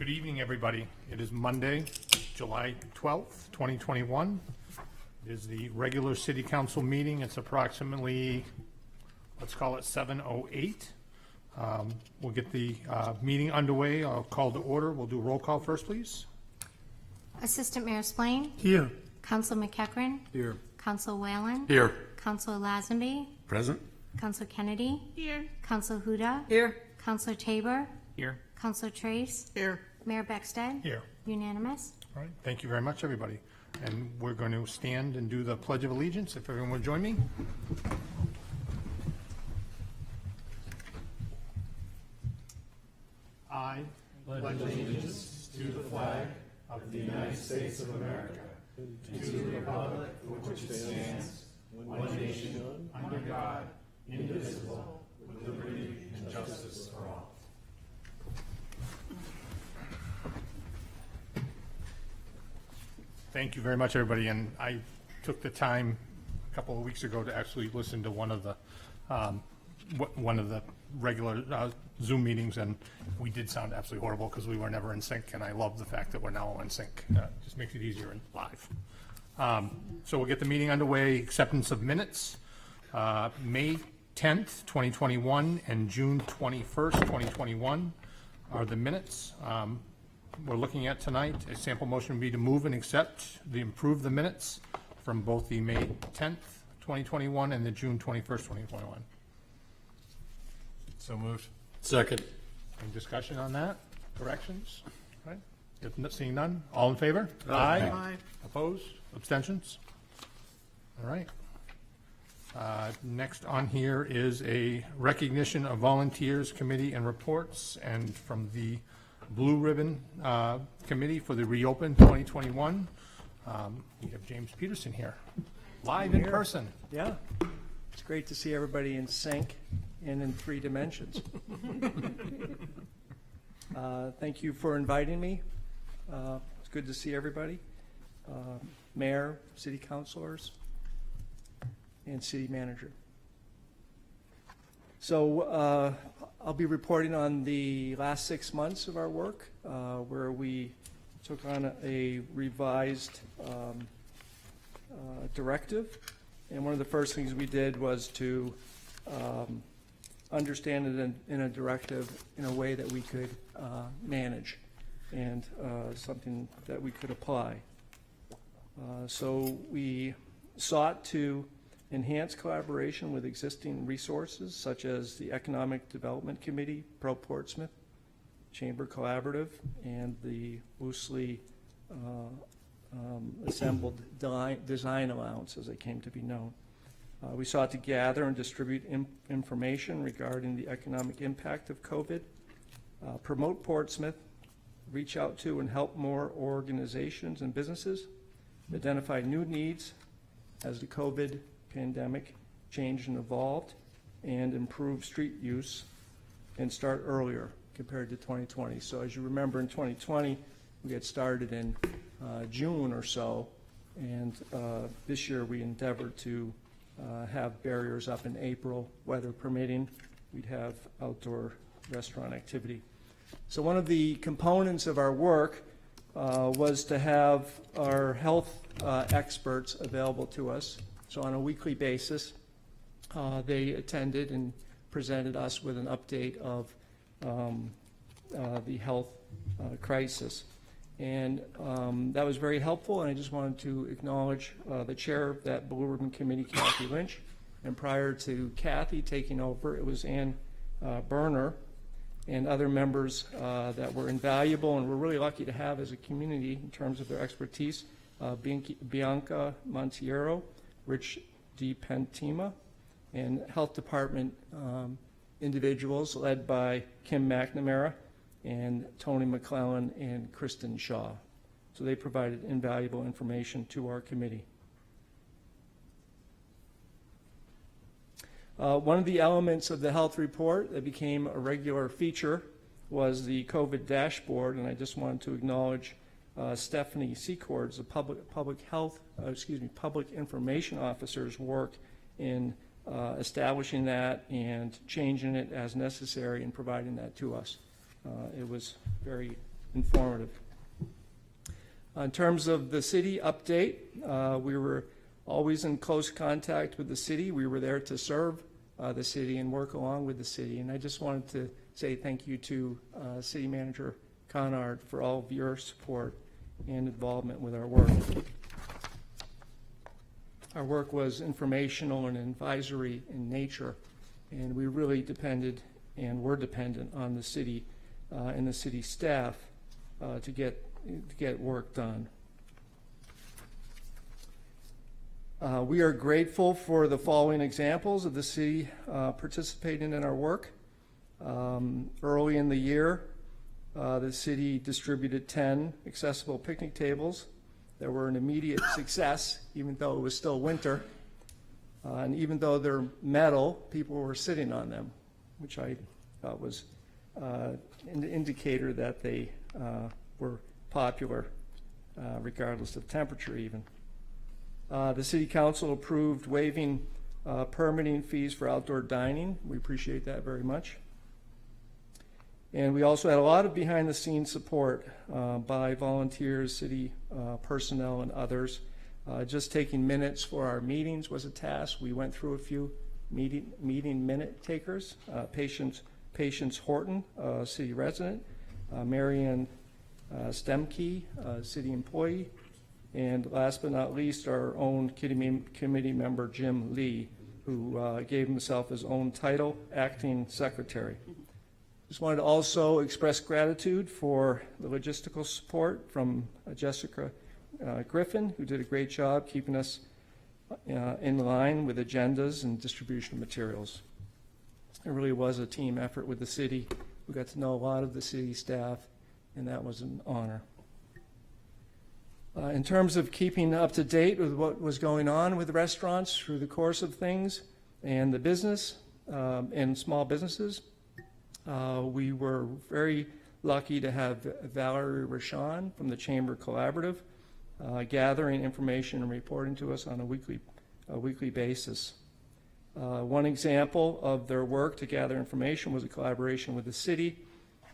Good evening, everybody. It is Monday, July 12th, 2021. It is the regular city council meeting. It's approximately, let's call it 7:08. We'll get the meeting underway. I'll call to order. We'll do a roll call first, please. Assistant Mayor Splain. Here. Council McEachran. Here. Council Whalen. Here. Council Lazenby. Present. Council Kennedy. Here. Council Huda. Here. Councilor Tabor. Here. Councilor Trace. Here. Mayor Beckstead. Here. Unanimous. All right. Thank you very much, everybody. And we're going to stand and do the Pledge of Allegiance. If everyone would join me. I pledge allegiance to the flag of the United States of America, and to the republic for which it stands, one nation, under God, indivisible, with liberty and justice for all. Thank you very much, everybody. And I took the time a couple of weeks ago to actually listen to one of the regular Zoom meetings, and we did sound absolutely horrible because we were never in sync. And I love the fact that we're now in sync. Just makes it easier and live. So we'll get the meeting underway. Acceptance of minutes, May 10th, 2021, and June 21st, 2021 are the minutes. We're looking at tonight. A sample motion would be to move and approve the minutes from both the May 10th, 2021 and the June 21st, 2021. So moved. Second. Any discussion on that? Corrections? Right? If seeing none, all in favor? Aye. Opposed? Abstentions? All right. Next on here is a recognition of volunteers, committee, and reports, and from the Blue Ribbon Committee for the Reopen 2021. We have James Peterson here, live in person. Yeah, it's great to see everybody in sync and in 3 dimensions. Thank you for inviting me. It's good to see everybody. Mayor, city councilors, and city manager. So I'll be reporting on the last 6 months of our work, where we took on a revised directive. And one of the first things we did was to understand it in a directive in a way that we could manage and something that we could apply. So we sought to enhance collaboration with existing resources such as the Economic Development Committee, Pro-Portsmouth, Chamber Collaborative, and the loosely assembled Design Allowance, as they came to be known. We sought to gather and distribute information regarding the economic impact of COVID, promote Portsmouth, reach out to and help more organizations and businesses, identify new needs as the COVID pandemic changed and evolved, and improve street use and start earlier compared to 2020. So as you remember, in 2020, we had started in June or so, and this year we endeavored to have barriers up in April, weather permitting. We'd have outdoor restaurant activity. So one of the components of our work was to have our health experts available to us. So on a weekly basis, they attended and presented us with an update of the health crisis. And that was very helpful, and I just wanted to acknowledge the chair of that Blue Ribbon Committee, Kathy Lynch. And prior to Kathy taking over, it was Ann Berner and other members that were invaluable and we're really lucky to have as a community in terms of their expertise. Bianca Montiero, Rich DiPentima, and health department individuals led by Kim McNamara and Tony McClellan and Kristen Shaw. So they provided invaluable information to our committee. One of the elements of the health report that became a regular feature was the COVID dashboard, and I just wanted to acknowledge Stephanie Secords, the public information officer's work in establishing that and changing it as necessary and providing that to us. It was very informative. In terms of the city update, we were always in close contact with the city. We were there to serve the city and work along with the city. And I just wanted to say thank you to City Manager Conard for all of your support and involvement with our work. Our work was informational and advisory in nature, and we really depended and were dependent on the city and the city staff to get work done. We are grateful for the following examples of the city participating in our work. Early in the year, the city distributed 10 accessible picnic tables that were an immediate success, even though it was still winter. And even though they're metal, people were sitting on them, which I thought was an indicator that they were popular, regardless of temperature even. The City Council approved waiving permitting fees for outdoor dining. We appreciate that very much. And we also had a lot of behind-the-scenes support by volunteers, city personnel, and others. Just taking minutes for our meetings was a task. We went through a few meeting minute takers. Patience Horton, city resident, Marianne Stemke, city employee, and last but not least, our own committee member, Jim Lee, who gave himself his own title, acting secretary. Just wanted to also express gratitude for the logistical support from Jessica Griffin, who did a great job keeping us in line with agendas and distribution of materials. It really was a team effort with the city. We got to know a lot of the city staff, and that was an honor. In terms of keeping up to date with what was going on with restaurants through the course of things and the business and small businesses, we were very lucky to have Valerie Rashan from the Chamber Collaborative gathering information and reporting to us on a weekly basis. One example of their work to gather information was a collaboration with the city,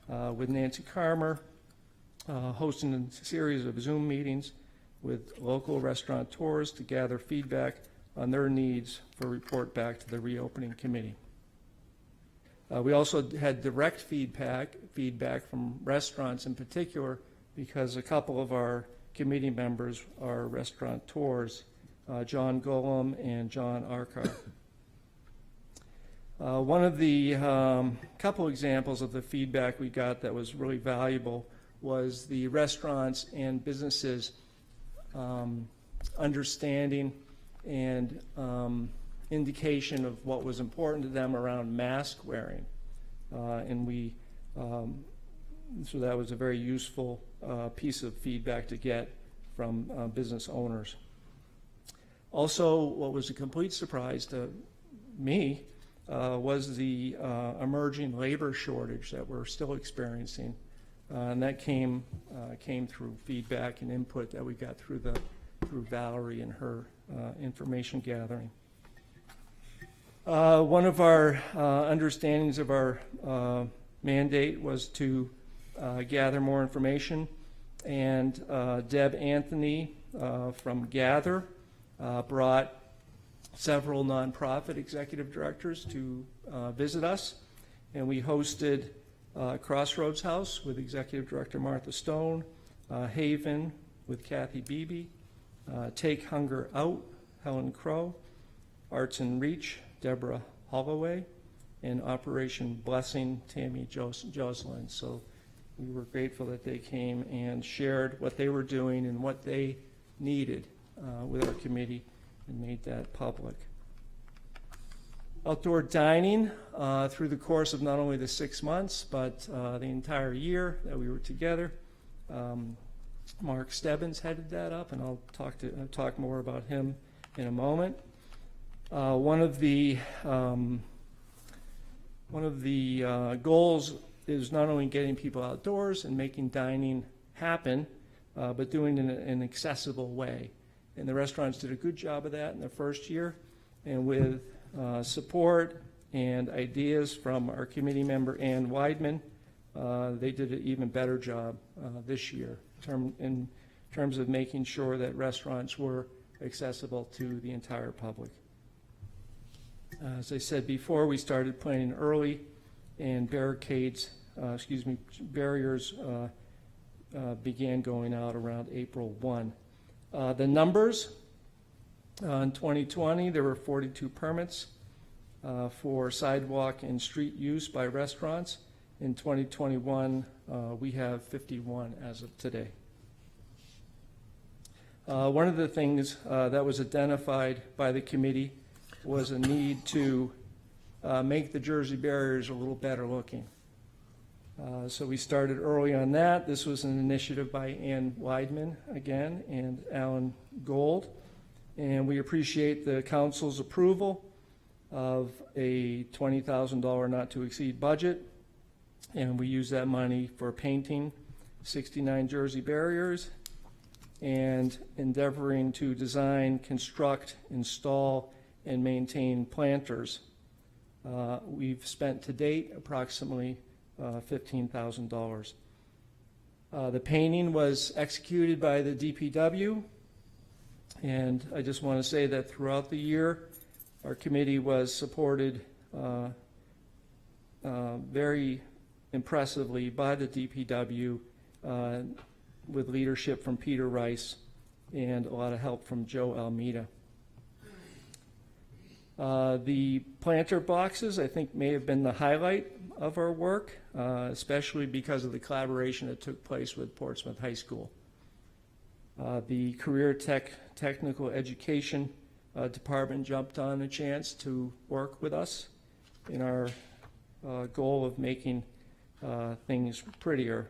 with Nancy Carmer, hosting a series of Zoom meetings with local restaurateurs to gather feedback on their needs for report back to the reopening committee. We also had direct feedback from restaurants in particular, because a couple of our committee members are restaurateurs, John Golem and John Arkar. One of the couple examples of the feedback we got that was really valuable was the restaurants and businesses understanding and indication of what was important to them around mask wearing. So that was a very useful piece of feedback to get from business owners. Also, what was a complete surprise to me was the emerging labor shortage that we're still experiencing. And that came through feedback and input that we got through Valerie and her information gathering. One of our understandings of our mandate was to gather more information, and Deb Anthony from Gather brought several nonprofit executive directors to visit us, and we hosted Crossroads House with Executive Director Martha Stone, Haven with Kathy Beebe, Take Hunger Out, Helen Crow, Arts and Reach, Deborah Holloway, and Operation Blessing, Tammy Jocelyn. So we were grateful that they came and shared what they were doing and what they needed with our committee and made that public. Outdoor dining through the course of not only the 6 months, but the entire year that we were together. Mark Stebbins headed that up, and I'll talk more about him in a moment. One of the goals is not only getting people outdoors and making dining happen, but doing it in an accessible way. And the restaurants did a good job of that in their first year. And with support and ideas from our committee member, Ann Weidman, they did an even better job this year in terms of making sure that restaurants were accessible to the entire public. As I said before, we started planning early, and barriers began going out around April 1. The numbers, in 2020, there were 42 permits for sidewalk and street use by restaurants. In 2021, we have 51 as of today. One of the things that was identified by the committee was a need to make the Jersey barriers a little better looking. So we started early on that. This was an initiative by Ann Weidman again and Alan Gold. And we appreciate the council's approval of a $20,000 not to exceed budget. And we use that money for painting 69 Jersey barriers and endeavoring to design, construct, install, and maintain planters. We've spent to date approximately $15,000. The painting was executed by the DPW, and I just want to say that throughout the year, our committee was supported very impressively by the DPW with leadership from Peter Rice and a lot of help from Joe Almeida. The planter boxes, I think, may have been the highlight of our work, especially because of the collaboration that took place with Portsmouth High School. The Career Technical Education Department jumped on the chance to work with us in our goal of making things prettier.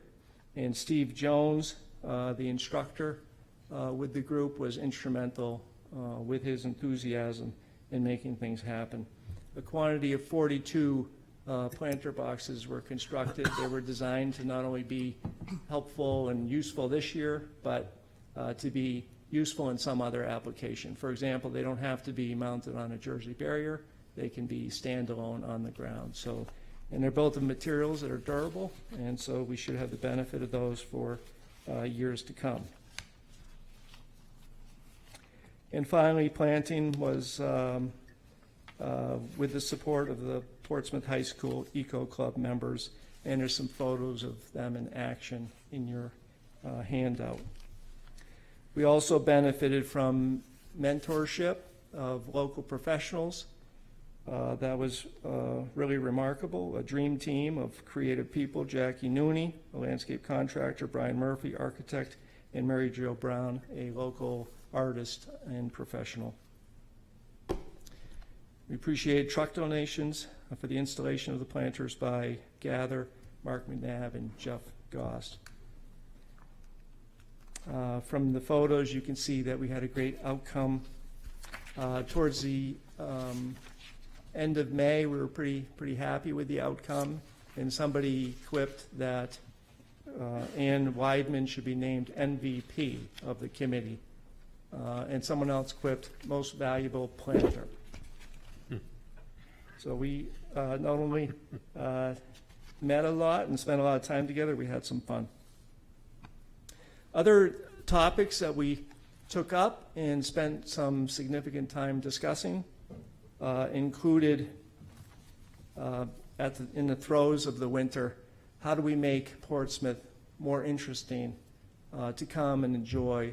And Steve Jones, the instructor with the group, was instrumental with his enthusiasm in making things happen. A quantity of 42 planter boxes were constructed. They were designed to not only be helpful and useful this year, but to be useful in some other application. For example, they don't have to be mounted on a Jersey barrier. They can be standalone on the ground. So, and they're built of materials that are durable, and so we should have the benefit of those for years to come. And finally, planting was with the support of the Portsmouth High School Eco Club members, and there's some photos of them in action in your handout. We also benefited from mentorship of local professionals. That was really remarkable. A dream team of creative people: Jackie Nooney, a landscape contractor; Brian Murphy, architect; and Mary Jo Brown, a local artist and professional. We appreciate truck donations for the installation of the planters by Gather, Mark McNabb, and Jeff Goss. From the photos, you can see that we had a great outcome. Towards the end of May, we were pretty happy with the outcome, and somebody quipped that Ann Weidman should be named MVP of the committee, and someone else quipped most valuable planter. So we not only met a lot and spent a lot of time together, we had some fun. Other topics that we took up and spent some significant time discussing included, in the throes of the winter, how do we make Portsmouth more interesting to come and enjoy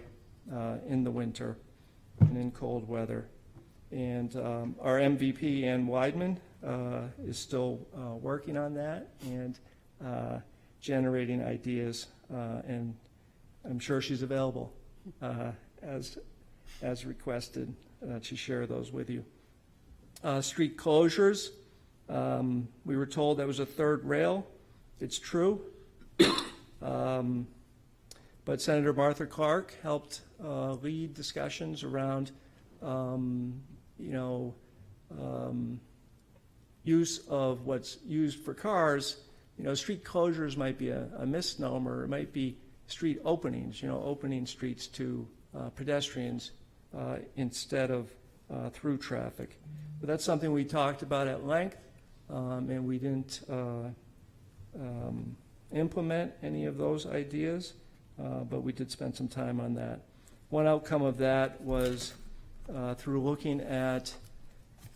in the winter and in cold weather. And our MVP, Ann Weidman, is still working on that and generating ideas, and I'm sure she's available as requested to share those with you. Street closures, we were told that was a third rail. It's true. But Senator Martha Clark helped lead discussions around use of what's used for cars. Street closures might be a misnomer. It might be street openings, opening streets to pedestrians instead of through traffic. But that's something we talked about at length, and we didn't implement any of those ideas, but we did spend some time on that. One outcome of that was through looking at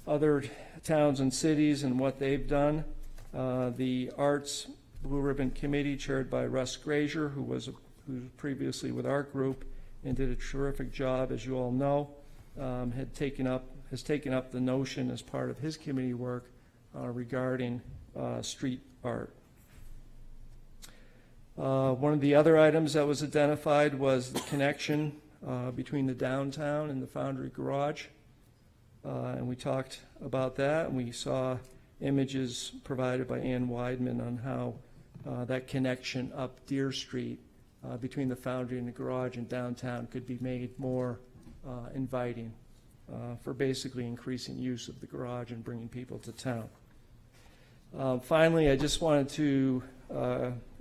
other towns and cities and what they've done. The Arts Blue Ribbon Committee, chaired by Russ Grazier, who was previously with our group and did a terrific job, as you all know, has taken up the notion as part of his committee work regarding street art. One of the other items that was identified was the connection between the downtown and the Foundry Garage. And we talked about that, and we saw images provided by Ann Weidman on how that connection up Deer Street between the Foundry and the Garage in downtown could be made more inviting for basically increasing use of the garage and bringing people to town. Finally, I just wanted to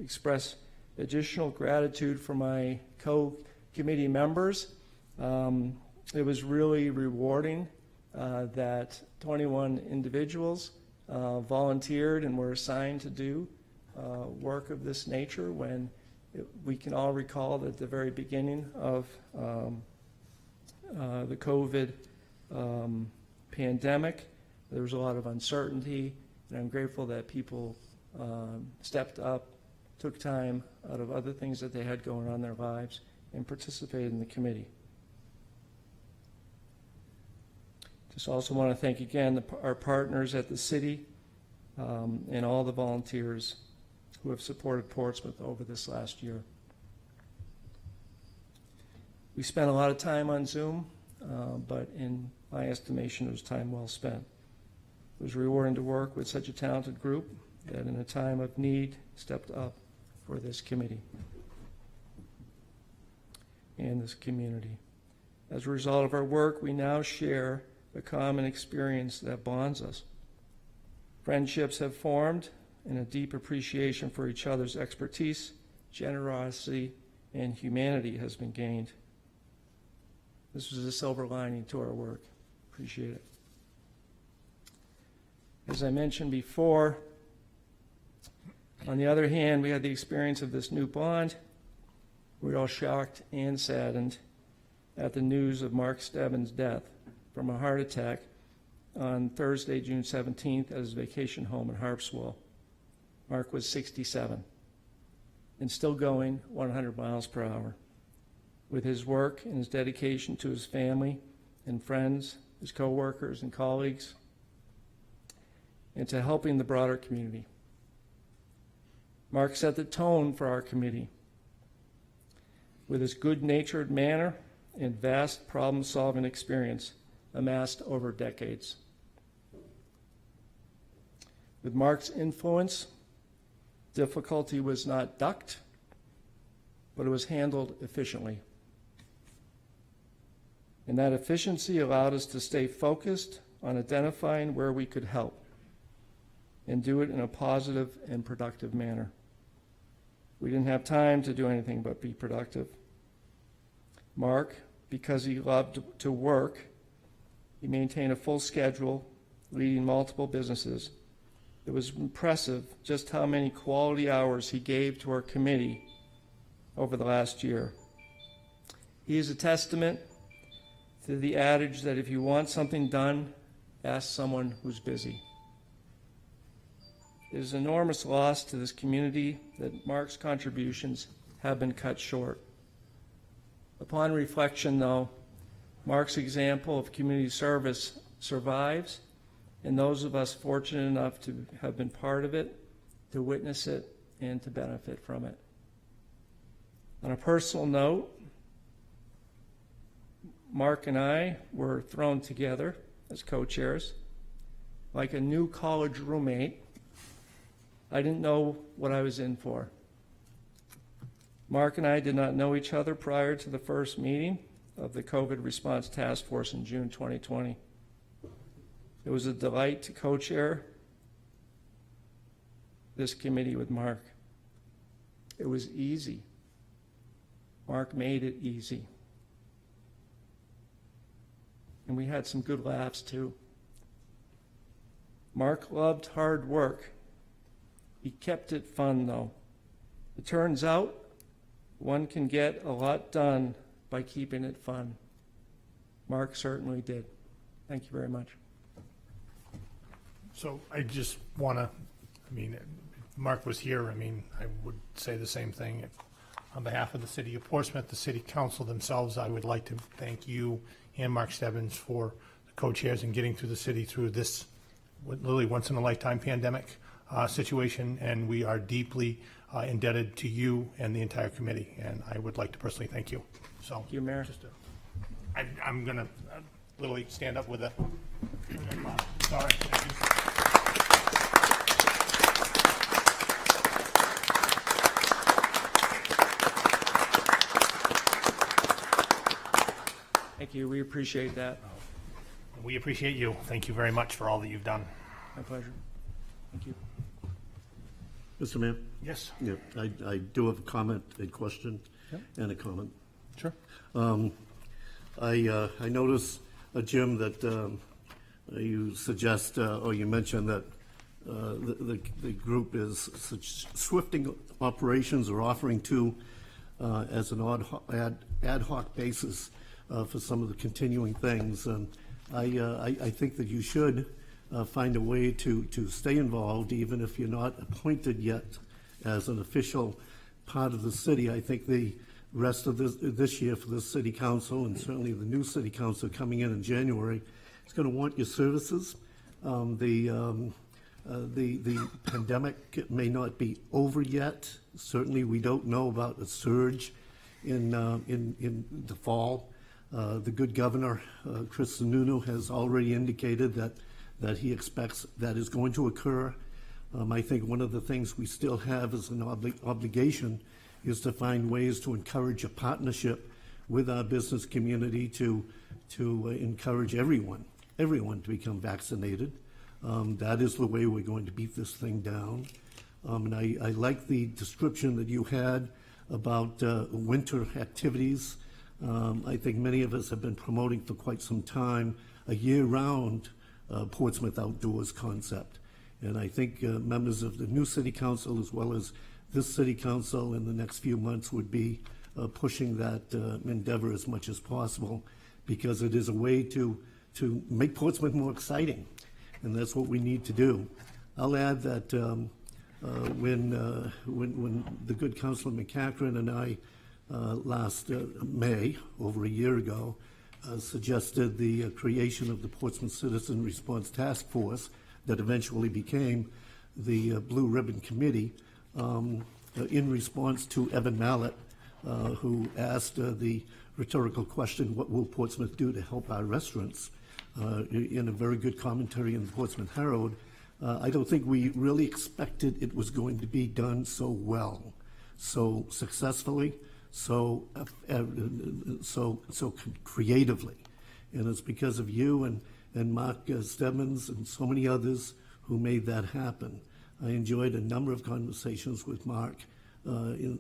express additional gratitude for my co-committee members. It was really rewarding that 21 individuals volunteered and were assigned to do work of this nature when we can all recall that at the very beginning of the COVID pandemic, there was a lot of uncertainty, and I'm grateful that people stepped up, took time out of other things that they had going on in their lives, and participated in the committee. Just also want to thank again our partners at the city and all the volunteers who have supported Portsmouth over this last year. We spent a lot of time on Zoom, but in my estimation, it was time well spent. It was rewarding to work with such a talented group that in a time of need stepped up for this committee and this community. As a result of our work, we now share a common experience that bonds us. Friendships have formed, and a deep appreciation for each other's expertise, generosity, and humanity has been gained. This was a silver lining to our work. Appreciate it. As I mentioned before, on the other hand, we had the experience of this new bond. We were all shocked and saddened at the news of Mark Stebbins' death from a heart attack on Thursday, June 17th, at his vacation home in Harpswell. Mark was 67 and still going 100 miles per hour. With his work and his dedication to his family and friends, his coworkers and colleagues, and to helping the broader community. Mark set the tone for our committee with his good-natured manner and vast problem-solving experience amassed over decades. With Mark's influence, difficulty was not ducked, but it was handled efficiently. And that efficiency allowed us to stay focused on identifying where we could help and do it in a positive and productive manner. We didn't have time to do anything but be productive. Mark, because he loved to work, he maintained a full schedule, leading multiple businesses. It was impressive just how many quality hours he gave to our committee over the last year. He is a testament to the adage that if you want something done, ask someone who's busy. It is an enormous loss to this community that Mark's contributions have been cut short. Upon reflection, though, Mark's example of community service survives, and those of us fortunate enough to have been part of it, to witness it, and to benefit from it. On a personal note, Mark and I were thrown together as co-chairs like a new college roommate. I didn't know what I was in for. Mark and I did not know each other prior to the first meeting of the COVID Response Task Force in June 2020. It was a delight to co-chair this committee with Mark. It was easy. Mark made it easy. And we had some good laughs too. Mark loved hard work. He kept it fun though. It turns out one can get a lot done by keeping it fun. Mark certainly did. Thank you very much. So I just want to, I mean, if Mark was here, I mean, I would say the same thing. On behalf of the city of Portsmouth, the city council themselves, I would like to thank you and Mark Stebbins for the co-chairs and getting through the city through this literally once-in-a-lifetime pandemic situation, and we are deeply indebted to you and the entire committee, and I would like to personally thank you. So, Thank you, Mayor. I'm going to literally stand up with a, sorry. Thank you. Thank you. We appreciate that. We appreciate you. Thank you very much for all that you've done. My pleasure. Thank you. Mr. Mayor? Yes. Yeah, I do have a comment, a question, Yep. and a comment. Sure. I notice, Jim, that you suggest, or you mentioned that the group is swifting operations or offering to as an ad hoc basis for some of the continuing things. I think that you should find a way to stay involved, even if you're not appointed yet as an official part of the city. I think the rest of this year for the city council, and certainly the new city council coming in January, is going to want your services. The pandemic may not be over yet. Certainly, we don't know about a surge in the fall. The good governor, Chris Sununu, has already indicated that he expects that is going to occur. I think one of the things we still have as an obligation is to find ways to encourage a partnership with our business community to encourage everyone to become vaccinated. That is the way we're going to beat this thing down. And I like the description that you had about winter activities. I think many of us have been promoting for quite some time a year-round Portsmouth Outdoors concept. And I think members of the new city council, as well as this city council in the next few months, would be pushing that endeavor as much as possible, because it is a way to make Portsmouth more exciting, and that's what we need to do. I'll add that when the good Councilor McCachran and I last May, over a year ago, suggested the creation of the Portsmouth Citizen Response Task Force that eventually became the Blue Ribbon Committee, in response to Evan Mallett, who asked the rhetorical question, what will Portsmouth do to help our restaurants? In a very good commentary in the Portsmouth Herald. I don't think we really expected it was going to be done so well, so successfully, so creatively. And it's because of you and Mark Stebbins and so many others who made that happen. I enjoyed a number of conversations with Mark,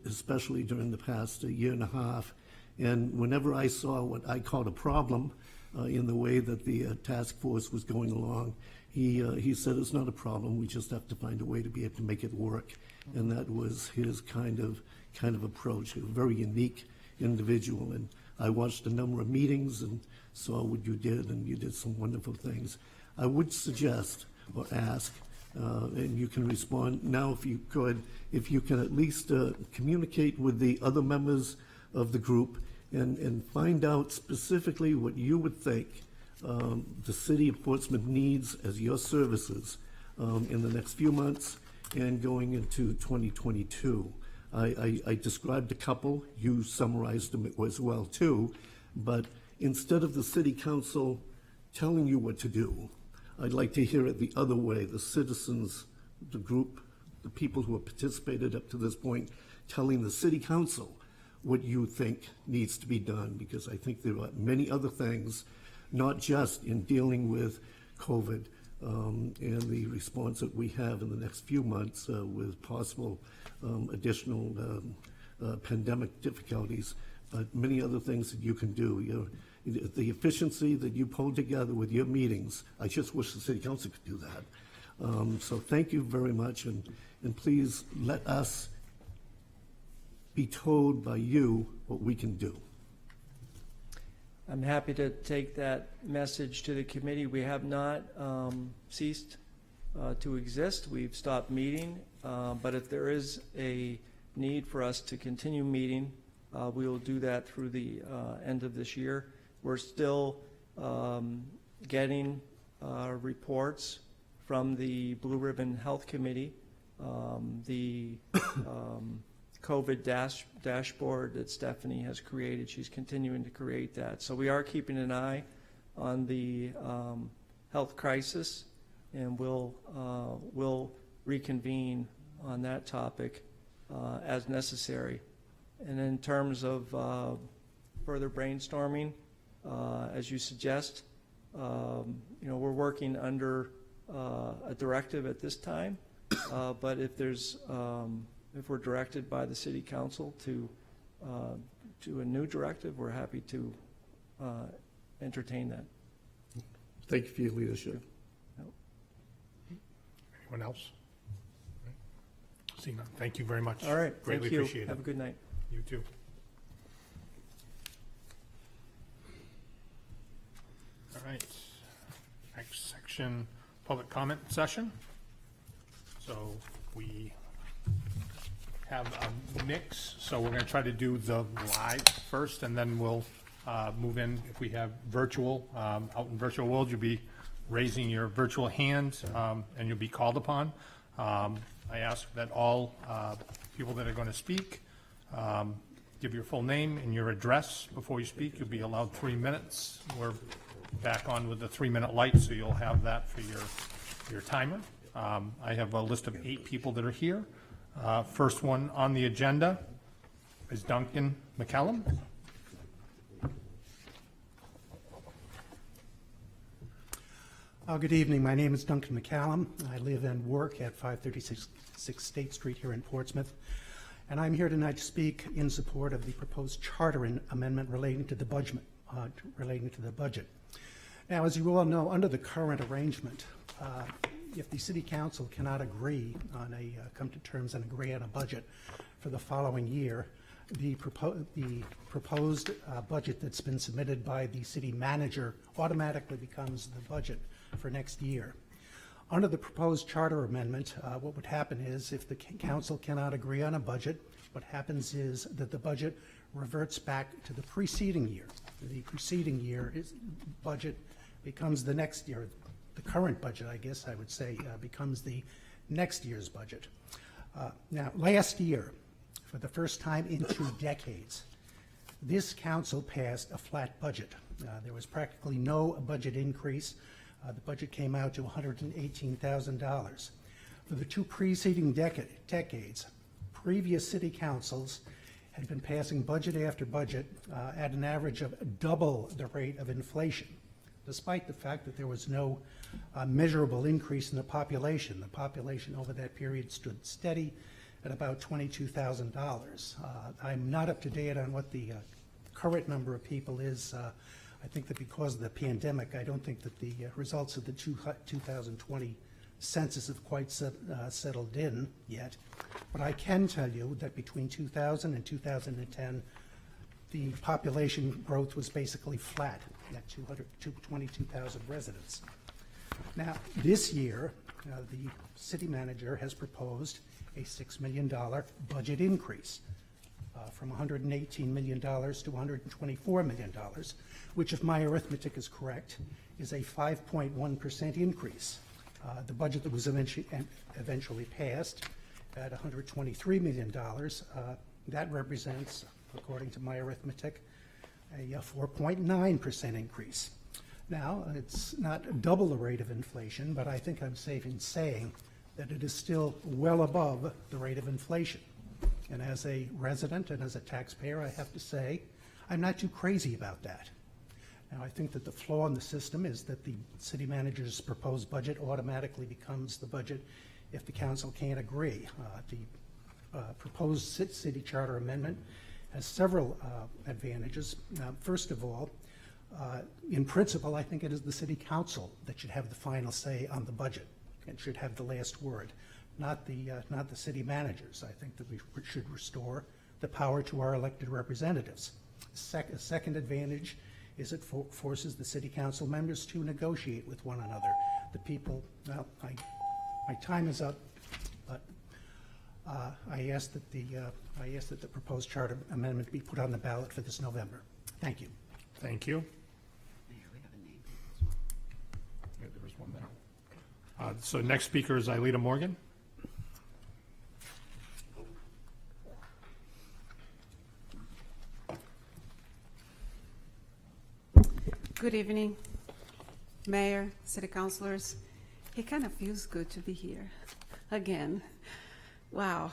especially during the past year and a half. And whenever I saw what I called a problem in the way that the task force was going along, he said, it's not a problem, we just have to find a way to be able to make it work. And that was his kind of approach, a very unique individual. And I watched a number of meetings and saw what you did, and you did some wonderful things. I would suggest or ask, and you can respond now if you could, if you can at least communicate with the other members of the group and find out specifically what you would think the city of Portsmouth needs as your services in the next few months and going into 2022. I described a couple, you summarized them as well too, but instead of the city council telling you what to do, I'd like to hear it the other way, the citizens, the group, the people who have participated up to this point, telling the city council what you think needs to be done, because I think there are many other things, not just in dealing with COVID and the response that we have in the next few months with possible additional pandemic difficulties, but many other things that you can do. The efficiency that you pull together with your meetings, I just wish the city council could do that. So thank you very much, and please let us be told by you what we can do. I'm happy to take that message to the committee. We have not ceased to exist. We've stopped meeting, but if there is a need for us to continue meeting, we will do that through the end of this year. We're still getting reports from the Blue Ribbon Health Committee, the COVID dashboard that Stephanie has created. She's continuing to create that. So we are keeping an eye on the health crisis, and we'll reconvene on that topic as necessary. And in terms of further brainstorming, as you suggest, we're working under a directive at this time, but if we're directed by the City Council to a new directive, we're happy to entertain that. Thank you for your leadership. Anyone else? Seeing none. Thank you very much. All right, Greatly thank you. appreciate it. Have a good night. You too. All right. Next section, public comment session. So we have a mix. So we're going to try to do the live first, and then we'll move in. If we have virtual, out in virtual world, you'll be raising your virtual hand, and you'll be called upon. I ask that all people that are going to speak give your full name and your address before you speak. You'll be allowed 3 minutes. We're back on with the 3-minute light, so you'll have that for your timer. I have a list of 8 people that are here. First one on the agenda is Duncan McCallum. Good evening. My name is Duncan McCallum. I live and work at 536 State Street here in Portsmouth. And I'm here tonight to speak in support of the proposed charter amendment relating to the budget. Now, as you all know, under the current arrangement, if the City Council cannot agree on come to terms and agree on a budget for the following year, the proposed budget that's been submitted by the city manager automatically becomes the budget for next year. Under the proposed charter amendment, what would happen is if the council cannot agree on a budget, what happens is that the budget reverts back to the preceding year. The preceding year's budget becomes the next year. The current budget, I guess I would say, becomes the next year's budget. Now, last year, for the first time in 2 decades, this council passed a flat budget. There was practically no budget increase. The budget came out to $118,000. For the 2 preceding decades, previous city councils had been passing budget after budget at an average of double the rate of inflation, despite the fact that there was no measurable increase in the population. The population over that period stood steady at about $22,000. I'm not up to date on what the current number of people is. I think that because of the pandemic, I don't think that the results of the 2020 census have quite settled in yet. But I can tell you that between 2000 and 2010, the population growth was basically flat at 22,000 residents. Now, this year, the city manager has proposed a $6 million budget increase from $118 million to $124 million, which, if my arithmetic is correct, is a 5.1% increase. The budget that was eventually passed at $123 million, that represents, according to my arithmetic, a 4.9% increase. Now, it's not double the rate of inflation, but I think I'm safe in saying that it is still well above the rate of inflation. And as a resident and as a taxpayer, I have to say, I'm not too crazy about that. Now, I think that the flaw in the system is that the city manager's proposed budget automatically becomes the budget if the council can't agree. The proposed city charter amendment has several advantages. First of all, in principle, I think it is the city council that should have the final say on the budget and should have the last word, not the city managers. I think that we should restore the power to our elected representatives. A second advantage is it forces the city council members to negotiate with one another. The people, well, my time is up, but I ask that the proposed charter amendment be put on the ballot for this November. Thank you. Thank you. Yeah, there was one there. So next speaker is Aelita Morgan. Good evening, Mayor, City Councilors. It kind of feels good to be here again. Wow,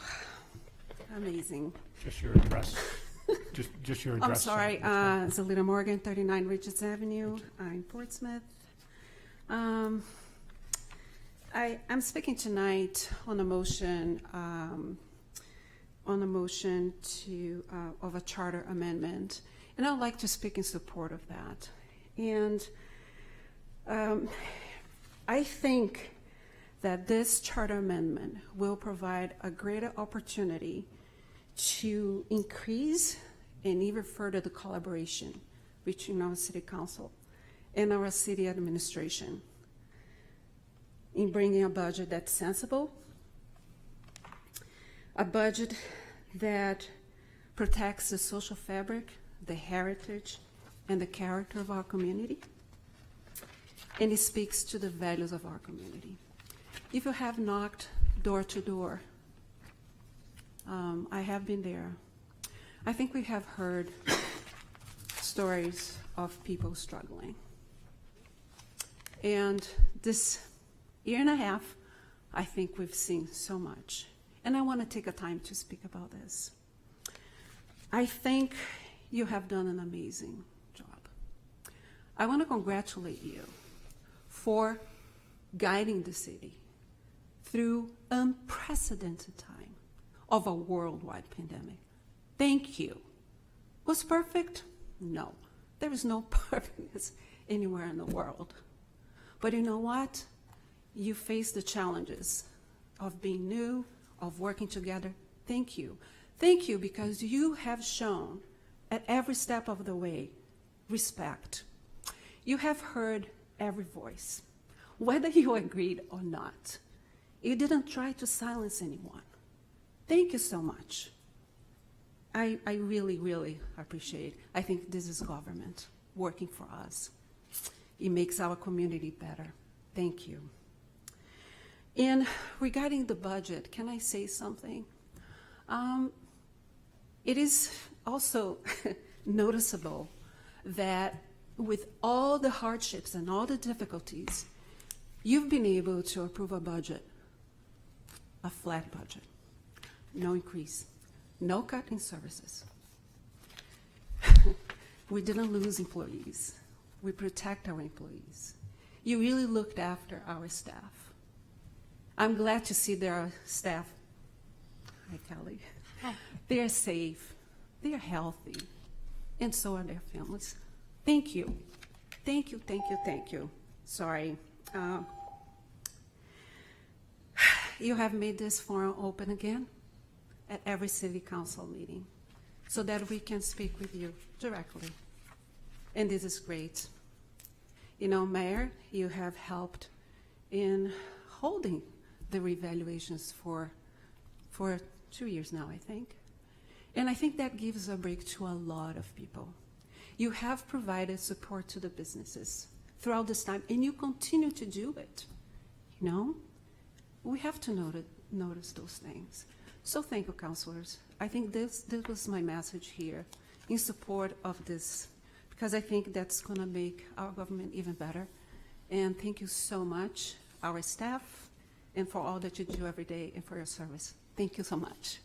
amazing. Just your address. Just your address. I'm sorry, Aelita Morgan, 39 Richards Avenue, in Portsmouth. I'm speaking tonight on a motion to of a charter amendment, and I'd like to speak in support of that. And I think that this charter amendment will provide a greater opportunity to increase and even further the collaboration between our city council and our city administration in bringing a budget that's sensible, a budget that protects the social fabric, the heritage, and the character of our community, and it speaks to the values of our community. If you have knocked door to door, I have been there. I think we have heard stories of people struggling. And this year and a half, I think we've seen so much. And I want to take a time to speak about this. I think you have done an amazing job. I want to congratulate you for guiding the city through unprecedented time of a worldwide pandemic. Thank you. Was perfect? No. There is no perfectness anywhere in the world. But you know what? You face the challenges of being new, of working together. Thank you. Thank you because you have shown at every step of the way respect. You have heard every voice, whether you agreed or not. You didn't try to silence anyone. Thank you so much. I really, really appreciate it. I think this is government working for us. It makes our community better. Thank you. And regarding the budget, can I say something? It is also noticeable that with all the hardships and all the difficulties, you've been able to approve a budget, a flat budget, no increase, no cut in services. We didn't lose employees. We protect our employees. You really looked after our staff. I'm glad to see there are staff, hi Kelly, they are safe, they are healthy, and so are their families. Thank you. Thank you, thank you, thank you. Sorry. You have made this forum open again at every city council meeting so that we can speak with you directly. And this is great. You know, Mayor, you have helped in holding the revaluations for 2 years now, I think. And I think that gives a break to a lot of people. You have provided support to the businesses throughout this time, and you continue to do it. You know, we have to notice those things. So thank you, councilors. I think this was my message here in support of this, because I think that's going to make our government even better. And thank you so much, our staff, and for all that you do every day and for your service. Thank you so much.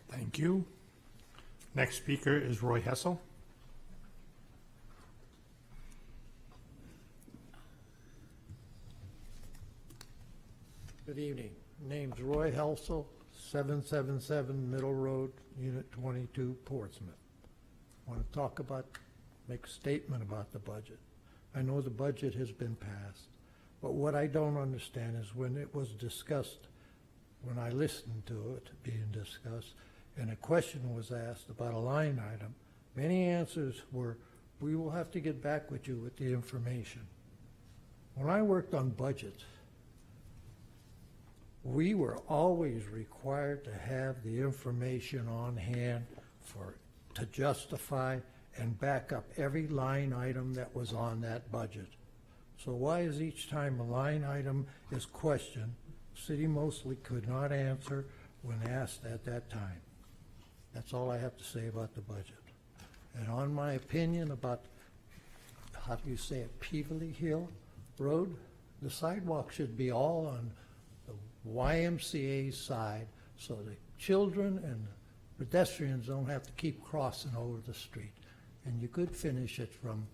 Thank you. Next speaker is Roy Hessel. Good evening. Name's Roy Helsel, 777 Middle Road, Unit 22, Portsmouth. Want to make a statement about the budget. I know the budget has been passed, but what I don't understand is when it was discussed, when I listened to it being discussed, and a question was asked about a line item, many answers were, we will have to get back with you with the information. When I worked on budgets, we were always required to have the information on hand to justify and back up every line item that was on that budget. So why is each time a line item is questioned, city mostly could not answer when asked at that time? That's all I have to say about the budget. And on my opinion about, how do you say it, Peverly Hill Road, the sidewalk should be all on the YMCA side so the children and pedestrians don't have to keep crossing over the street. And you could finish it from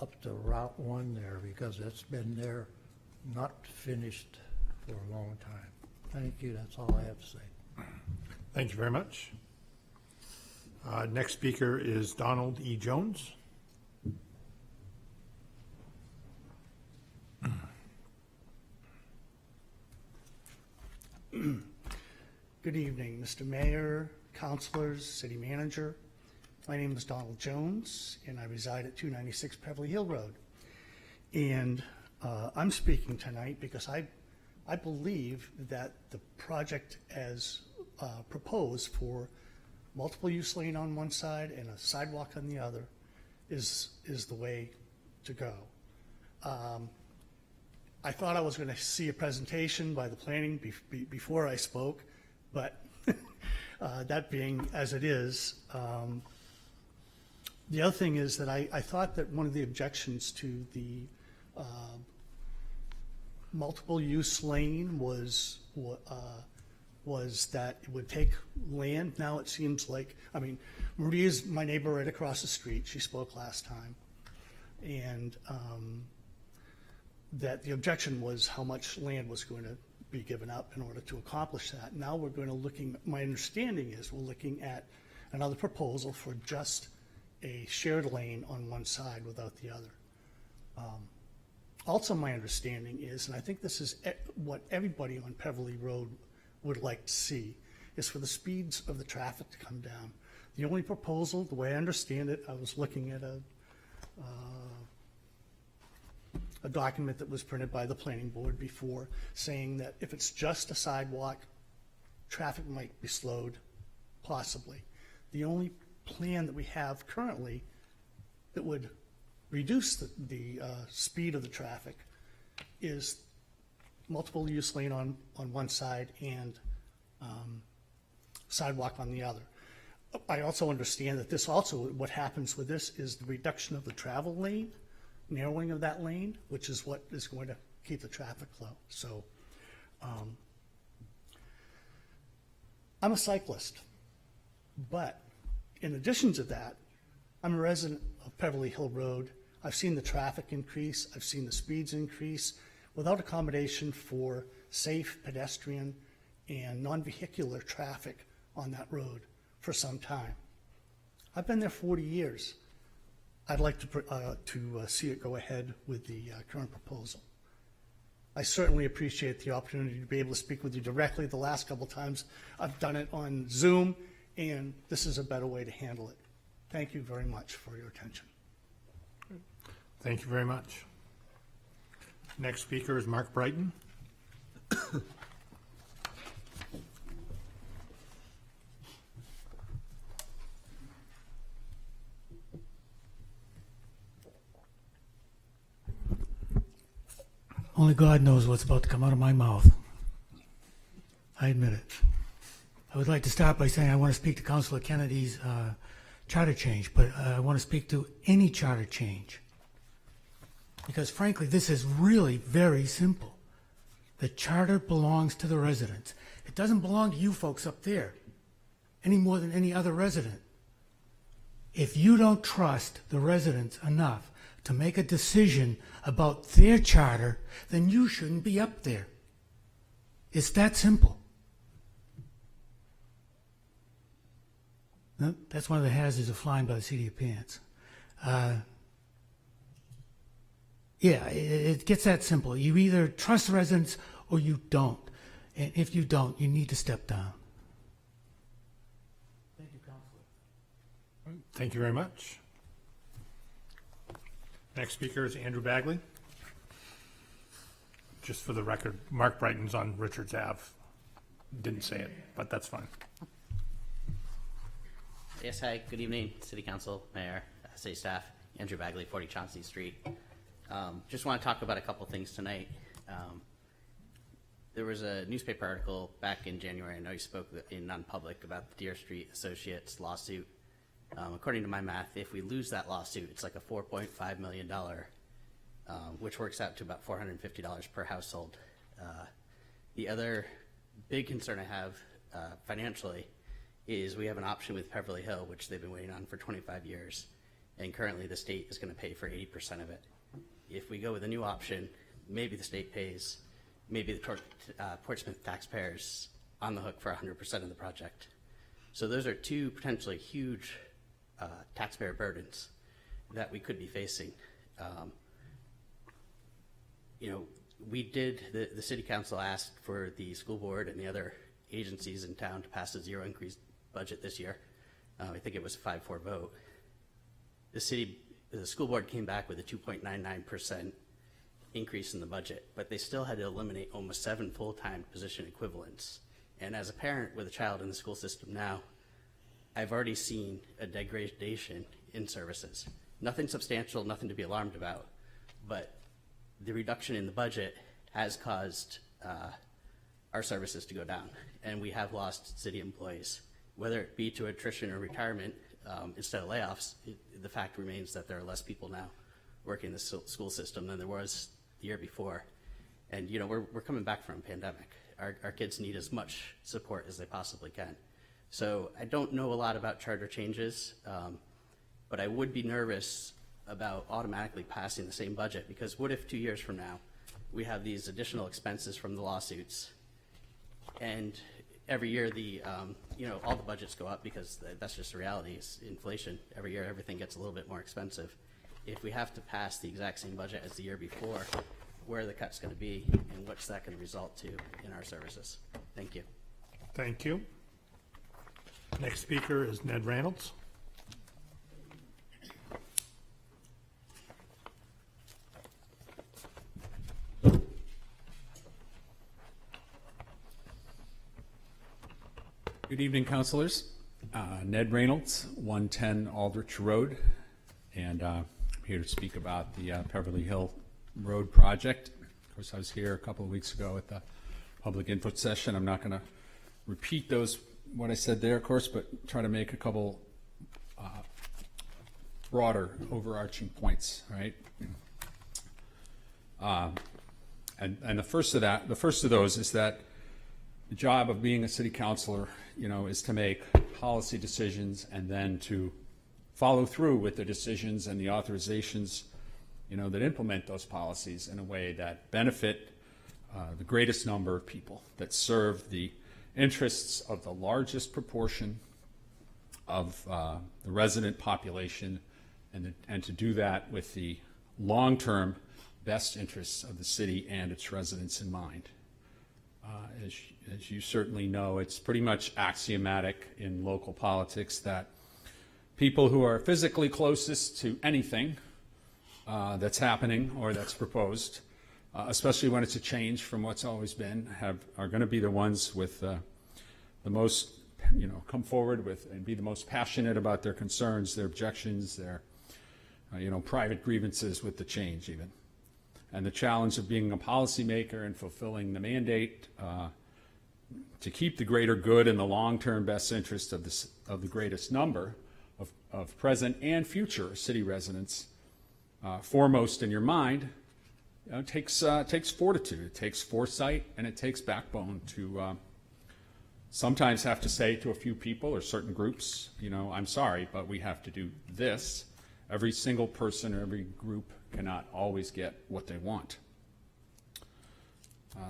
up to Route 1 there, because it's been there, not finished for a long time. Thank you, that's all I have to say. Thank you very much. Next speaker is Donald E. Jones. Good evening, Mr. Mayor, councilors, city manager. My name is Donald Jones, and I reside at 296 Beverly Hill Road. And I'm speaking tonight because I believe that the project as proposed for multiple use lane on one side and a sidewalk on the other is the way to go. I thought I was going to see a presentation by the planning before I spoke, but that being as it is, the other thing is that I thought that one of the objections to the multiple use lane was that it would take land. Now it seems like, I mean, Marie is my neighbor right across the street. She spoke last time. And that the objection was how much land was going to be given up in order to accomplish that. Now we're going to my understanding is we're looking at another proposal for just a shared lane on one side without the other. Also, my understanding is, and I think this is what everybody on Beverly Road would like to see, is for the speeds of the traffic to come down. The only proposal, the way I understand it, I was looking at a document that was printed by the planning board before, saying that if it's just a sidewalk, traffic might be slowed, possibly. The only plan that we have currently that would reduce the speed of the traffic is multiple use lane on one side and sidewalk on the other. I also understand that this also, what happens with this is the reduction of the travel lane, narrowing of that lane, which is what is going to keep the traffic flow. So I'm a cyclist, but in addition to that, I'm a resident of Beverly Hill Road. I've seen the traffic increase. I've seen the speeds increase without accommodation for safe pedestrian and non-vehicular traffic on that road for some time. I've been there 40 years. I'd like to see it go ahead with the current proposal. I certainly appreciate the opportunity to be able to speak with you directly. The last couple times I've done it on Zoom, and this is a better way to handle it. Thank you very much for your attention. Thank you very much. Next speaker is Mark Brighton. Only God knows what's about to come out of my mouth. I admit it. I would like to start by saying I want to speak to Councilor Kennedy's charter change, but I want to speak to any charter change. Because frankly, this is really very simple. The charter belongs to the residents. It doesn't belong to you folks up there any more than any other resident. If you don't trust the residents enough to make a decision about their charter, then you shouldn't be up there. It's that simple. No, that's one of the hazards of flying by the seat of your pants. Yeah, it gets that simple. You either trust the residents or you don't. And if you don't, you need to step down. Thank you very much. Next speaker is Andrew Bagley. Just for the record, Mark Brighton's on Richards Ave. Didn't say it, but that's fine. Yes, hi, good evening, City Council, Mayor, City staff, Andrew Bagley, 40 Chauncey Street. Just want to talk about a couple things tonight. There was a newspaper article back in January, I know you spoke in non-public, about the Deer Street Associates lawsuit. According to my math, if we lose that lawsuit, it's like a $4.5 million, which works out to about $450 per household. The other big concern I have financially is we have an option with Beverly Hill, which they've been waiting on for 25 years, and currently the state is going to pay for 80% of it. If we go with a new option, maybe the state pays, maybe the Portsmouth taxpayers on the hook for 100% of the project. So those are two potentially huge taxpayer burdens that we could be facing. You know, the city council asked for the school board and the other agencies in town to pass a zero increase budget this year. I think it was a 5-4 vote. The school board came back with a 2.99% increase in the budget, but they still had to eliminate almost 7 full-time position equivalents. And as a parent with a child in the school system now, I've already seen a degradation in services. Nothing substantial, nothing to be alarmed about, but the reduction in the budget has caused our services to go down, and we have lost city employees, whether it be to attrition or retirement instead of layoffs. The fact remains that there are less people now working in the school system than there was the year before. And you know, we're coming back from a pandemic. Our kids need as much support as they possibly can. So I don't know a lot about charter changes, but I would be nervous about automatically passing the same budget, because what if 2 years from now we have these additional expenses from the lawsuits, and every year you know, all the budgets go up because that's just the reality. It's inflation. Every year everything gets a little bit more expensive. If we have to pass the exact same budget as the year before, where are the cuts going to be, and what's that going to result to in our services? Thank you. Thank you. Next speaker is Ned Reynolds. Good evening, councilors. Ned Reynolds, 110 Aldrich Road, and I'm here to speak about the Beverly Hill Road project. Of course, I was here a couple of weeks ago at the public input session. I'm not going to repeat what I said there, of course, but try to make a couple broader, overarching points. Right? And the first of those is that the job of being a city councilor, you know, is to make policy decisions and then to follow through with the decisions and the authorizations, you know, that implement those policies in a way that benefit the greatest number of people, that serve the interests of the largest proportion of the resident population, and to do that with the long-term best interests of the city and its residents in mind. As you certainly know, it's pretty much axiomatic in local politics that people who are physically closest to anything that's happening or that's proposed, especially when it's a change from what's always been, are going to be the ones with the most, you know, come forward with and be the most passionate about their concerns, their objections, their you know, private grievances with the change even. And the challenge of being a policymaker and fulfilling the mandate to keep the greater good and the long-term best interest of the greatest number of present and future city residents foremost in your mind, you know, takes fortitude, it takes foresight, and it takes backbone to sometimes have to say to a few people or certain groups, you know, I'm sorry, but we have to do this. Every single person or every group cannot always get what they want.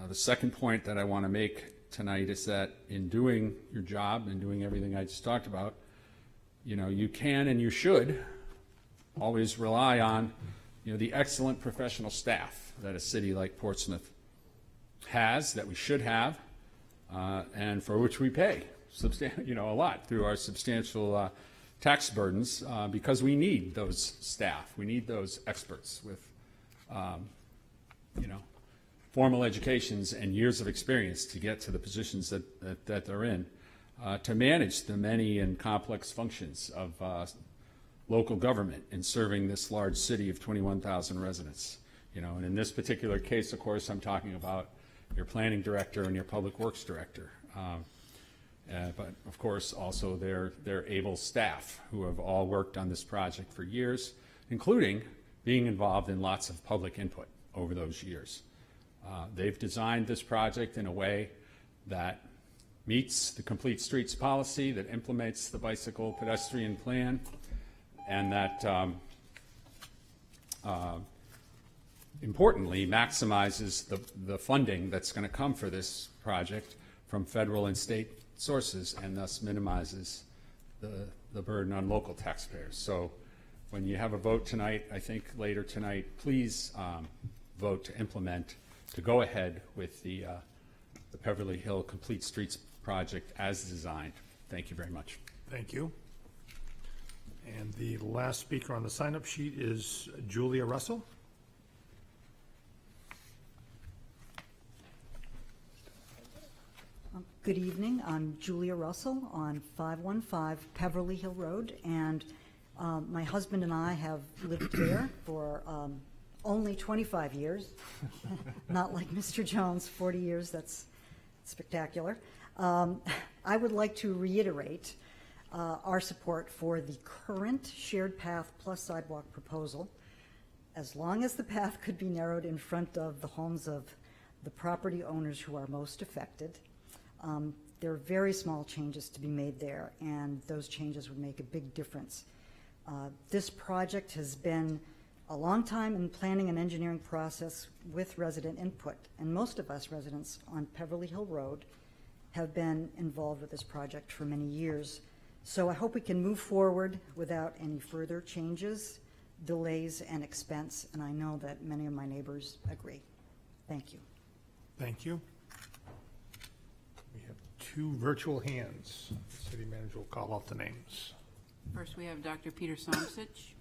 The second point that I want to make tonight is that in doing your job and doing everything I just talked about, you know, you can and you should always rely on, you know, the excellent professional staff that a city like Portsmouth has, that we should have, and for which we pay, you know, a lot through our substantial tax burdens because we need those staff. We need those experts with, formal educations and years of experience to get to the positions that they're in, to manage the many and complex functions of local government in serving this large city of 21,000 residents. And in this particular case, of course, I'm talking about your planning director and your public works director. But of course, also their able staff who have all worked on this project for years, including being involved in lots of public input over those years. They've designed this project in a way that meets the Complete Streets policy, that implements the bicycle pedestrian plan, and that importantly maximizes the funding that's going to come for this project from federal and state sources, and thus minimizes the burden on local taxpayers. So when you have a vote tonight, I think later tonight, please vote to implement, to go ahead with the Beverly Hill Complete Streets project as designed. Thank you very much. Thank you. And the last speaker on the sign-up sheet is Julia Russell. Good evening. I'm Julia Russell on 515 Beverly Hill Road, and my husband and I have lived there for only 25 years, not like Mr. Jones, 40 years. That's spectacular. I would like to reiterate our support for the current shared path plus sidewalk proposal, as long as the path could be narrowed in front of the homes of the property owners who are most affected. There are very small changes to be made there, and those changes would make a big difference. This project has been a long time in planning and engineering process with resident input, and most of us residents on Beverly Hill Road have been involved with this project for many years. So I hope we can move forward without any further changes, delays, and expense, and I know that many of my neighbors agree. Thank you. Thank you. We have two virtual hands. The city manager will call out the names. First, we have Dr. Peter Somsich.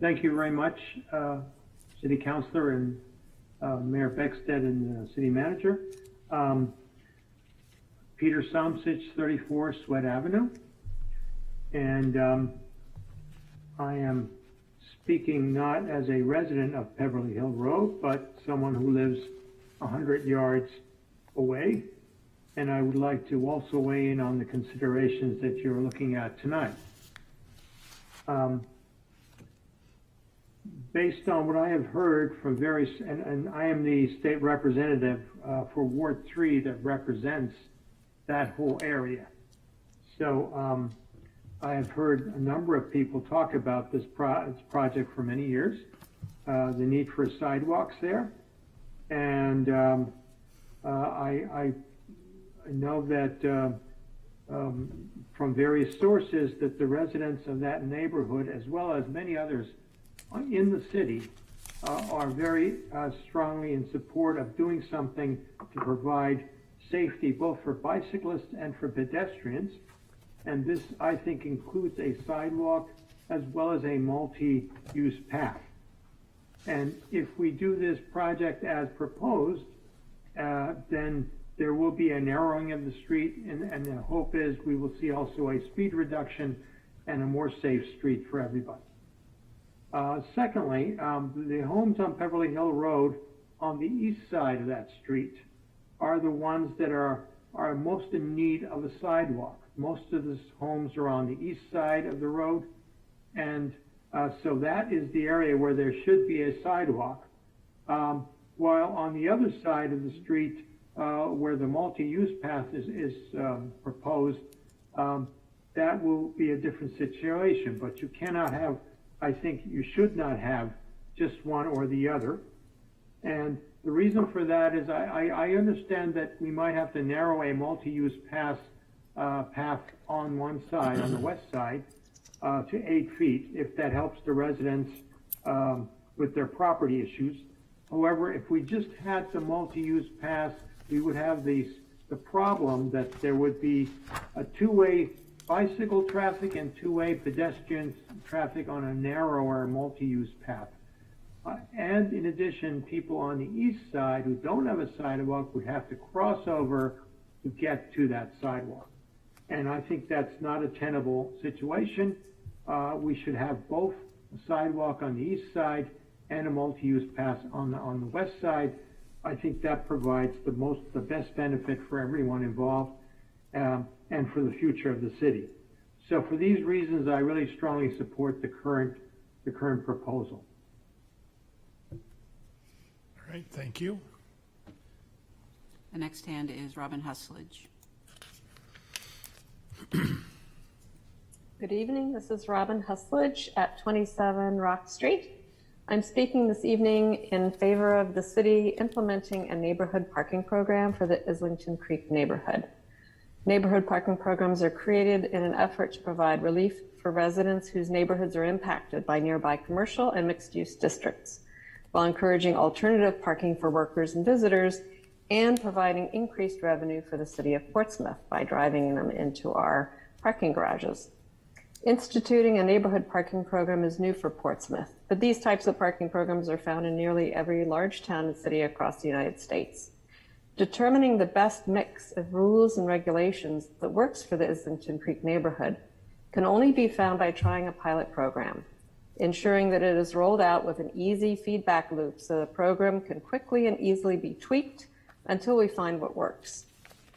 Thank you very much, City Councilor and Mayor Beckstead and City Manager. Peter Somsich, 34 Sweat Avenue. And I am speaking not as a resident of Beverly Hill Road, but someone who lives 100 yards away. And I would like to also weigh in on the considerations that you're looking at tonight. Based on what I have heard from various, and I am the state representative for Ward 3 that represents that whole area. So I have heard a number of people talk about this project for many years, the need for sidewalks there. And I know that from various sources that the residents of that neighborhood, as well as many others in the city, are very strongly in support of doing something to provide safety both for bicyclists and for pedestrians. And this, I think, includes a sidewalk as well as a multi-use path. And if we do this project as proposed, then there will be a narrowing of the street, and the hope is we will see also a speed reduction and a more safe street for everybody. Secondly, the homes on Beverly Hill Road on the east side of that street are the ones that are most in need of a sidewalk. Most of the homes are on the east side of the road, and so that is the area where there should be a sidewalk. While on the other side of the street, where the multi-use path is proposed, that will be a different situation, but you cannot have, I think you should not have just one or the other. And the reason for that is I understand that we might have to narrow a multi-use path on one side, on the west side, to 8 feet, if that helps the residents with their property issues. However, if we just had the multi-use path, we would have the the problem that there would be a two-way bicycle traffic and two-way pedestrian traffic on a narrower multi-use path. And in addition, people on the east side who don't have a sidewalk would have to cross over to get to that sidewalk. And I think that's not a tenable situation. We should have both a sidewalk on the east side and a multi-use path on the west side. I think that provides the best benefit for everyone involved and for the future of the city. So for these reasons, I really strongly support the current proposal. All right, thank you. The next hand is Robin Husledge. Good evening. This is Robin Husledge at 27 Rock Street. I'm speaking this evening in favor of the city implementing a neighborhood parking program for the Islington Creek neighborhood. Neighborhood parking programs are created in an effort to provide relief for residents whose neighborhoods are impacted by nearby commercial and mixed-use districts, while encouraging alternative parking for workers and visitors and providing increased revenue for the city of Portsmouth by driving them into our parking garages. Instituting a neighborhood parking program is new for Portsmouth, but these types of parking programs are found in nearly every large town and city across the United States. Determining the best mix of rules and regulations that works for the Islington Creek neighborhood can only be found by trying a pilot program, ensuring that it is rolled out with an easy feedback loop so the program can quickly and easily be tweaked until we find what works.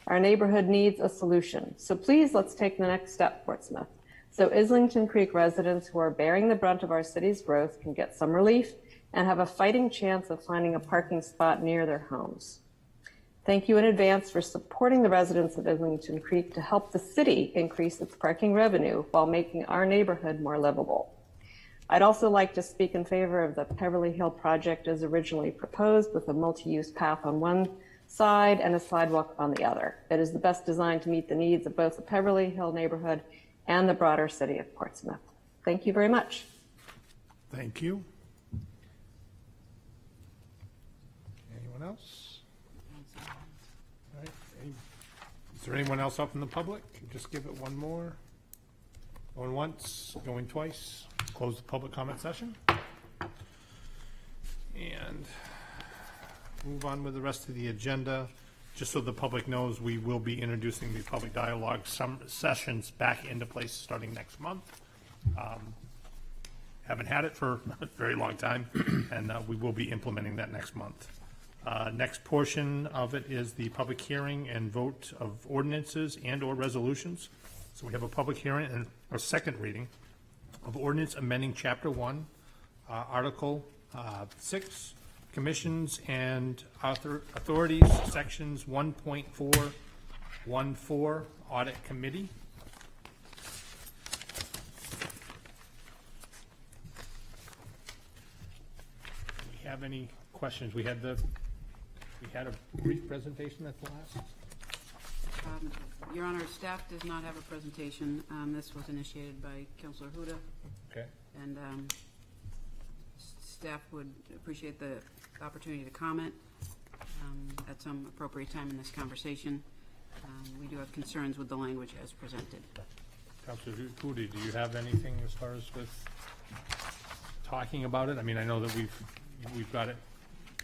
Our neighborhood needs a solution, so please let's take the next step, Portsmouth, so Islington Creek residents who are bearing the brunt of our city's growth can get some relief and have a fighting chance of finding a parking spot near their homes. Thank you in advance for supporting the residents of Islington Creek to help the city increase its parking revenue while making our neighborhood more livable. I'd also like to speak in favor of the Peverly Hill project as originally proposed, with a multi-use path on one side and a sidewalk on the other. It is the best design to meet the needs of both the Peverly Hill neighborhood and the broader city of Portsmouth. Thank you very much. Thank you. Anyone else? All right. Is there anyone else up in the public? Just give it one more. Going once, going twice. Close the public comment session. And move on with the rest of the agenda. Just so the public knows, we will be introducing the public dialogue sessions back into place starting next month. Haven't had it for a very long time, and we will be implementing that next month. Next portion of it is the public hearing and vote of ordinances and or resolutions. So we have a public hearing and a second reading of ordinance amending Chapter 1, Article 6, Commissions and Authorities, Sections 1.414, Audit Committee. Do we have any questions? We had a brief presentation at the last. Your Honor, staff does not have a presentation. This was initiated by Councilor Huda. Okay. And staff would appreciate the opportunity to comment at some appropriate time in this conversation. We do have concerns with the language as presented. Councilor Huda, do you have anything as far as with talking about it? I mean, I know that we've got it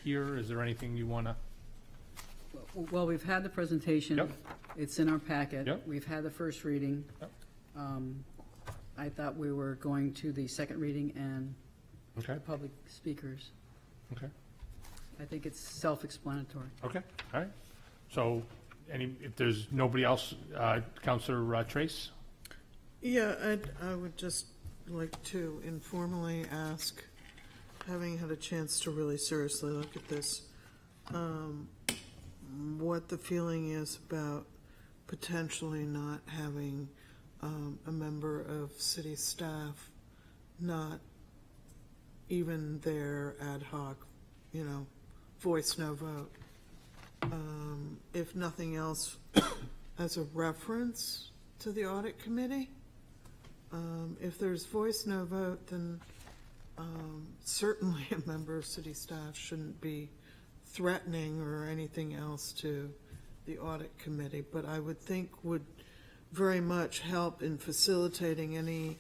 here. Is there anything you want to? Well, we've had the presentation. Yep. It's in our packet. Yep. We've had the first reading. Yep. I thought we were going to the second reading and Okay. the public speakers. Okay. I think it's self-explanatory. Okay. All right. So, if there's nobody else, Councilor Trace. Yeah, I would just like to informally ask, having had a chance to really seriously look at this, what the feeling is about potentially not having a member of city staff, not even their ad hoc, voice no vote. If nothing else, as a reference to the audit committee. If there's voice no vote, then certainly a member of city staff shouldn't be threatening or anything else to the audit committee, but I would think would very much help in facilitating any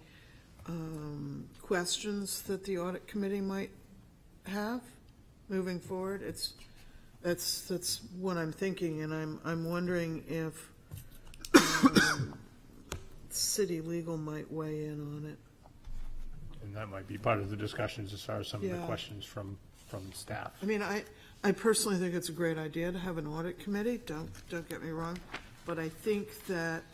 questions that the audit committee might have moving forward. That's what I'm thinking, and I'm wondering if city legal might weigh in on it. And that might be part of the discussions as far as some of the Yeah. questions from staff. I mean, I personally think it's a great idea to have an audit committee, don't get me wrong, but I think that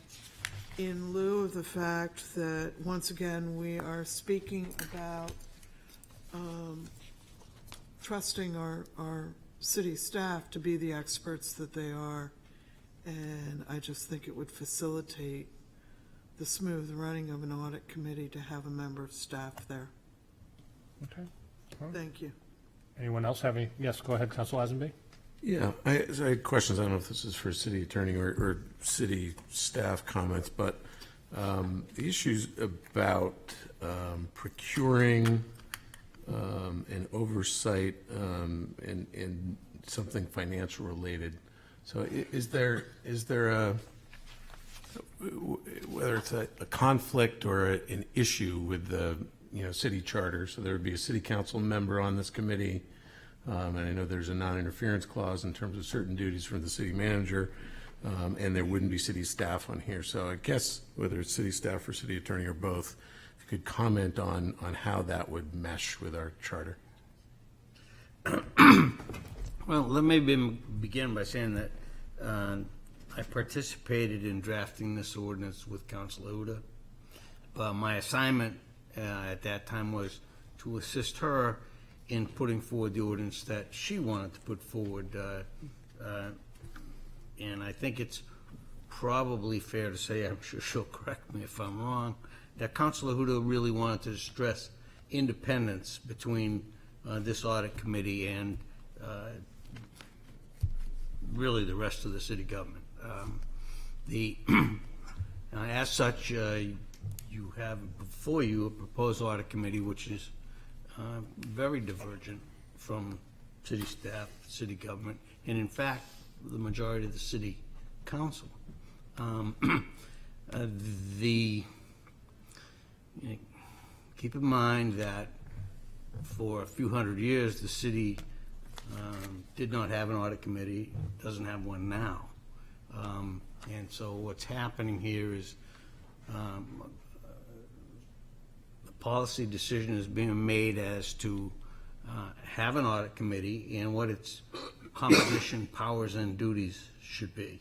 in lieu of the fact that, once again, we are speaking about trusting our city staff to be the experts that they are, and I just think it would facilitate the smooth running of an audit committee to have a member of staff there. Okay. Thank you. Anyone else have any? Yes, go ahead, Council Lazenby. Yeah, I had questions. I don't know if this is for city attorney or city staff comments, but the issues about procuring and oversight and something financial related. So is there a, whether it's a conflict or an issue with the city charter? So there would be a city council member on this committee. And I know there's a non-interference clause in terms of certain duties from the city manager, and there wouldn't be city staff on here. So I guess whether it's city staff or city attorney or both, if you could comment on how that would mesh with our charter. Well, let me begin by saying that I participated in drafting this ordinance with Councilor Uda. But my assignment at that time was to assist her in putting forward the ordinance that she wanted to put forward. And I think it's probably fair to say, I'm sure she'll correct me if I'm wrong, that Councilor Huda really wanted to stress independence between this audit committee and really the rest of the city government. As such, you have before you a proposed audit committee which is very divergent from city staff, city government, and in fact, the majority of the city council. Keep in mind that for a few hundred years, the city did not have an audit committee, doesn't have one now. And so what's happening here is policy decision is being made as to have an audit committee and what its composition, powers, and duties should be.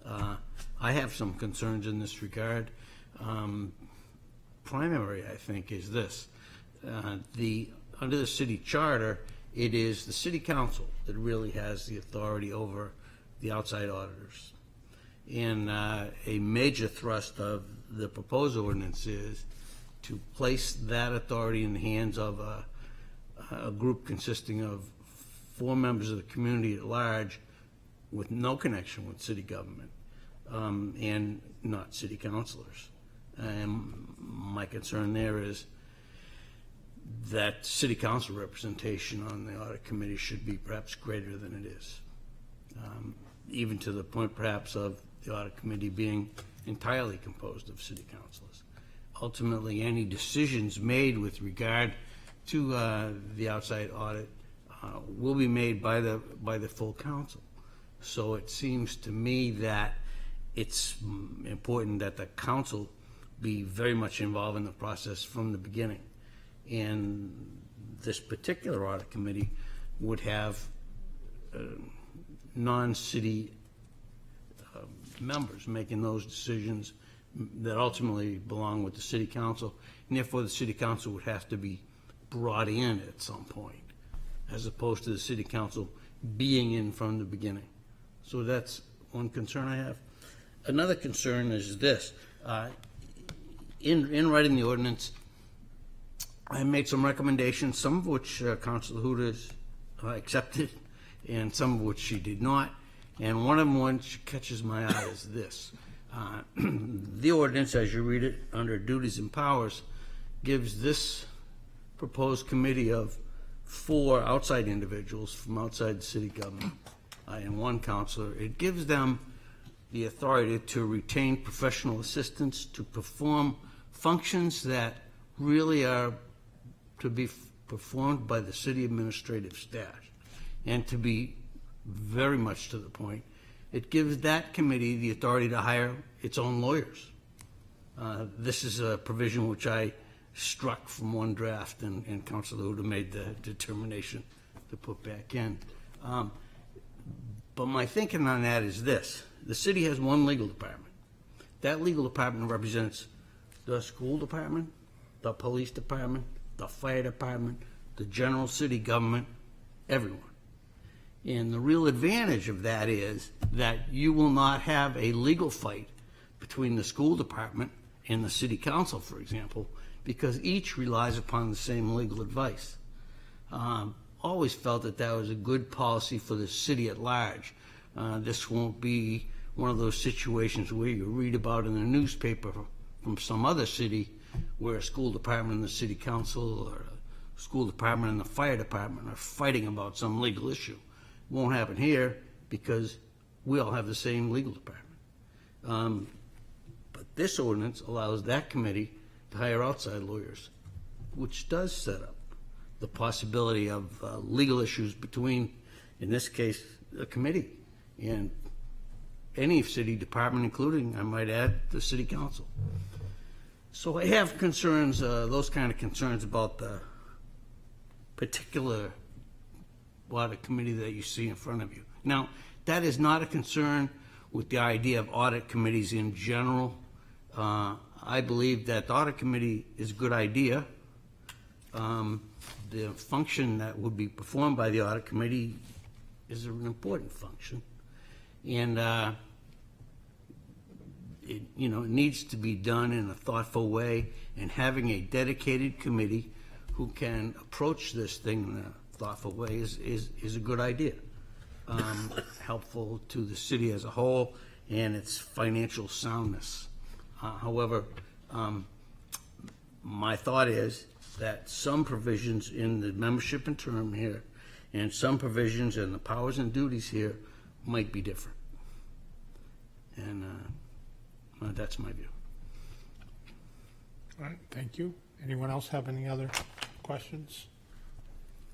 I have some concerns in this regard. Primary, I think, is this. Under the city charter, it is the city council that really has the authority over the outside auditors. And a major thrust of the proposed ordinance is to place that authority in the hands of a group consisting of 4 members of the community at large with no connection with city government and not city councilors. And my concern there is that city council representation on the audit committee should be perhaps greater than it is, even to the point perhaps of the audit committee being entirely composed of city councilors. Ultimately, any decisions made with regard to the outside audit will be made by the full council. So it seems to me that it's important that the council be very much involved in the process from the beginning. And this particular audit committee would have non-city members making those decisions that ultimately belong with the city council, and therefore the city council would have to be brought in at some point, as opposed to the city council being in from the beginning. So that's one concern I have. Another concern is this. In writing the ordinance, I made some recommendations, some of which Councilor Huda accepted, and some of which she did not. And one of them, which catches my eye, is this. The ordinance, as you read it under duties and powers, gives this proposed committee of 4 outside individuals from outside the city government and one counselor, it gives them the authority to retain professional assistants to perform functions that really are to be performed by the city administrative staff. And to be very much to the point, it gives that committee the authority to hire its own lawyers. This is a provision which I struck from one draft, and Councilor Huda made the determination to put back in. But my thinking on that is this. The city has one legal department. That legal department represents the school department, the police department, the fire department, the general city government, everyone. And the real advantage of that is that you will not have a legal fight between the school department and the city council, for example, because each relies upon the same legal advice. Always felt that that was a good policy for the city at large. This won't be one of those situations where you read about in the newspaper from some other city where a school department and the city council or a school department and the fire department are fighting about some legal issue. It won't happen here because we all have the same legal department. But this ordinance allows that committee to hire outside lawyers, which does set up the possibility of legal issues between, in this case, a committee and any city department, including, I might add, the city council. So I have concerns, those kind of concerns about the particular audit committee that you see in front of you. Now, that is not a concern with the idea of audit committees in general. I believe that the audit committee is a good idea. The function that would be performed by the audit committee is an important function. And it needs to be done in a thoughtful way, and having a dedicated committee who can approach this thing in a thoughtful way is a good idea. Helpful to the city as a whole and its financial soundness. However, my thought is that some provisions in the membership and term here and some provisions in the powers and duties here might be different. And that's my view. All right, thank you. Anyone else have any other questions?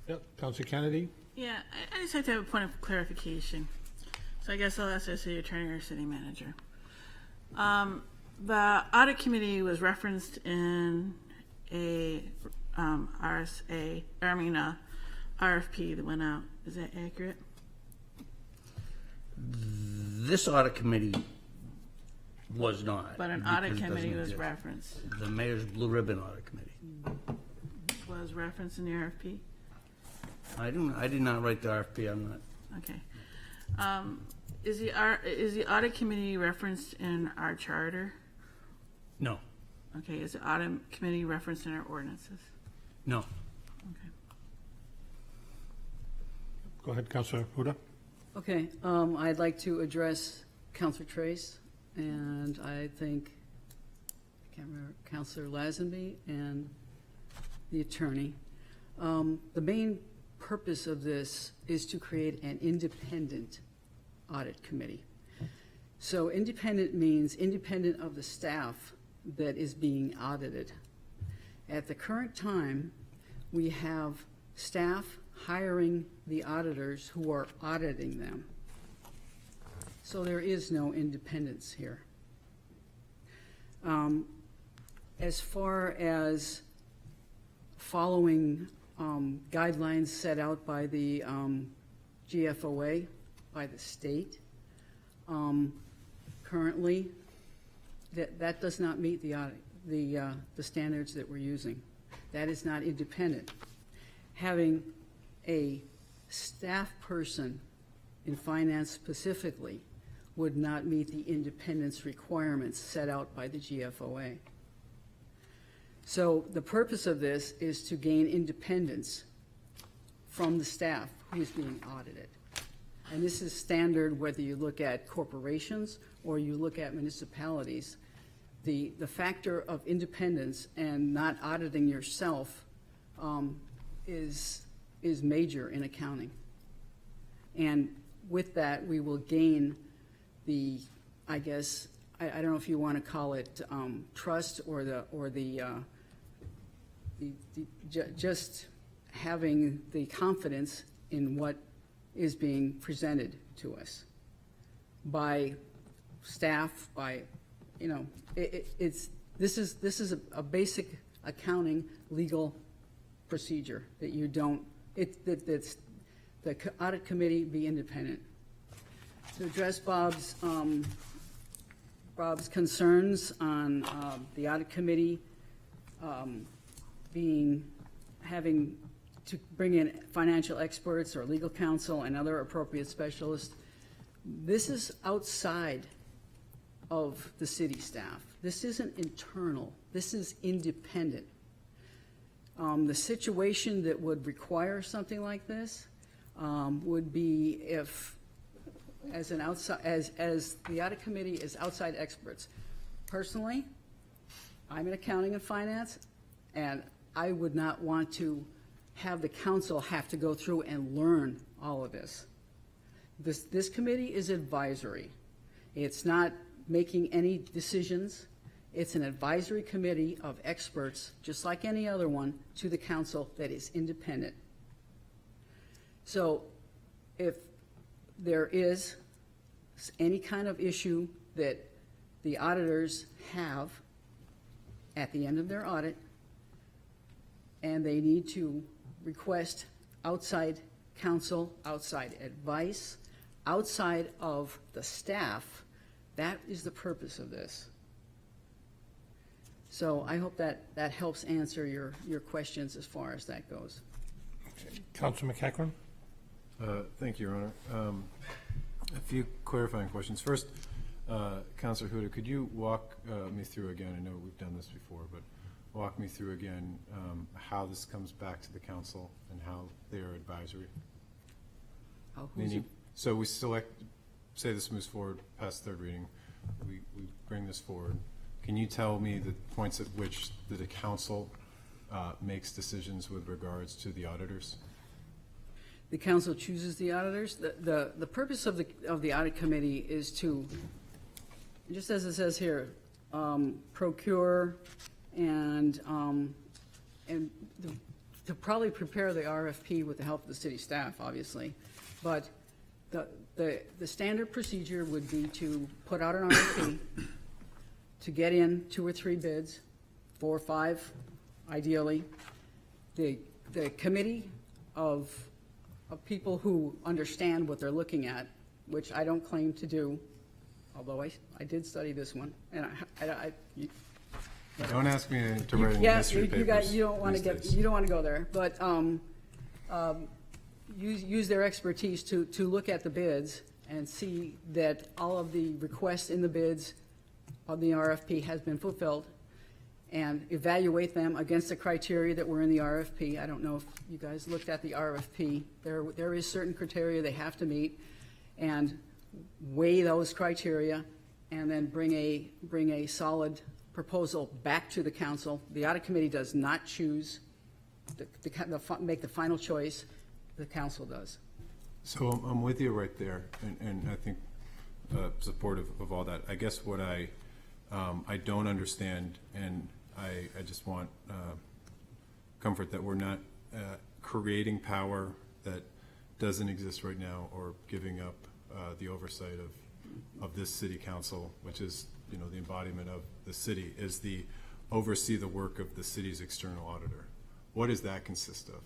Yep, Councilor Kennedy? Yeah, I just like to have a point of clarification. So I guess I'll ask the city attorney or city manager. The audit committee was referenced in a RFP that went out. Is that accurate? This audit committee was not. But an audit committee was referenced. The mayor's blue ribbon audit committee Was referenced in the RFP? I did not write the RFP. I'm not. Okay. Is the audit committee referenced in our charter? No. Okay. Is the audit committee referenced in our ordinances? No. Okay. Go ahead, Councilor Huda. Okay, I'd like to address Councilor Trace, and I think, I can't remember, Councilor Lazenby and the attorney. The main purpose of this is to create an independent audit committee. So independent means independent of the staff that is being audited. At the current time, we have staff hiring the auditors who are auditing them. So there is no independence here. As far as following guidelines set out by the GFOA, by the state, currently that does not meet the standards that we're using. That is not independent. Having a staff person in finance specifically would not meet the independence requirements set out by the GFOA. So the purpose of this is to gain independence from the staff who is being audited. And this is standard whether you look at corporations or you look at municipalities. The factor of independence and not auditing yourself is major in accounting. And with that, we will gain the, I guess, I don't know if you want to call it trust or just having the confidence in what is being presented to us by staff, by, you know, this is a basic accounting legal procedure that you don't, that's the audit committee be independent. To address Bob's concerns on the audit committee having to bring in financial experts or legal counsel and other appropriate specialists, this is outside of the city staff. This isn't internal. This is independent. The situation that would require something like this would be if, as the audit committee is outside experts. Personally, I'm in accounting and finance, and I would not want to have the council have to go through and learn all of this. This committee is advisory. It's not making any decisions. It's an advisory committee of experts, just like any other one, to the council that is independent. So if there is any kind of issue that the auditors have at the end of their audit, and they need to request outside counsel, outside advice, outside of the staff, that is the purpose of this. So I hope that helps answer your questions as far as that goes. Councilor McEachran? Thank you, Your Honor. A few clarifying questions. First, Councilor Huda, could you walk me through again, I know we've done this before, but walk me through again how this comes back to the council and how they are advisory? Meaning, so we select, say this moves forward past third reading, we bring this forward. Can you tell me the points at which the council makes decisions with regards to the auditors? The council chooses the auditors. The purpose of the audit committee is to, just as it says here, procure and to probably prepare the RFP with the help of the city staff, obviously. But the standard procedure would be to put out an RFP, to get in 2 or 3 bids, 4 or 5, ideally. The committee of people who understand what they're looking at, which I don't claim to do, although I did study this one, and don't ask me to write any history papers. You don't want to go there, but use their expertise to look at the bids and see that all of the requests in the bids of the RFP has been fulfilled, and evaluate them against the criteria that were in the RFP. I don't know if you guys looked at the RFP. There is certain criteria they have to meet, and weigh those criteria, and then bring a solid proposal back to the council. The audit committee does not choose, make the final choice. The council does. So I'm with you right there, and I think supportive of all that. I guess what I don't understand, and I just want comfort that we're not creating power that doesn't exist right now, or giving up the oversight of this city council, which is, you know, the embodiment of the city, is the oversee the work of the city's external auditor. What does that consist of?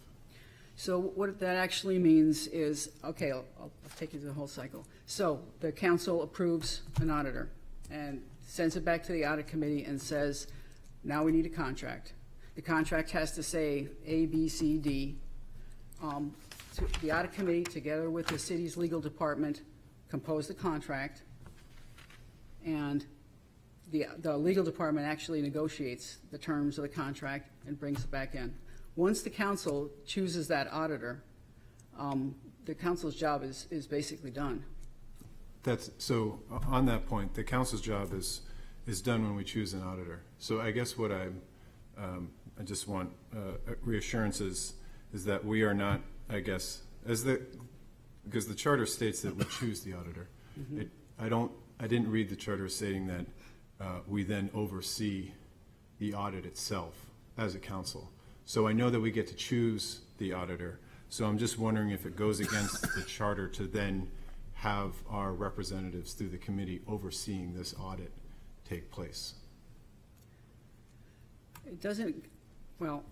So what that actually means is, okay, I'll take you through the whole cycle. So the council approves an auditor and sends it back to the audit committee and says, now we need a contract. The contract has to say A, B, C, D. The audit committee, together with the city's legal department, compose the contract, and the legal department actually negotiates the terms of the contract and brings it back in. Once the council chooses that auditor, the council's job is basically done. So on that point, the council's job is done when we choose an auditor. So I guess what I just want reassurances is that we are not, I guess, as the because the charter states that we choose the auditor. I didn't read the charter stating that we then oversee the audit itself as a council. So I know that we get to choose the auditor. So I'm just wondering if it goes against the charter to then have our representatives through the committee overseeing this audit take place. It doesn't, well,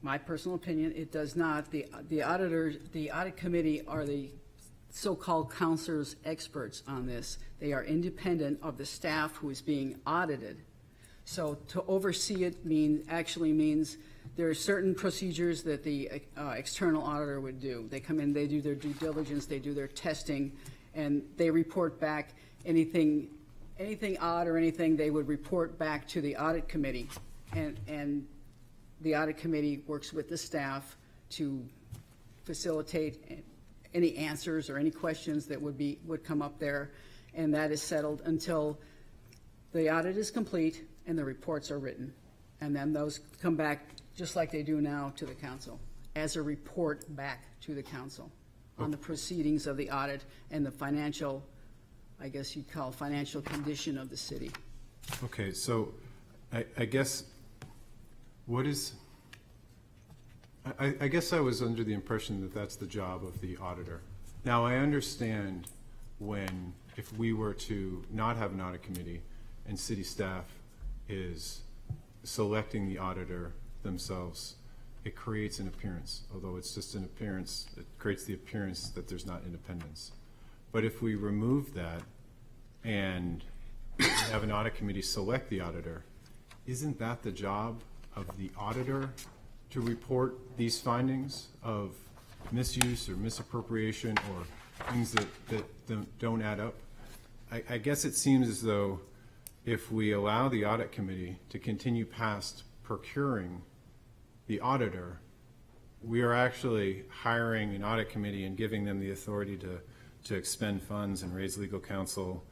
my personal opinion, it does not. The auditors, the audit committee are the so-called counselors, experts on this. They are independent of the staff who is being audited. So to oversee it actually means there are certain procedures that the external auditor would do. They come in, they do their due diligence, they do their testing, and they report back anything odd or anything, they would report back to the audit committee. And the audit committee works with the staff to facilitate any answers or any questions that would come up there, and that is settled until the audit is complete and the reports are written. And then those come back, just like they do now, to the council, as a report back to the council on the proceedings of the audit and the financial, I guess you'd call financial condition of the city. Okay, so I guess what is, I guess I was under the impression that that's the job of the auditor. Now, I understand if we were to not have an audit committee and city staff is selecting the auditor themselves, it creates an appearance, although it's just an appearance, it creates the appearance that there's not independence. But if we remove that and have an audit committee select the auditor, isn't that the job of the auditor to report these findings of misuse or misappropriation or things that don't add up? I guess it seems as though if we allow the audit committee to continue past procuring the auditor, we are actually hiring an audit committee and giving them the authority to expend funds and raise legal counsel,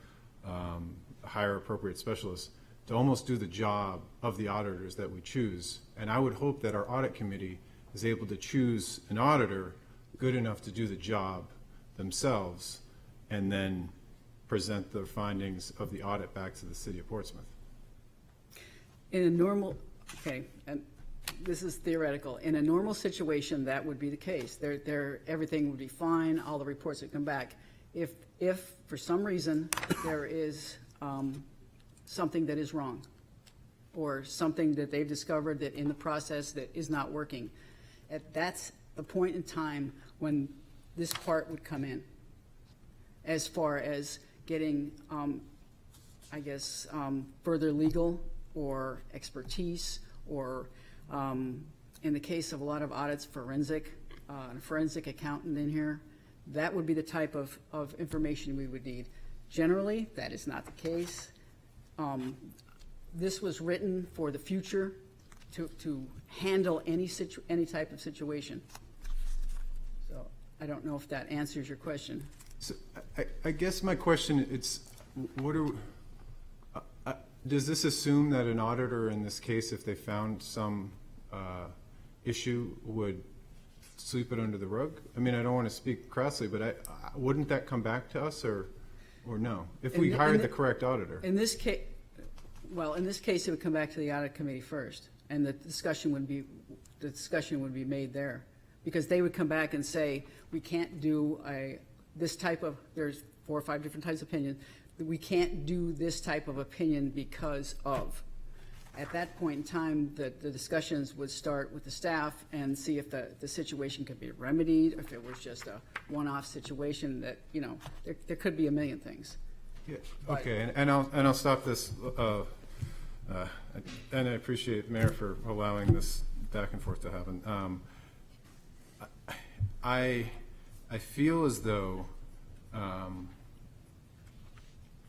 hire appropriate specialists, to almost do the job of the auditors that we choose. And I would hope that our audit committee is able to choose an auditor good enough to do the job themselves and then present the findings of the audit back to the city of Portsmouth. In a normal, okay, and this is theoretical. In a normal situation, that would be the case. Everything would be fine, all the reports would come back. If for some reason there is something that is wrong, or something that they've discovered that in the process that is not working, that's the point in time when this part would come in, as far as getting, I guess, further legal or expertise, or in the case of a lot of audits, a forensic accountant in here, that would be the type of information we would need. Generally, that is not the case. This was written for the future to handle any type of situation. So I don't know if that answers your question. So I guess my question is, does this assume that an auditor in this case, if they found some issue, would sweep it under the rug? I mean, I don't want to speak crassly, but wouldn't that come back to us, or no? If we hired the correct auditor? In this case, it would come back to the audit committee first, and the discussion would be made there, because they would come back and say, we can't do this type of, there's 4 or 5 different types of opinion, we can't do this type of opinion because of. At that point in time, the discussions would start with the staff and see if the situation could be remedied, or if it was just a one-off situation that, there could be a million things. Yeah. Okay, and I'll stop this, and I appreciate Mayor for allowing this back and forth to happen. I feel as though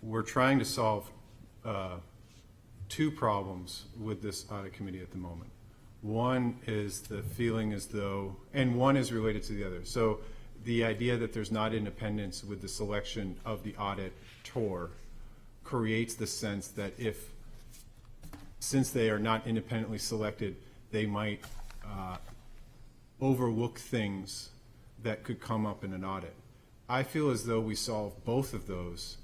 we're trying to solve 2 problems with this audit committee at the moment. One is the feeling as though, and one is related to the other. So the idea that there's not independence with the selection of the auditor creates the sense that since they are not independently selected, they might overlook things that could come up in an audit. I feel as though we solve both of those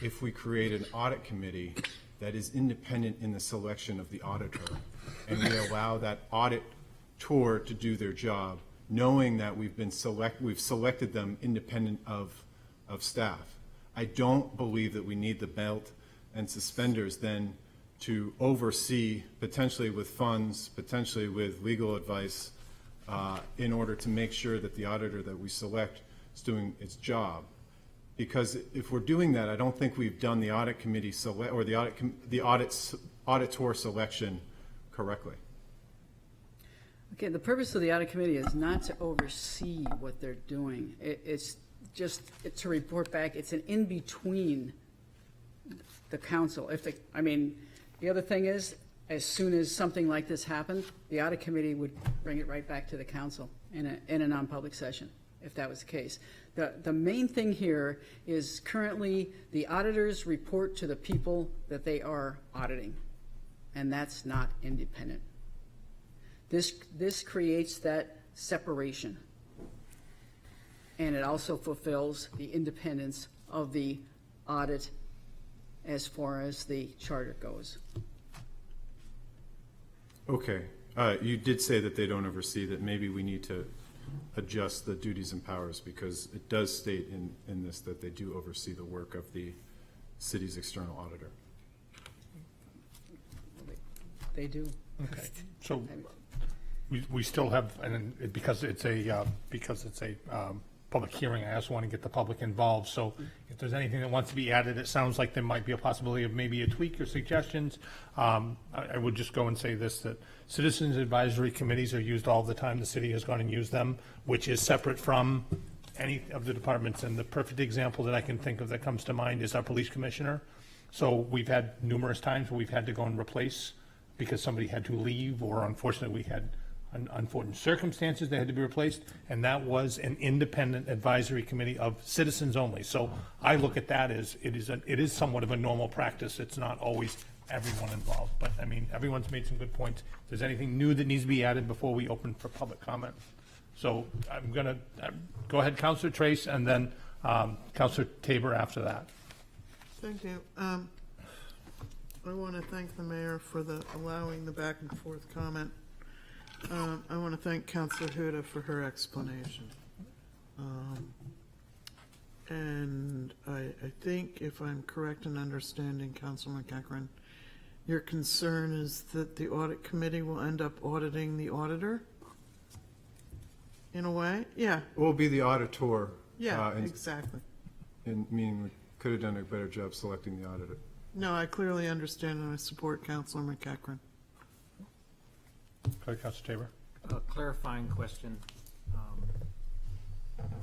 if we create an audit committee that is independent in the selection of the auditor, and we allow that auditor to do their job, knowing that we've selected them independent of staff. I don't believe that we need the belt and suspenders then to oversee, potentially with funds, potentially with legal advice, in order to make sure that the auditor that we select is doing its job. Because if we're doing that, I don't think we've done the audit committee or the auditor selection correctly. Okay, the purpose of the audit committee is not to oversee what they're doing. It's just to report back. It's an in-between the council. The other thing is, as soon as something like this happened, the audit committee would bring it right back to the council in a non-public session, if that was the case. The main thing here is currently the auditors report to the people that they are auditing, and that's not independent. This creates that separation, and it also fulfills the independence of the audit as far as the charter goes. Okay. You did say that they don't oversee, that maybe we need to adjust the duties and powers, because it does state in this that they do oversee the work of the city's external auditor. They do. Okay, so we still have, and because it's a public hearing, I also want to get the public involved. So if there's anything that wants to be added, it sounds like there might be a possibility of maybe a tweak or suggestions. I would just go and say this, that citizens advisory committees are used all the time. The city has gone and used them, which is separate from any of the departments. And the perfect example that I can think of that comes to mind is our police commissioner. So we've had numerous times where we've had to go and replace because somebody had to leave, or unfortunately we had unfortunate circumstances, they had to be replaced, and that was an independent advisory committee of citizens only. So I look at that as it is somewhat of a normal practice. It's not always everyone involved, but I mean, everyone's made some good points. If there's anything new that needs to be added before we open for public comment. So I'm gonna go ahead, Councilor Trace, and then Councilor Tabor after that. Thank you. I want to thank the mayor for allowing the back and forth comment. I want to thank Councilor Huda for her explanation. And I think, if I'm correct in understanding, Councilor McEachran, your concern is that the audit committee will end up auditing the auditor? In a way? Yeah. We'll be the auditor. Yeah, exactly. Meaning we could have done a better job selecting the auditor. No, I clearly understand, and I support Councilor McEachran. Go ahead, Councilor Tabor. A clarifying question.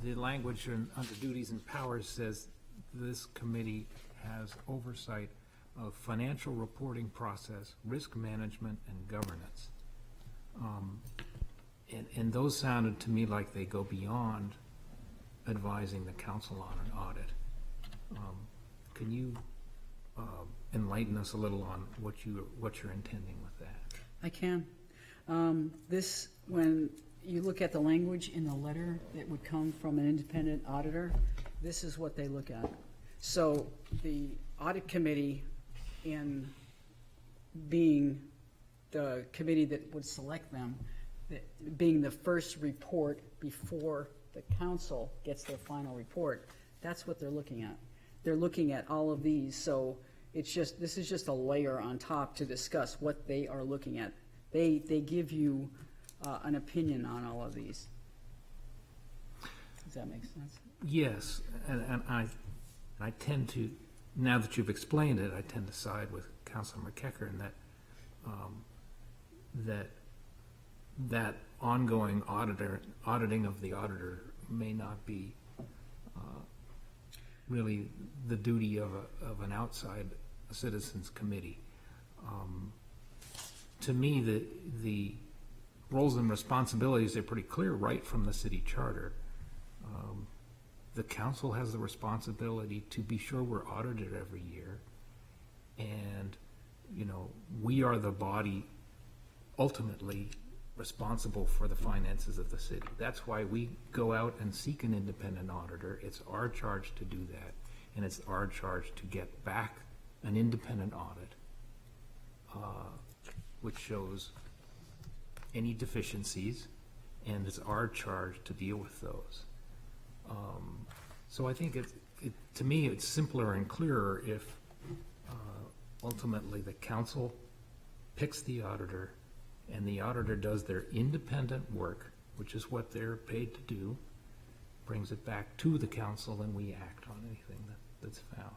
The language under duties and powers says this committee has oversight of financial reporting process, risk management, and governance. And those sounded to me like they go beyond advising the council on an audit. Can you enlighten us a little on what you're intending with that? I can. When you look at the language in the letter that would come from an independent auditor, this is what they look at. So the audit committee, in being the committee that would select them, being the first report before the council gets their final report, that's what they're looking at. They're looking at all of these, so this is just a layer on top to discuss what they are looking at. They give you an opinion on all of these. Does that make sense? Yes, and I tend to, now that you've explained it, I tend to side with Councilor McEachran that ongoing auditing of the auditor may not be really the duty of an outside citizens committee. To me, the roles and responsibilities are pretty clear right from the city charter. The council has the responsibility to be sure we're audited every year, and we are the body ultimately responsible for the finances of the city. That's why we go out and seek an independent auditor. It's our charge to do that, and it's our charge to get back an independent audit, which shows any deficiencies, and it's our charge to deal with those. So I think to me, it's simpler and clearer if ultimately the council picks the auditor, and the auditor does their independent work, which is what they're paid to do, brings it back to the council, and we act on anything that's found.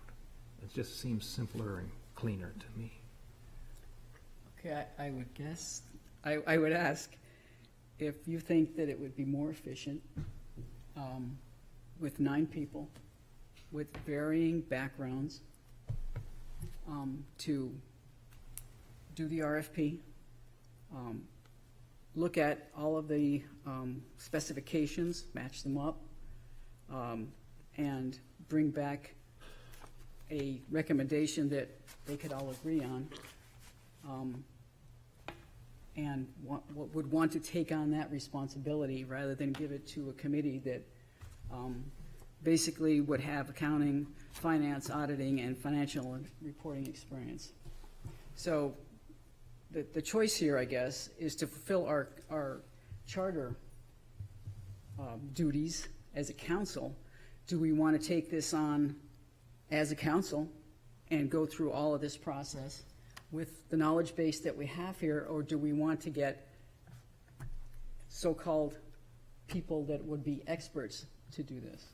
It just seems simpler and cleaner to me. Okay, I would guess, I would ask if you think that it would be more efficient with 9 people with varying backgrounds to do the RFP, look at all of the specifications, match them up, and bring back a recommendation that they could all agree on, and would want to take on that responsibility rather than give it to a committee that basically would have accounting, finance, auditing, and financial reporting experience. So the choice here, I guess, is to fulfill our charter duties as a council. Do we want to take this on as a council and go through all of this process with the knowledge base that we have here, or do we want to get so-called people that would be experts to do this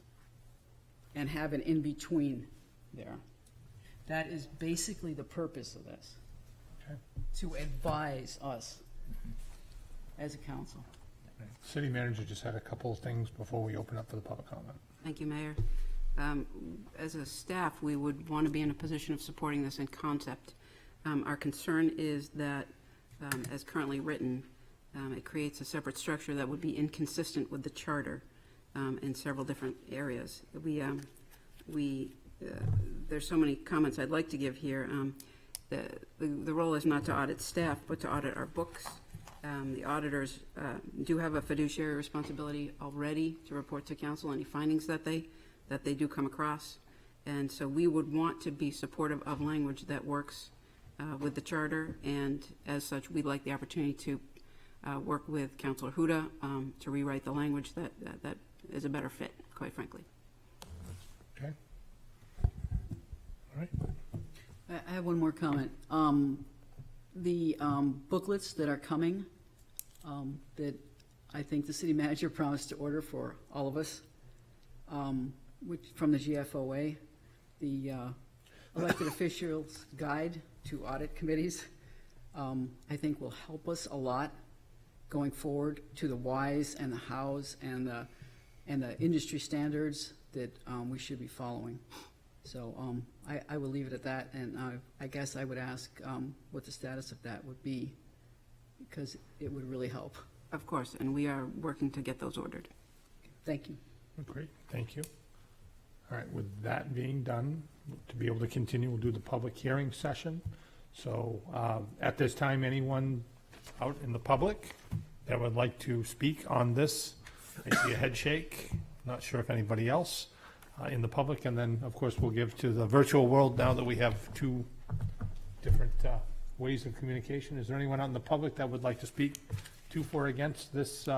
and have an in-between there? That is basically the purpose of this, to advise us as a council. City manager just had a couple of things before we open up for the public comment. Thank you, Mayor. As a staff, we would want to be in a position of supporting this in concept. Our concern is that, as currently written, it creates a separate structure that would be inconsistent with the charter in several different areas. There's so many comments I'd like to give here. The role is not to audit staff, but to audit our books. The auditors do have a fiduciary responsibility already to report to council any findings that they do come across. And so we would want to be supportive of language that works with the charter, and as such, we'd like the opportunity to work with Councilor Huda to rewrite the language that is a better fit, quite frankly. Okay. All right. I have one more comment. The booklets that are coming, that I think the city manager promised to order for all of us, which from the GFOA, the elected officials guide to audit committees, I think will help us a lot going forward to the whys and the hows and the industry standards that we should be following. So I will leave it at that, and I guess I would ask what the status of that would be, because it would really help. Of course, and we are working to get those ordered. Thank you. Great, thank you. All right, with that being done, to be able to continue, we'll do the public hearing session. So at this time, anyone out in the public that would like to speak on this, I see a head shake. Not sure if anybody else in the public, and then, of course, we'll give to the virtual world now that we have 2 different ways of communication. Is there anyone out in the public that would like to speak to, for, or against this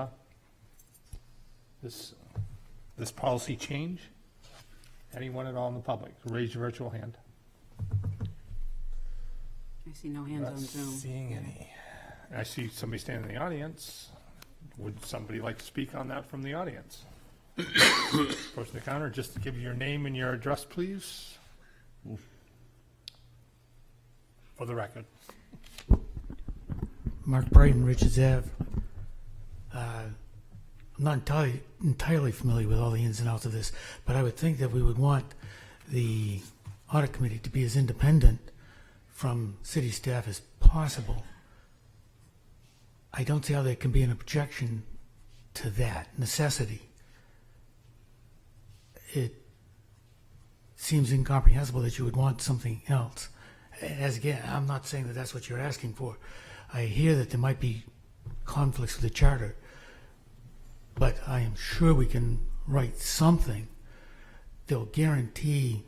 this policy change? Anyone at all in the public? Raise your virtual hand. I see no hands on Zoom. Not seeing any. I see somebody standing in the audience. Would somebody like to speak on that from the audience? Approach the counter, just to give you your name and your address, please. For the record. Mark Brighton, Richards Ave. I'm not entirely familiar with all the ins and outs of this, but I would think that we would want the audit committee to be as independent from city staff as possible. I don't see how there can be an objection to that necessity. It seems incomprehensible that you would want something else. As again, I'm not saying that that's what you're asking for. I hear that there might be conflicts with the charter. But I am sure we can write something that will guarantee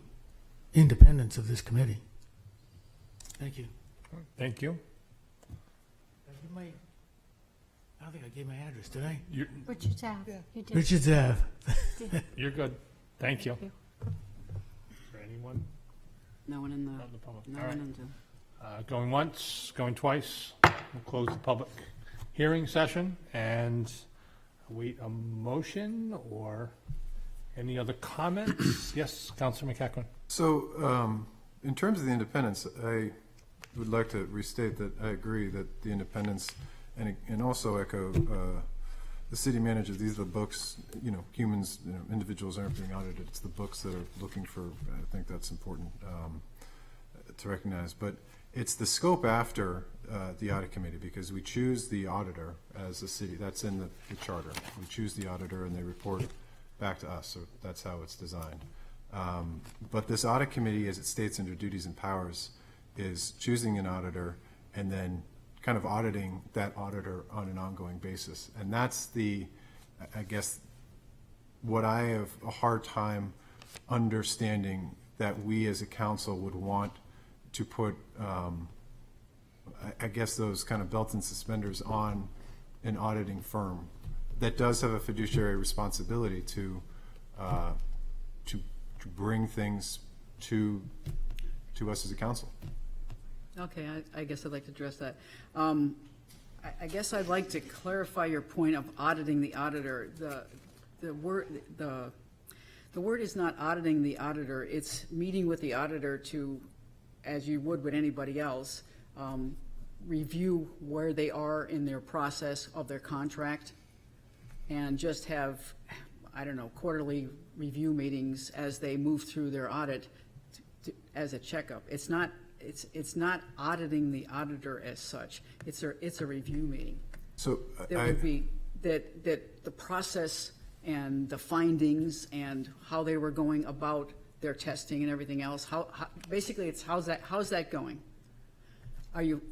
independence of this committee. Thank you. Thank you. I don't think I gave my address, did I? Richard's Ave. You did. Richards Ave. You're good. Thank you. Is there anyone? No one in the, Not in the public. no All one right. in the. Going once, going twice. We'll close the public hearing session and await a motion or any other comments. Yes, Councilor McEachran. So, in terms of the independence, I would like to restate that I agree that the independence, and also echo the city manager, these are the books, humans, individuals aren't being audited. It's the books that are looking for, I think that's important to recognize. But it's the scope after the audit committee, because we choose the auditor as a city. That's in the charter. We choose the auditor and they report back to us, so that's how it's designed. But this audit committee, as it states under duties and powers, is choosing an auditor and then kind of auditing that auditor on an ongoing basis. And that's I guess, what I have a hard time understanding that we as a council would want to put, I guess, those kind of belt and suspenders on an auditing firm that does have a fiduciary responsibility to bring things to us as a council. Okay, I guess I'd like to address that. I guess I'd like to clarify your point of auditing the auditor. The word is not auditing the auditor, it's meeting with the auditor to, as you would with anybody else, review where they are in their process of their contract and just have, I don't know, quarterly review meetings as they move through their audit as a checkup. It's not auditing the auditor as such. It's a review meeting. So That would be that the process and the findings and how they were going about their testing and everything else. How basically it's how's that going? Are you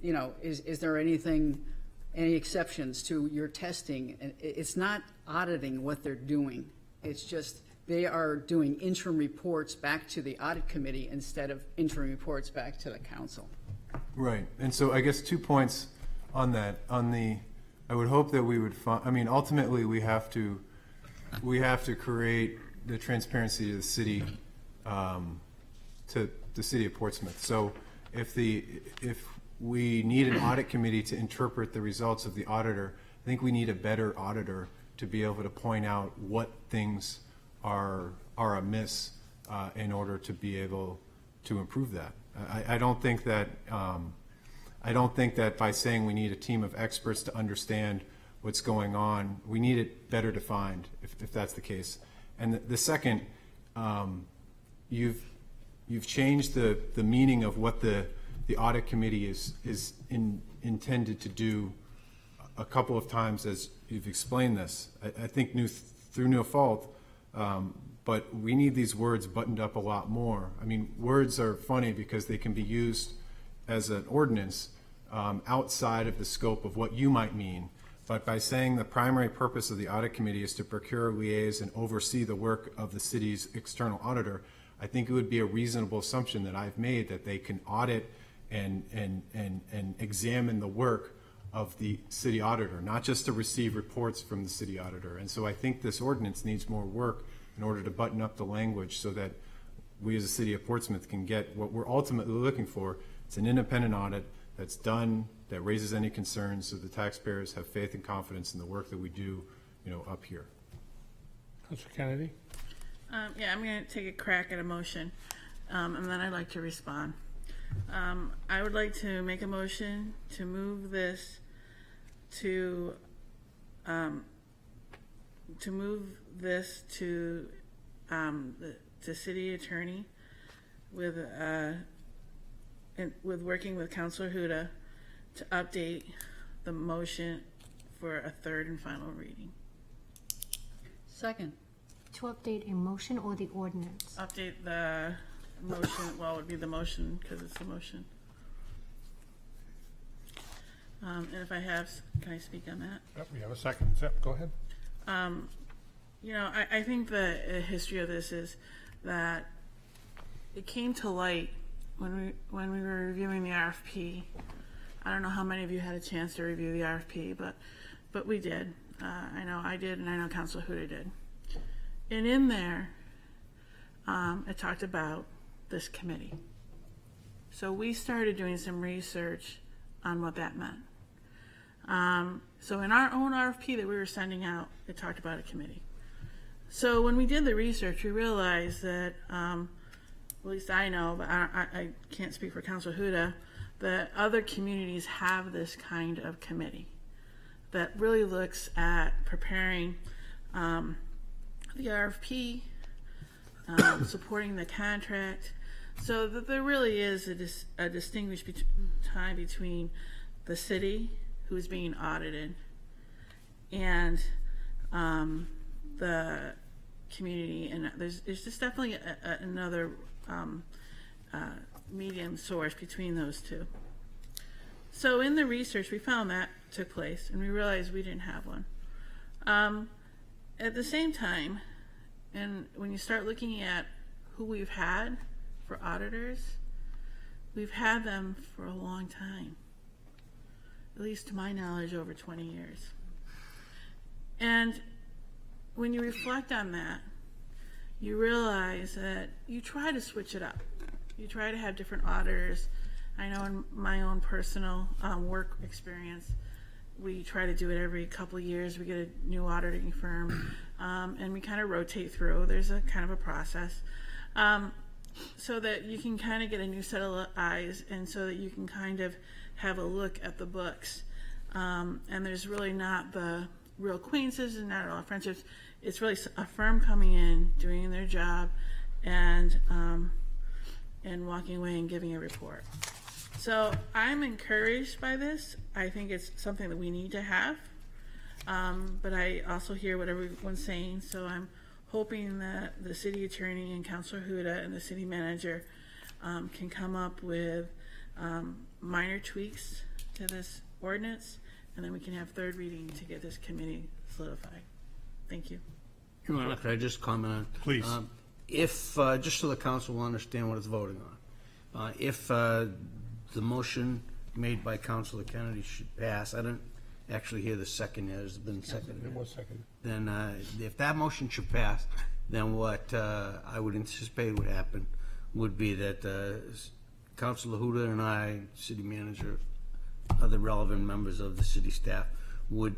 is there any exceptions to your testing? And it's not auditing what they're doing. It's just they are doing interim reports back to the audit committee instead of interim reports back to the council. Right, and so I guess 2 points on that. I would hope that we would find, ultimately we have to create the transparency of the city, to the city of Portsmouth. So if we need an audit committee to interpret the results of the auditor, I think we need a better auditor to be able to point out what things are amiss in order to be able to improve that. I don't think that by saying we need a team of experts to understand what's going on, we need it better defined if that's the case. And the second, you've changed the meaning of what the audit committee is intended to do a couple of times as you've explained this. I think through no fault. But we need these words buttoned up a lot more. Words are funny because they can be used as an ordinance outside of the scope of what you might mean. But by saying the primary purpose of the audit committee is to procure, liaise, and oversee the work of the city's external auditor, I think it would be a reasonable assumption that I've made that they can audit and examine the work of the city auditor, not just to receive reports from the city auditor. And so I think this ordinance needs more work in order to button up the language so that we as a city of Portsmouth can get what we're ultimately looking for. It's an independent audit that's done, that raises any concerns, so the taxpayers have faith and confidence in the work that we do, up here. Councilor Kennedy? Yeah, I'm going to take a crack at a motion, and then I'd like to respond. I would like to make a motion to move this to the city attorney with working with Councilor Huda to update the motion for a third and final reading. Second. To update a motion or the ordinance? Update the motion, well, it would be the motion because it's the motion. And if I have, can I speak on that? Yep, we have a second. Yep, go ahead. You know, I think the history of this is that it came to light when we were reviewing the RFP. I don't know how many of you had a chance to review the RFP, but we did. I know I did, and I know Councilor Huda did. And in there, it talked about this committee. So we started doing some research on what that meant. So in our own RFP that we were sending out, it talked about a committee. So when we did the research, we realized that, at least I know, but I can't speak for Councilor Huda, that other communities have this kind of committee that really looks at preparing the RFP, supporting the contract, so that there really is a distinguished time between the city, who is being audited, and the community. And there's just definitely another medium source between those two. So in the research, we found that took place, and we realized we didn't have one. At the same time, and when you start looking at who we've had for auditors, we've had them for a long time. At least to my knowledge, over 20 years. And when you reflect on that, you realize that you try to switch it up. You try to have different auditors. I know in my own personal work experience, we try to do it every couple of years. We get a new auditing firm, and we kind of rotate through. There's a kind of a process. So that you can kind of get a new set of eyes, and so that you can kind of have a look at the books. And there's really not the real acquaintances and not at all friendships. It's really a firm coming in, doing their job, and walking away and giving a report. So I'm encouraged by this. I think it's something that we need to have. But I also hear what everyone's saying, so I'm hoping that the city attorney and Councilor Huda and the city manager can come up with minor tweaks to this ordinance, and then we can have third reading to get this committee solidified. Thank you. Your Honor, could I just comment on? Please. If, just so the council will understand what it's voting on, if the motion made by Councilor Kennedy should pass, I don't actually hear the second yet. Has it been seconded? It was seconded. Then if that motion should pass, then what I would anticipate would happen would be that Councilor Huda and I, city manager, other relevant members of the city staff would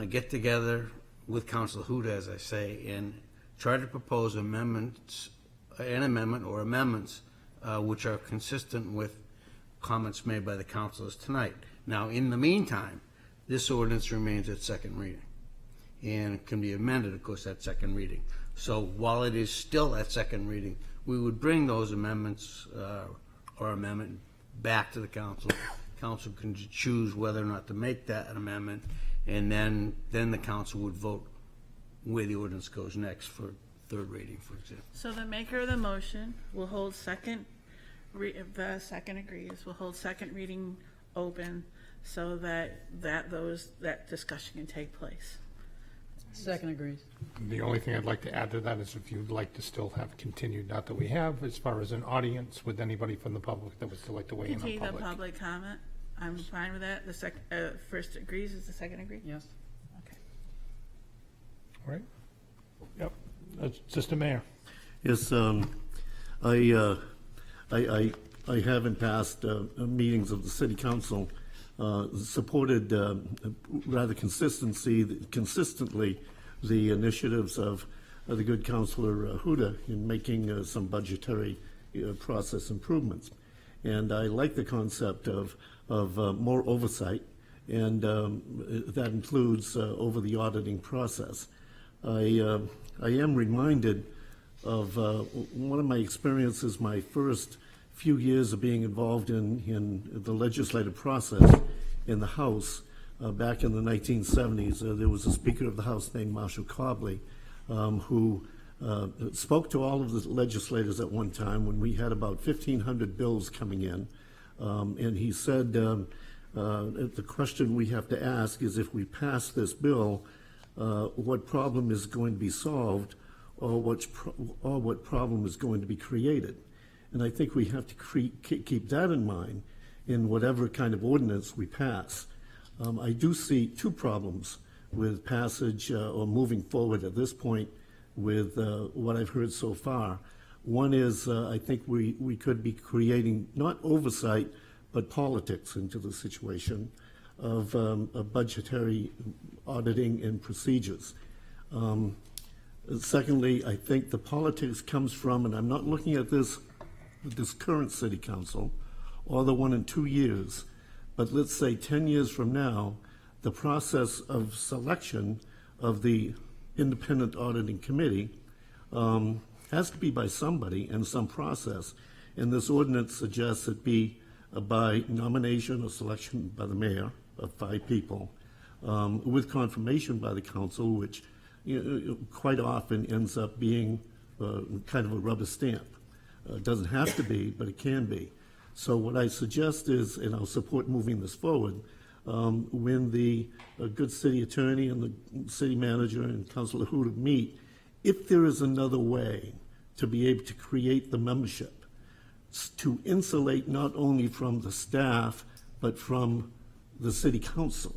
get together with Councilor Huda, as I say, and try to propose amendments, an amendment or amendments which are consistent with comments made by the councilors tonight. Now, in the meantime, this ordinance remains at second reading and can be amended, of course, at second reading. So while it is still at second reading, we would bring those amendments or amendment back to the council. Council can choose whether or not to make that an amendment, and then the council would vote where the ordinance goes next for third reading, for example. So the maker of the motion will hold second, if the second agrees, will hold second reading open so that discussion can take place. Second agrees. The only thing I'd like to add to that is if you'd like to still have continued, not that we have, as far as an audience with anybody from the public that would still like to weigh in on Continue the public. public comment. I'm fine with that. The first agrees, is the second agree? Yes. Okay. All right? Yep. Assistant Mayor. Yes, I have in past meetings of the City Council supported rather consistently the initiatives of the good Councilor Huda in making some budgetary process improvements. And I like the concept of more oversight, and that includes over the auditing process. I am reminded of one of my experiences, my first few years of being involved in the legislative process in the House. Back in the 1970s, there was a Speaker of the House named Marshall Cobley who spoke to all of the legislators at one time when we had about 1,500 bills coming in. And he said, The question we have to ask is, if we pass this bill, what problem is going to be solved, or what problem is going to be created? And I think we have to keep that in mind in whatever kind of ordinance we pass. I do see two problems with passage or moving forward at this point with what I've heard so far. One is I think we could be creating not oversight, but politics into the situation of budgetary auditing and procedures. Secondly, I think the politics comes from, and I'm not looking at this current city council or the one in 2 years, but let's say 10 years from now, the process of selection of the independent auditing committee has to be by somebody in some process. And this ordinance suggests it be by nomination or selection by the mayor of 5 people, with confirmation by the council, which quite often ends up being kind of a rubber stamp. It doesn't have to be, but it can be. So what I suggest is, and I'll support moving this forward, when the good city attorney and the city manager and Councilor Huda meet, if there is another way to be able to create the membership, to insulate not only from the staff, but from the city council,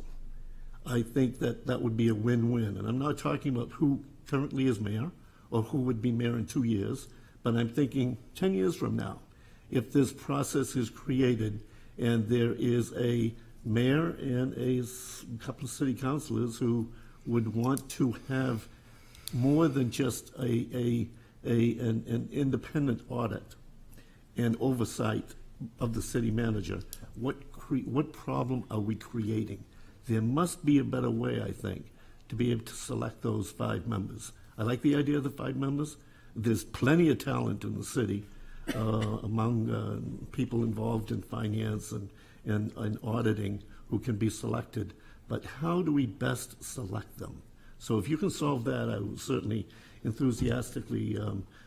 I think that that would be a win-win. And I'm not talking about who currently is mayor or who would be mayor in 2 years, but I'm thinking 10 years from now, if this process is created and there is a mayor and a couple of city councilors who would want to have more than just an independent audit and oversight of the city manager, what problem are we creating? There must be a better way, I think, to be able to select those 5 members. I like the idea of the 5 members. There's plenty of talent in the city among people involved in finance and auditing who can be selected. But how do we best select them? So if you can solve that, I will certainly enthusiastically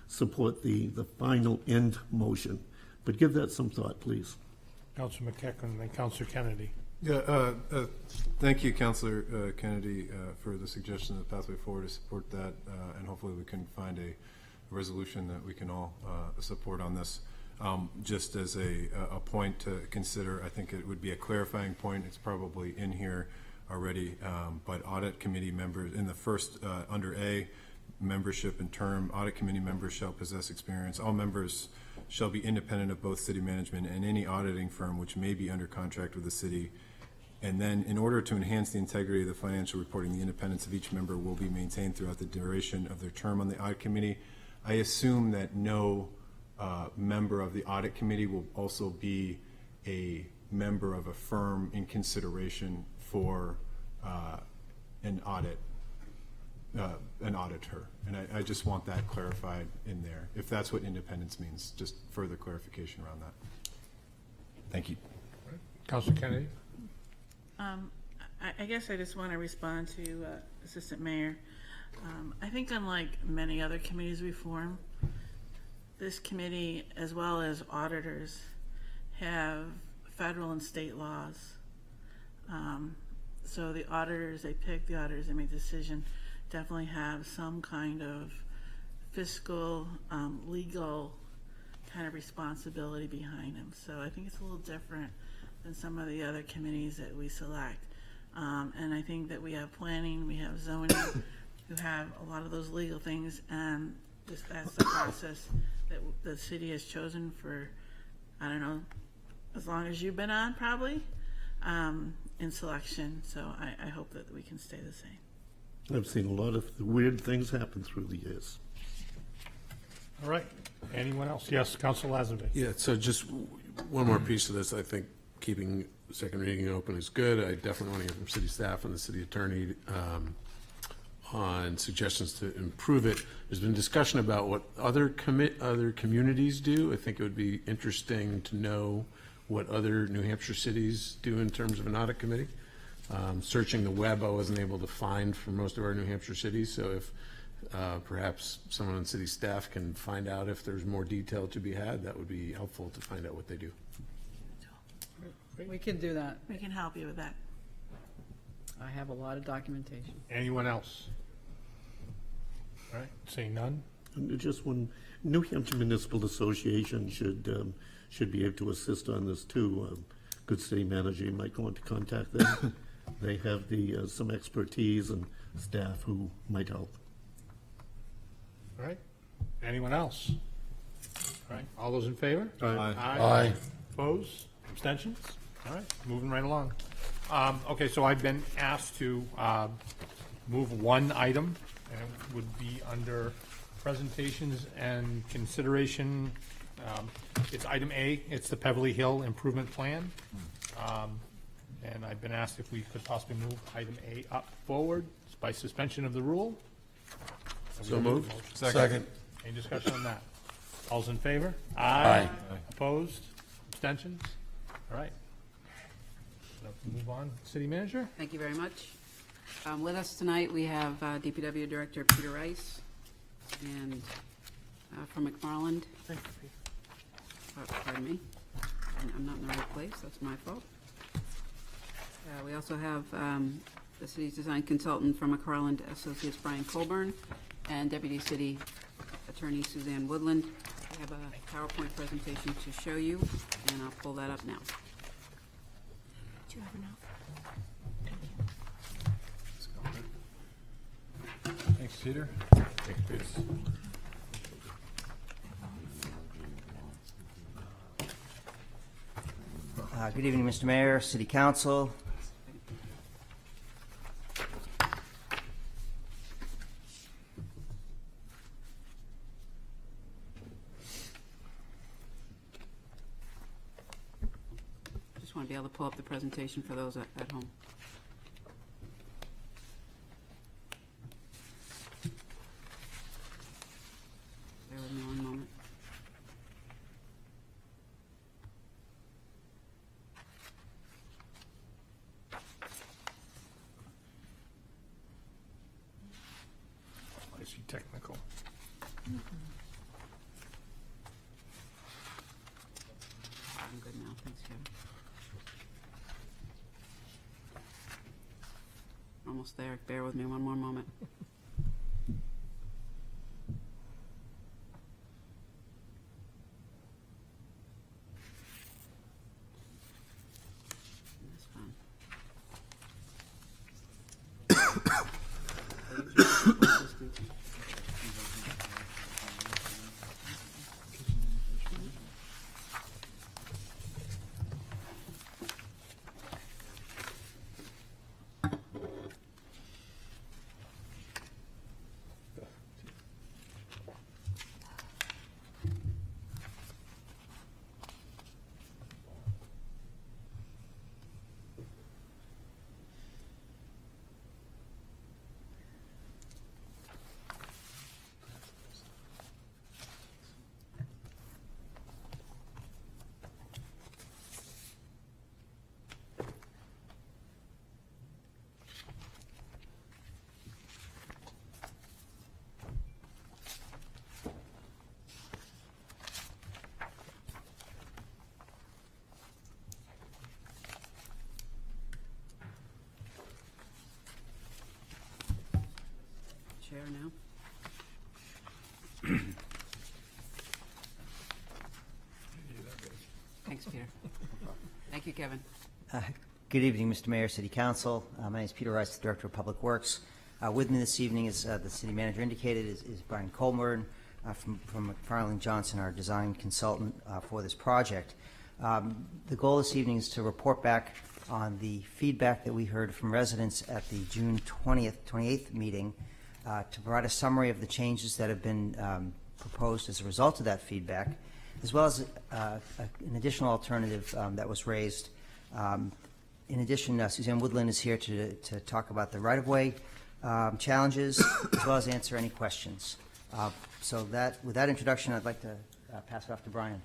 support the final end motion. But give that some thought, please. Councilor McEachran and then Councilor Kennedy. Yeah, thank you, Councilor Kennedy, for the suggestion of the pathway forward to support that, and hopefully we can find a resolution that we can all support on this. Just as a point to consider, I think it would be a clarifying point. It's probably in here already, but audit committee members, in the first, under A, membership and term, audit committee members shall possess experience. All members shall be independent of both city management and any auditing firm which may be under contract with the city. And then, in order to enhance the integrity of the financial reporting, the independence of each member will be maintained throughout the duration of their term on the audit committee. I assume that no member of the audit committee will also be a member of a firm in consideration for an auditor. And I just want that clarified in there, if that's what independence means, just further clarification around that. Thank you. Councilor Kennedy? I guess I just want to respond to Assistant Mayor. I think unlike many other committees we form, this committee, as well as auditors, have federal and state laws. So the auditors, they pick the auditors, they make the decision, definitely have some kind of fiscal, legal kind of responsibility behind them. So I think it's a little different than some of the other committees that we select. And I think that we have planning, we have zoning, who have a lot of those legal things, and that's the process that the city has chosen for, I don't know, as long as you've been on, probably, in selection. So I hope that we can stay the same. I've seen a lot of weird things happen through the years. All right. Anyone else? Yes, Councilor Lazenby. Yeah, so just one more piece of this. I think keeping the second reading open is good. I definitely want to hear from city staff and the city attorney on suggestions to improve it. There's been discussion about what other communities do. I think it would be interesting to know what other New Hampshire cities do in terms of an audit committee. Searching the web, I wasn't able to find for most of our New Hampshire cities, so if perhaps someone on city staff can find out if there's more detail to be had, that would be helpful to find out what they do. We can do that. We can help you with that. I have a lot of documentation. Anyone else? All right, seeing none? And just one, New Hampshire Municipal Association should be able to assist on this too. Good city manager, you might want to contact them. They have some expertise and staff who might help. All right, anyone else? All right, all those in favor? Aye. Aye. Opposed? Abstentions? All right, moving right along. Okay, so I've been asked to move one item, and it would be under presentations and consideration. It's item A, it's the Peverly Hill Improvement Plan. And I've been asked if we could possibly move item A up forward by suspension of the rule. So moved. Second. Any discussion on that? All's in favor? Aye. Opposed? Abstentions? All right. Move on. City Manager? Thank you very much. With us tonight, we have DPW Director Peter Rice, and from McFarland. Pardon me. I'm not in the right place. That's my fault. We also have the city's design consultant from McFarland Associates, Brian Colburn, and Deputy City Attorney Suzanne Woodland. We have a PowerPoint presentation to show you, and I'll pull that up now. Do you have enough? Thanks, Peter. Thanks, Peter. Good evening, Mr. Mayor, City Council. Just want to be able to pull up the presentation for those at home. Bear with me one moment. I see technical. I'm good now, thanks, Kevin. Almost there, bear with me one more moment. That's fine. Chair now. Thanks, Peter. Thank you, Kevin. Good evening, Mr. Mayor, City Council. My name is Peter Rice, Director of Public Works. With me this evening, as the City Manager indicated, is Brian Colburn from McFarland Johnson, our design consultant for this project. The goal this evening is to report back on the feedback that we heard from residents at the June 28th meeting, to provide a summary of the changes that have been proposed as a result of that feedback, as well as an additional alternative that was raised. In addition, Suzanne Woodland is here to talk about the right-of-way challenges, as well as answer any questions. So with that introduction, I'd like to pass it off to Brian.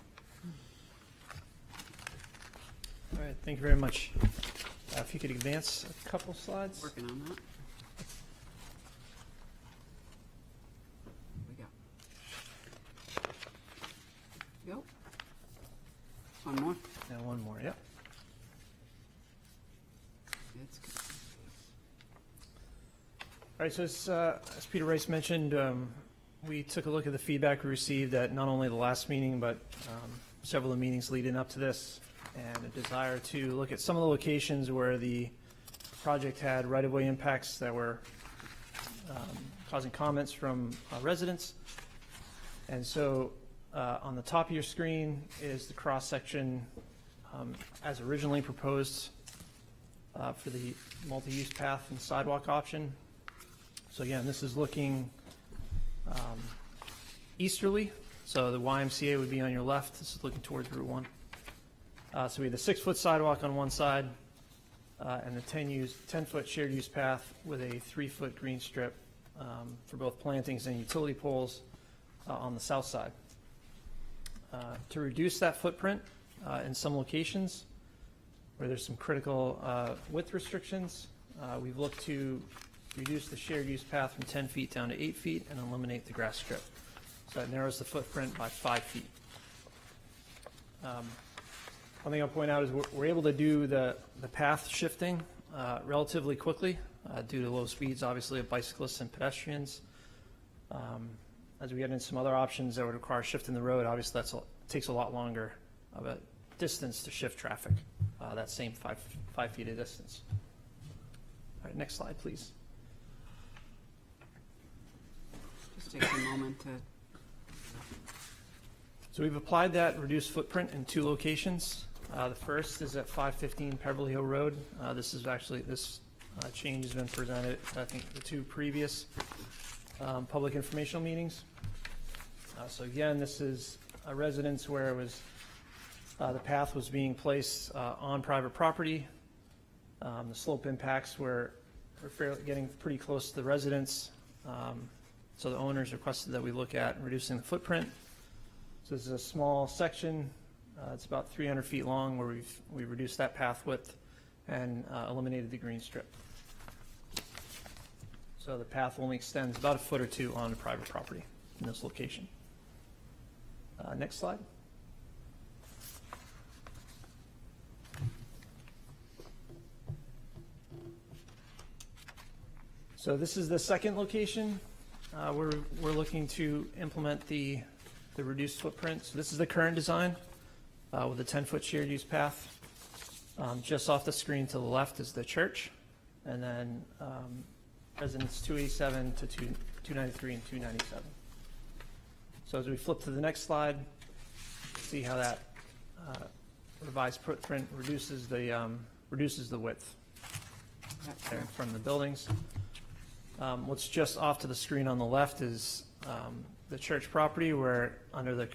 All right, thank you very much. If you could advance a couple slides. Working on that. Go. One more. And one more, yep. that's good. All right, so as Peter Rice mentioned, we took a look at the feedback we received at not only the last meeting, but several of the meetings leading up to this, and a desire to look at some of the locations where the project had right-of-way impacts that were causing comments from residents. And so on the top of your screen is the cross-section as originally proposed for the multi-use path and sidewalk option. So again, this is looking easterly. So the YMCA would be on your left. This is looking towards Route 1. So we have the 6-foot sidewalk on one side and the 10-foot shared use path with a 3-foot green strip for both plantings and utility poles on the south side. To reduce that footprint in some locations where there's some critical width restrictions, we've looked to reduce the shared use path from 10 feet down to 8 feet and eliminate the grass strip. So that narrows the footprint by 5 feet. One thing I'll point out is we're able to do the path shifting relatively quickly due to low speeds, obviously, of bicyclists and pedestrians. As we get into some other options that would require shifting the road, obviously that takes a lot longer of a distance to shift traffic, that same 5 feet of distance. All right, next slide, please. Just take a moment to. So we've applied that reduced footprint in 2 locations. The first is at 515 Peverly Hill Road. This change has been presented, I think, the 2 previous public informational meetings. So again, this is a residence where it was the path was being placed on private property. The slope impacts were getting pretty close to the residence. So the owners requested that we look at reducing the footprint. So this is a small section. It's about 300 feet long where we've reduced that path width and eliminated the green strip. So the path only extends about a foot or 2 onto private property in this location. Next slide. So this is the second location. We're looking to implement the reduced footprint. So this is the current design with a 10-foot shared use path. Just off the screen to the left is the church, and then residents 287 to 293 and 297. So as we flip to the next slide, see how that revised footprint reduces the width there from the buildings. What's just off to the screen on the left is the church property, where under the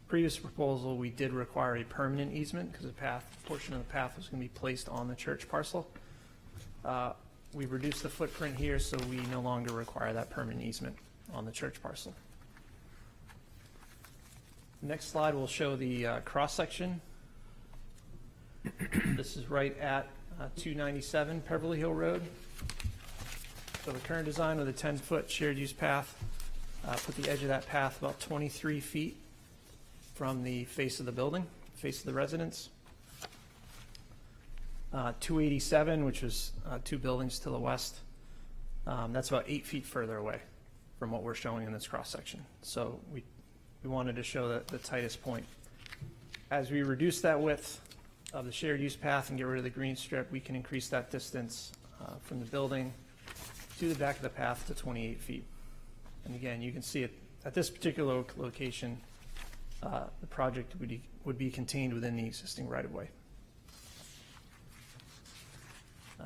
previous proposal we did require a permanent easement because a portion of the path was going to be placed on the church parcel. We reduced the footprint here, so we no longer require that permanent easement on the church parcel. Next slide will show the cross-section. This is right at 297 Peverly Hill Road. So the current design with a 10-foot shared use path, put the edge of that path about 23 feet from the face of the building, face of the residence. 287, which is 2 buildings to the west, that's about 8 feet further away from what we're showing in this cross-section. So we wanted to show the tightest point. As we reduce that width of the shared use path and get rid of the green strip, we can increase that distance from the building to the back of the path to 28 feet. And again, you can see it at this particular location, the project would be contained within the existing right-of-way.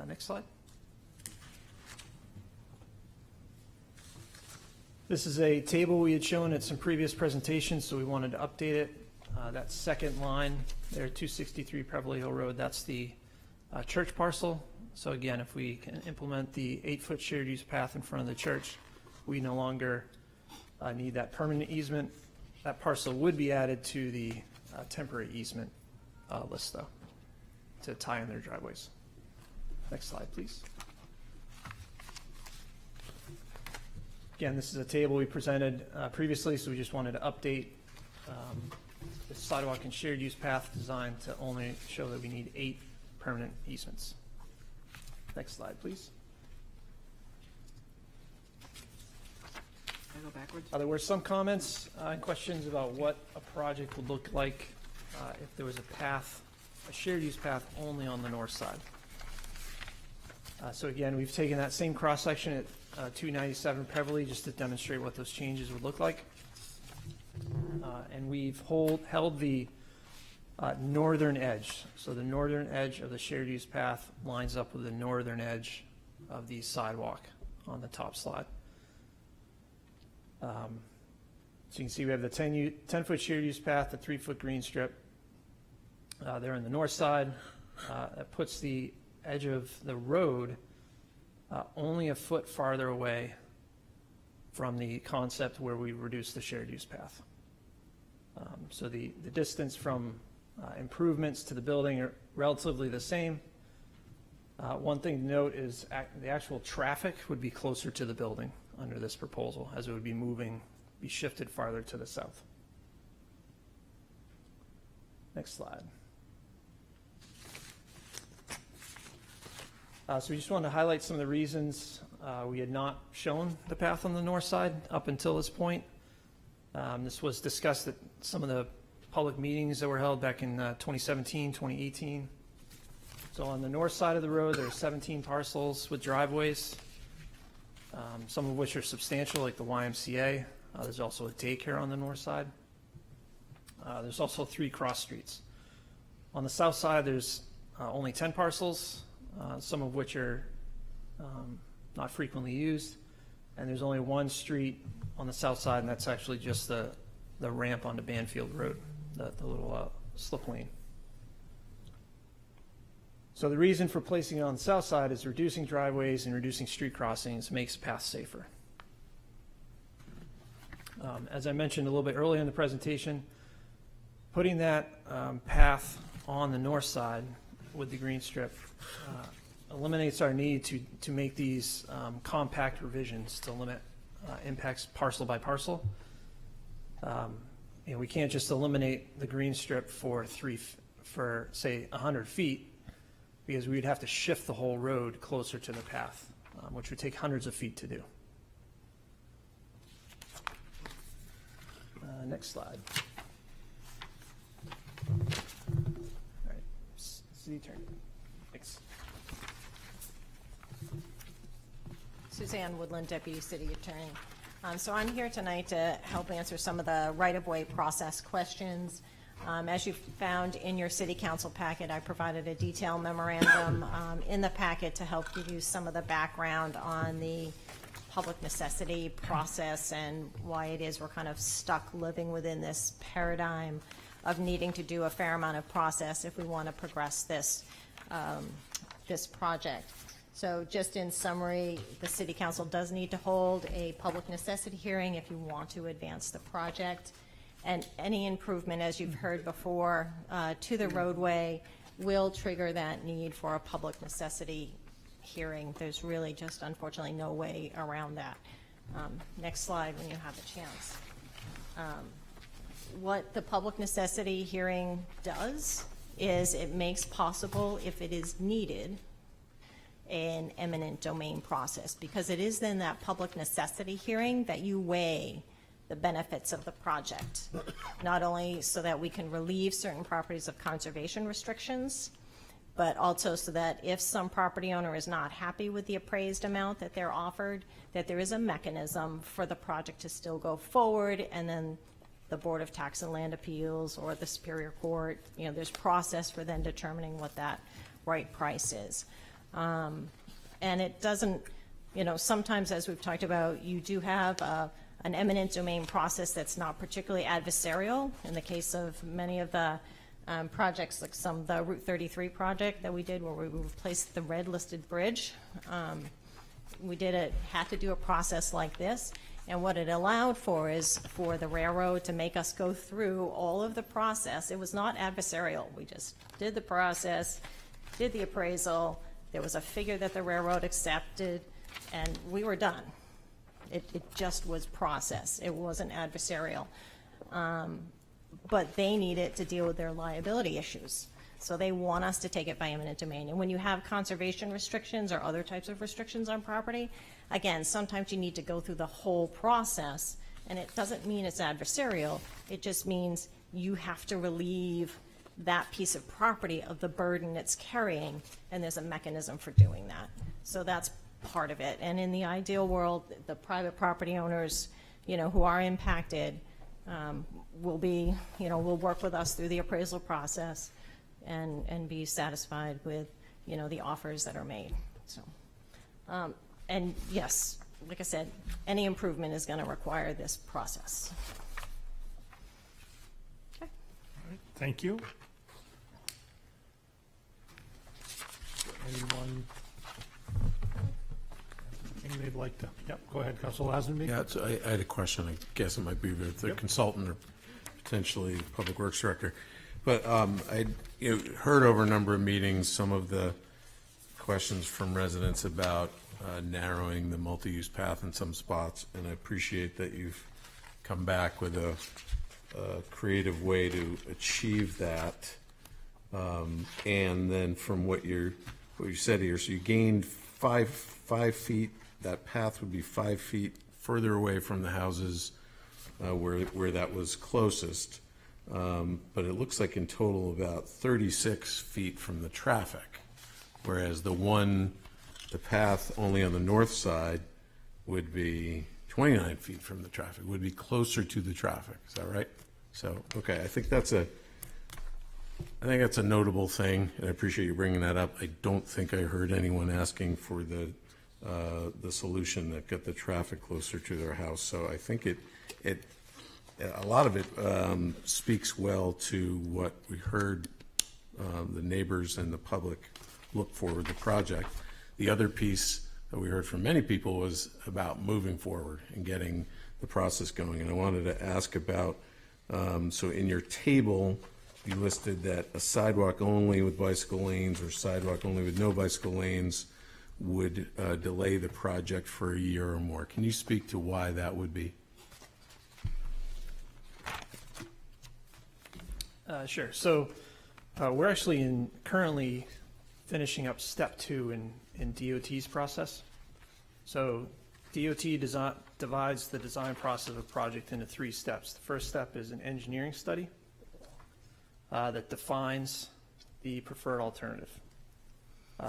Next slide. This is a table we had shown at some previous presentations, so we wanted to update it. That second line there, 263 Peverly Hill Road, that's the church parcel. So again, if we can implement the 8-foot shared use path in front of the church, we no longer need that permanent easement. That parcel would be added to the temporary easement list, though, to tie in their driveways. Next slide, please. Again, this is a table we presented previously, so we just wanted to update the sidewalk and shared use path design to only show that we need 8 permanent easements. Next slide, please. I go backwards? There were some comments and questions about what a project would look like if there was a path, a shared use path only on the north side. So again, we've taken that same cross-section at 297 Peverly just to demonstrate what those changes would look like. And we've held the northern edge. So the northern edge of the shared use path lines up with the northern edge of the sidewalk on the top slide. So you can see we have the 10-foot shared use path, the 3-foot green strip. There on the north side, that puts the edge of the road only a foot farther away from the concept where we reduce the shared use path. So the distance from improvements to the building are relatively the same. One thing to note is the actual traffic would be closer to the building under this proposal, as it would be shifted farther to the south. Next slide. So we just wanted to highlight some of the reasons we had not shown the path on the north side up until this point. This was discussed at some of the public meetings that were held back in 2017, 2018. So on the north side of the road, there are 17 parcels with driveways, some of which are substantial, like the YMCA. There's also a daycare on the north side. There's also 3 cross streets. On the south side, there's only 10 parcels, some of which are not frequently used. And there's only 1 street on the south side, and that's actually just the ramp onto Banfield Road, the little slip lane. So the reason for placing it on the south side is reducing driveways and reducing street crossings makes paths safer. As I mentioned a little bit earlier in the presentation, putting that path on the north side with the green strip eliminates our need to make these compact revisions to limit impacts parcel by parcel. We can't just eliminate the green strip for say 100 feet, because we'd have to shift the whole road closer to the path, which would take hundreds of feet to do. Next slide. All right, city attorney. Thanks. Suzanne Woodland, Deputy City Attorney. So I'm here tonight to help answer some of the right-of-way process questions. As you found in your city council packet, I provided a detailed memorandum in the packet to help give you some of the background on the public necessity process and why it is we're kind of stuck living within this paradigm of needing to do a fair amount of process if we want to progress this, this project. So just in summary, the City Council does need to hold a public necessity hearing if you want to advance the project. And any improvement, as you've heard before, to the roadway will trigger that need for a public necessity hearing. There's really just unfortunately no way around that. Next slide when you have a chance. What the public necessity hearing does is it makes possible, if it is needed, an eminent domain process, because it is then that public necessity hearing that you weigh the benefits of the project, not only so that we can relieve certain properties of conservation restrictions, but also so that if some property owner is not happy with the appraised amount that they're offered, that there is a mechanism for the project to still go forward, and then the Board of Tax and Land Appeals or the Superior Court, there's process for then determining what that right price is. And it doesn't, sometimes, as we've talked about, you do have an eminent domain process that's not particularly adversarial. In the case of many of the projects, like the Route 33 project that we did where we replaced the red listed bridge, we had to do a process like this. And what it allowed for is for the railroad to make us go through all of the process. It was not adversarial. We just did the process, did the appraisal. There was a figure that the railroad accepted, and we were done. It just was process. It wasn't adversarial. But they needed to deal with their liability issues. So they want us to take it by eminent domain. And when you have conservation restrictions or other types of restrictions on property, again, sometimes you need to go through the whole process, and it doesn't mean it's adversarial. It just means you have to relieve that piece of property of the burden it's carrying, and there's a mechanism for doing that. So that's part of it. And in the ideal world, the private property owners, who are impacted, will be, will work with us through the appraisal process and be satisfied with, the offers that are made. So, and yes, like I said, any improvement is going to require this process. Okay. All right, thank you. Anyone they'd like to? Yep, go ahead, Councilor Lazenby. Yeah, I had a question. I guess it might be with the consultant or potentially Public Works Director. But I heard over a number of meetings some of the questions from residents about narrowing the multi-use path in some spots, and I appreciate that you've come back with a creative way to achieve that. And then from what you said here, so you gained five feet. That path would be 5 feet further away from the houses where that was closest. But it looks like in total about 36 feet from the traffic, whereas the path only on the north side would be 29 feet from the traffic, would be closer to the traffic. Is that right? So, okay, I think that's a notable thing, and I appreciate you bringing that up. I don't think I heard anyone asking for the solution that got the traffic closer to their house. So I think a lot of it speaks well to what we heard the neighbors and the public look for with the project. The other piece that we heard from many people was about moving forward and getting the process going. And I wanted to ask about, so in your table, you listed that a sidewalk only with bicycle lanes or sidewalk only with no bicycle lanes would delay the project for a year or more. Can you speak to why that would be? Sure. So we're actually currently finishing up step 2 in DOT's process. So DOT divides the design process of a project into 3 steps. The first step is an engineering study that defines the preferred alternative.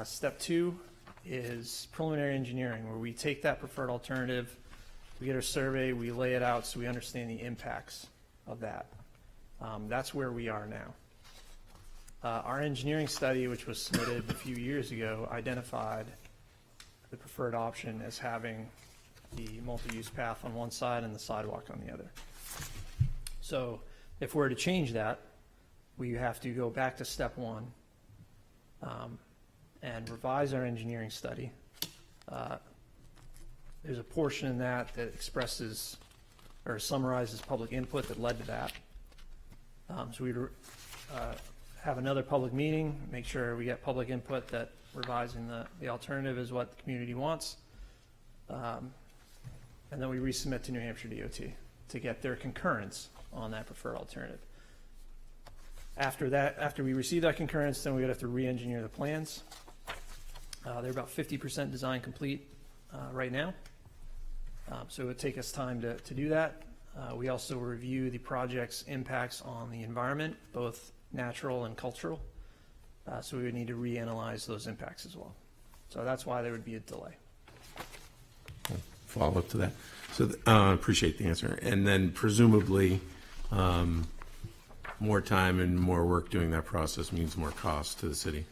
Step 2 is preliminary engineering, where we take that preferred alternative, we get our survey, we lay it out so we understand the impacts of that. That's where we are now. Our engineering study, which was submitted a few years ago, identified the preferred option as having the multi-use path on one side and the sidewalk on the other. So if we're to change that, we have to go back to step 1 and revise our engineering study. There's a portion in that expresses or summarizes public input that led to that. So we have another public meeting, make sure we get public input that revising the alternative is what the community wants. And then we resubmit to New Hampshire DOT to get their concurrence on that preferred alternative. After we receive that concurrence, then we would have to re-engineer the plans. They're about 50% design complete right now. So it would take us time to do that. We also review the project's impacts on the environment, both natural and cultural. So we would need to reanalyze those impacts as well. So that's why there would be a delay. Follow up to that. So I appreciate the answer. And then presumably more time and more work doing that process means more cost to the city.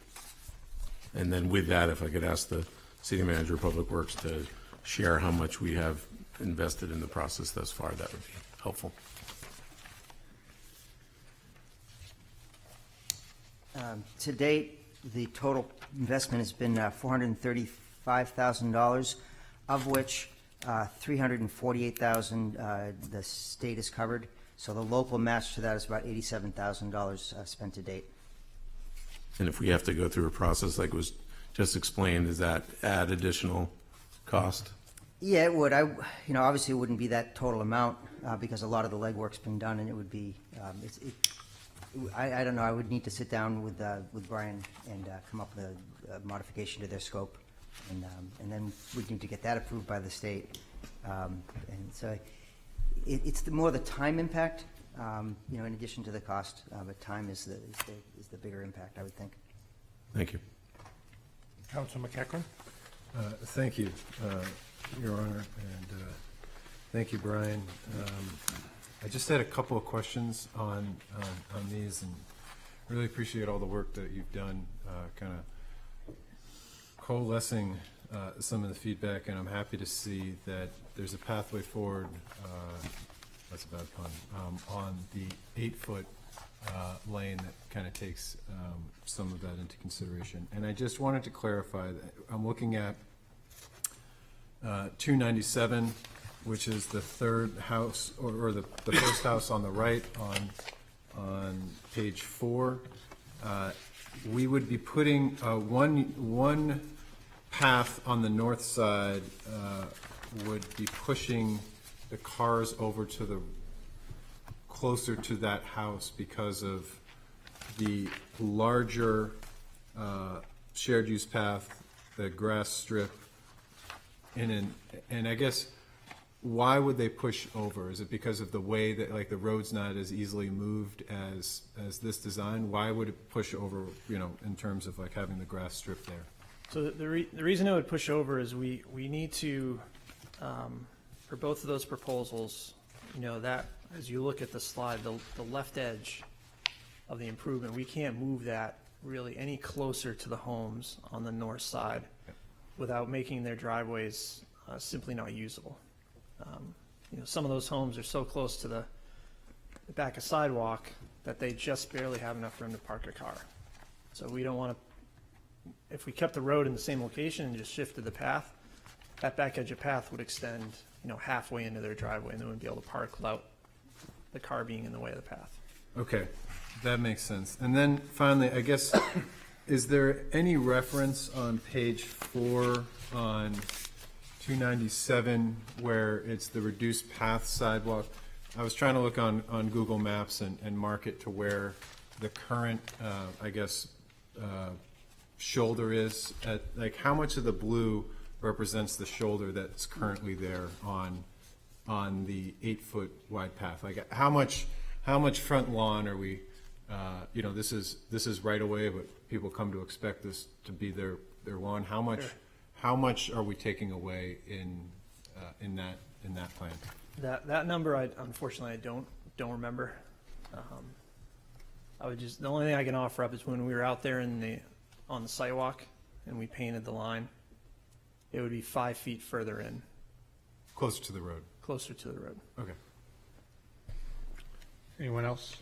And then with that, if I could ask the city manager of Public Works to share how much we have invested in the process thus far, that would be helpful. To date, the total investment has been $435,000, of which $348,000 the state has covered. So the local match to that is about $87,000 spent to date. And if we have to go through a process like was just explained, does that add additional cost? Yeah, it would. Obviously, it wouldn't be that total amount because a lot of the legwork's been done, and it would be I don't know, I would need to sit down with Brian and come up with a modification to their scope, and then we'd need to get that approved by the state. And so it's more the time impact, in addition to the cost, but time is the bigger impact, I would think. Thank you. Councilor McEachran? Thank you, Your Honor, and thank you, Brian. I just had a couple of questions on these, and really appreciate all the work that you've done, kind of coalescing some of the feedback, and I'm happy to see that there's a pathway forward, that's a bad pun, on the 8-foot lane that kind of takes some of that into consideration. And I just wanted to clarify that I'm looking at 297, which is the third house, or the first house on the right on page 4. We would be putting one path on the north side would be pushing the cars over to the closer to that house because of the larger shared use path, the grass strip, and I guess, why would they push over? Is it because of the way that, like, the road's not as easily moved as this design? Why would it push over, in terms of like having the grass strip there? So the reason it would push over is we need to, for both of those proposals, that as you look at the slide, the left edge of the improvement, we can't move that really any closer to the homes on the north side without making their driveways simply not usable. Some of those homes are so close to the back of sidewalk that they just barely have enough room to park a car. So we don't want to, if we kept the road in the same location and just shifted the path, that back edge of path would extend, halfway into their driveway, and they wouldn't be able to park without the car being in the way of the path. Okay, that makes sense. And then finally, I guess, is there any reference on page 4 on 297 where it's the reduced path sidewalk? I was trying to look on Google Maps and mark it to where the current, shoulder is at, like, how much of the blue represents the shoulder that's currently there on the 8-foot wide path? Like, how much front lawn are we, this is right away, but people come to expect this to be their lawn. How much? Sure. How much are we taking away in that plan? That number, unfortunately, I don't remember. The only thing I can offer up is when we were out there on the sidewalk and we painted the line, it would be 5 feet further in. Closer to the road. Closer to the road. Okay. Anyone else?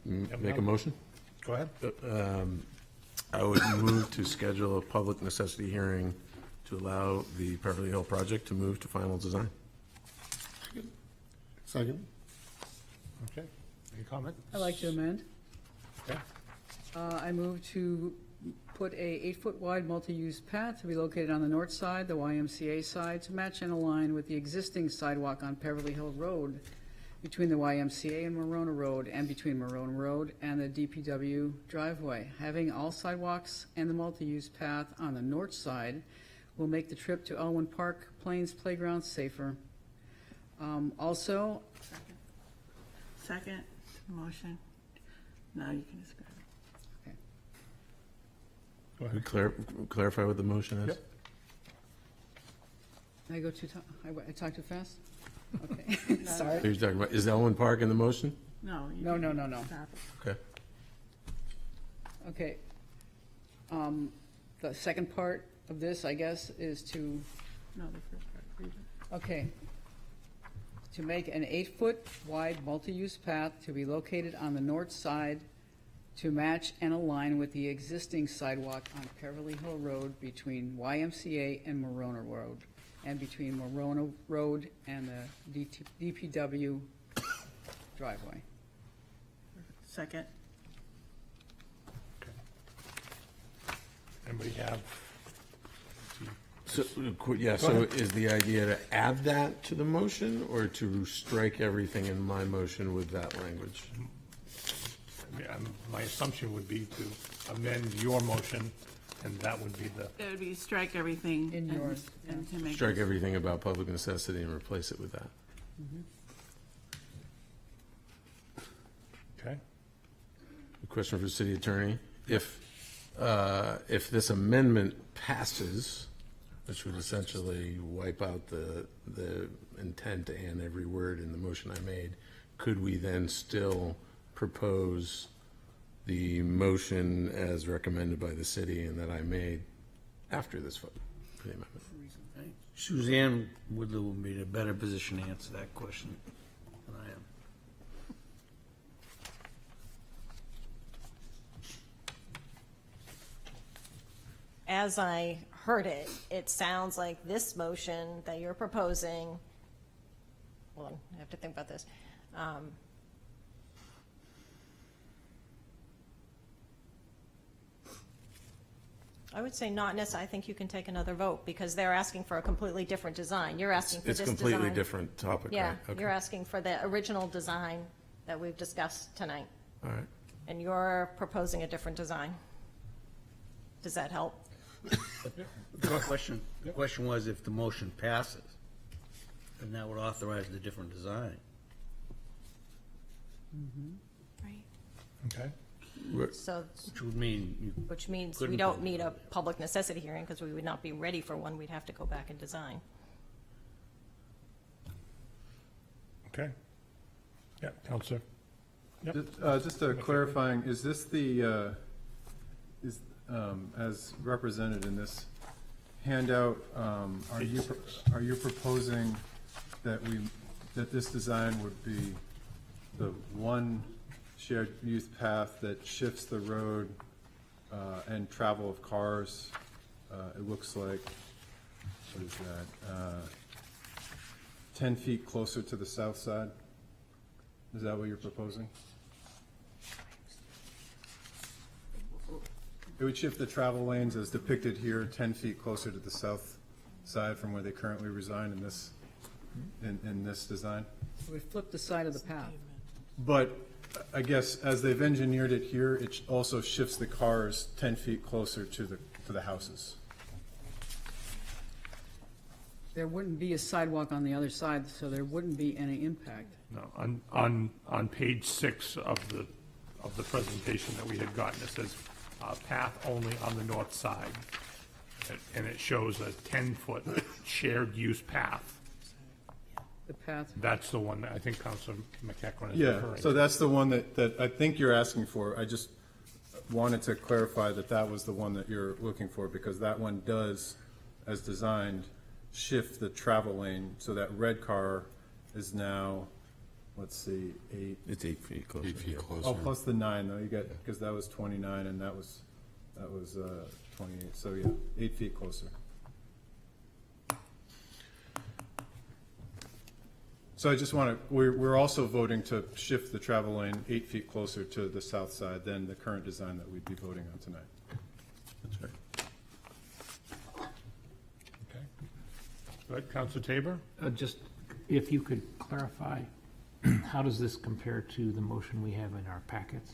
Make a motion? Go ahead. I would move to schedule a public necessity hearing to allow the Beverly Hill project to move to final design. Second. Okay. Any comment? I'd like to amend. Okay. I move to put a 8-foot wide multi-use path to be located on the north side, the YMCA side, to match and align with the existing sidewalk on Beverly Hill Road between the YMCA and Marona Road, and between Marona Road and the DPW driveway. Having all sidewalks and the multi-use path on the north side will make the trip to Elwyn Park Plains Playground safer. Also, Second motion. Now you can describe it. Go Could ahead. you clarify what the motion is? Yep. I go too, I talk too fast? Okay, sorry. Are you talking about, is Elwyn Park in the motion? No. you No, can no, no, no. stop it. Okay. Okay. The second part of this, I guess, is to, No, the first part. Read it. okay, to make an 8-foot wide multi-use path to be located on the north side to match and align with the existing sidewalk on Beverly Hill Road between YMCA and Marona Road, and between Marona Road and the DPW driveway. Second. Anybody have? So, yeah, so is the idea to add that to the motion or to strike everything in my motion with that language? Yeah, my assumption would be to amend your motion, and that would be the, It would be strike everything. In yours, And to make. Strike everything about public necessity and replace it with that. okay? A question for the city attorney. If this amendment passes, which would essentially wipe out the intent and every word in the motion I made, could we then still propose the motion as recommended by the city and that I made after this vote for the amendment? Suzanne Woodlow will be in a better position to answer that question than I am. As I heard it, it sounds like this motion that you're proposing, hold on, I have to think about this. I would say not necessarily. I think you can take another vote because they're asking for a completely different design. You're asking for this It's design. completely different topic, Yeah, right? Okay. you're asking for the original design that we've discussed tonight. All right. And you're proposing a different design. Does that help? The question was if the motion passes, then that would authorize the different design. Right. Okay. So, Which would mean you which means couldn't we don't vote. need a public necessity hearing because we would not be ready for one. We'd have to go back and design. Okay. Yeah, Counselor. Yep. Just a clarifying, is this the, as represented in this handout, are you proposing that that this design would be the one shared use path that shifts the road and travel of cars? It looks like, what is that? 10 feet closer to the south side? Is that what you're proposing? It would shift the travel lanes as depicted here 10 feet closer to the south side from where they currently reside in this, in this design. We flip the side of the path. But I guess as they've engineered it here, it also shifts the cars 10 feet closer to the houses. There wouldn't be a sidewalk on the other side, so there wouldn't be any impact. No, on page 6 of the presentation that we had gotten, it says path only on the north side. And it shows a 10-foot shared use path. The path, That's the one that I think Councilor McEachran is Yeah, referring so to. that's the one that I think you're asking for. I just wanted to clarify that that was the one that you're looking for, because that one does, as designed, shift the travel lane, so that red car is now, let's see, 8. It's 8 feet closer. 8 feet closer. Oh, plus the 9, though, you get, because that was 29 and that was 28, so yeah, 8 feet closer. So I just want to, we're also voting to shift the travel lane 8 feet closer to the south side than the current design that we'd be voting on tonight. That's right. Okay. Good, Councilor Tabor? Just, if you could clarify, how does this compare to the motion we have in our packets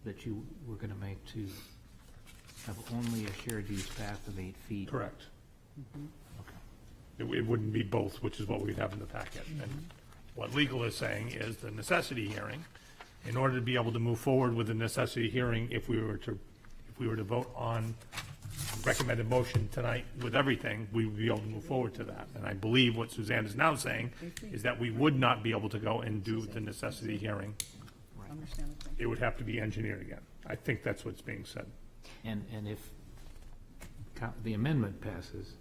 that you were going to make to have only a shared use path of 8 feet? Correct. It wouldn't be both, which is what we'd have in the packet. And what legal is saying is the necessity hearing, in order to be able to move forward with the necessity hearing, if we were to vote on recommended motion tonight with everything, we would be able to move forward to that. And I believe what Suzanne is now saying is that we would not be able to go and do the necessity hearing. It would have to be engineered again. I think that's what's being said. And if the amendment passes,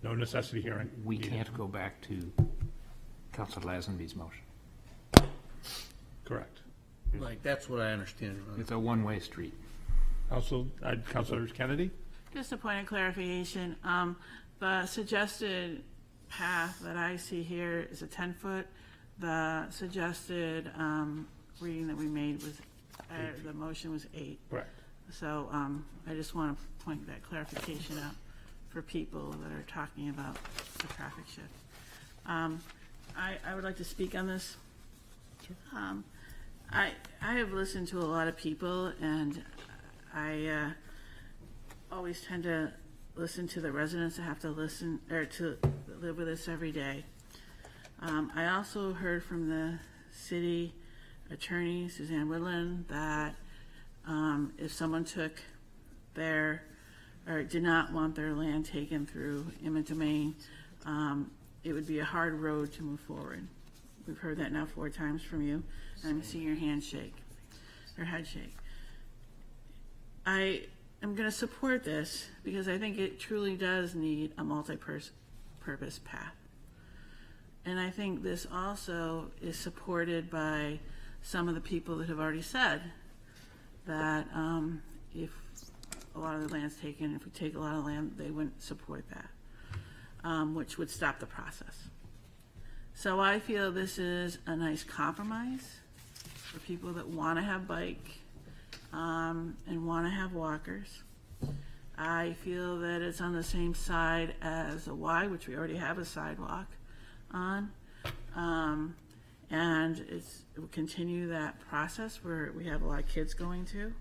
No necessity hearing. we needed. can't go back to Councilor Lazenby's motion. Correct. Like, that's what I understand. It's a one-way street. Councilor Kennedy? just a point of clarification. The suggested path that I see here is a 10-foot. The suggested reading that we made was, the motion was 8. Correct. So I just want to point that clarification out for people that are talking about the traffic shift. I would like to speak on this. I have listened to a lot of people, and I always tend to listen to the residents that have to listen or to live with us every day. I also heard from the city attorney, Suzanne Woodland, that if someone took their or did not want their land taken through eminent domain, it would be a hard road to move forward. We've heard that now 4 times from you, and I'm seeing your hand shake, or head shake. I am going to support this because I think it truly does need a multi-purpose path. And I think this also is supported by some of the people that have already said that if a lot of the land's taken, if we take a lot of land, they wouldn't support that, which would stop the process. So I feel this is a nice compromise for people that want to have bike and want to have walkers. I feel that it's on the same side as the Y, which we already have a sidewalk on. And it will continue that process where we have a lot of kids going to.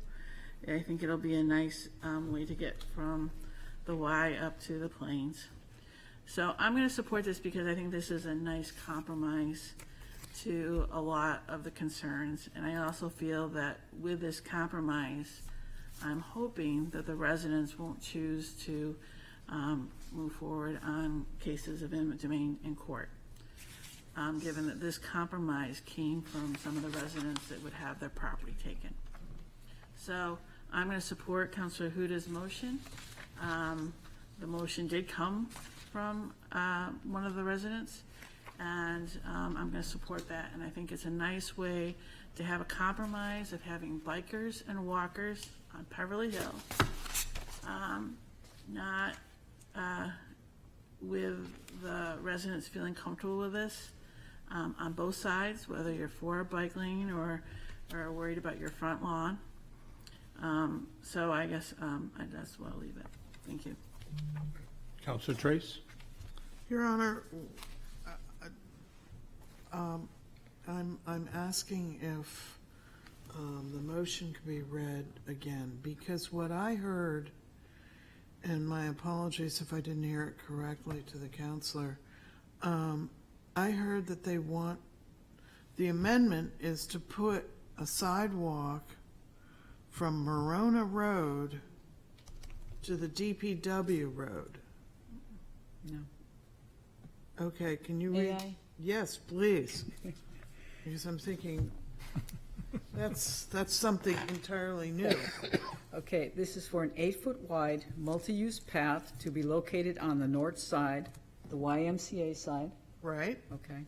I think it'll be a nice way to get from the Y up to the Plains. So I'm going to support this because I think this is a nice compromise to a lot of the concerns. And I also feel that with this compromise, I'm hoping that the residents won't choose to move forward on cases of eminent domain in court, given that this compromise came from some of the residents that would have their property taken. So I'm going to support Councilor Huda's motion. The motion did come from one of the residents, and I'm going to support that. And I think it's a nice way to have a compromise of having bikers and walkers on Peverly Hill, not with the residents feeling comfortable with this on both sides, whether you're for a bike lane or worried about your front lawn. So I guess that's where I'll leave it. Thank you. Councilor Trace? Your Honor, I'm asking if the motion can be read again, because what I heard, and my apologies if I didn't hear it correctly to the counselor, I heard that they want, the amendment is to put a sidewalk from Marona Road to the DPW road. No. Okay, can you read? AI? Yes, please. Because I'm thinking, that's something entirely new. Okay, this is for an 8-foot wide, multi-use path to be located on the north side, the YMCA side. Right. Okay.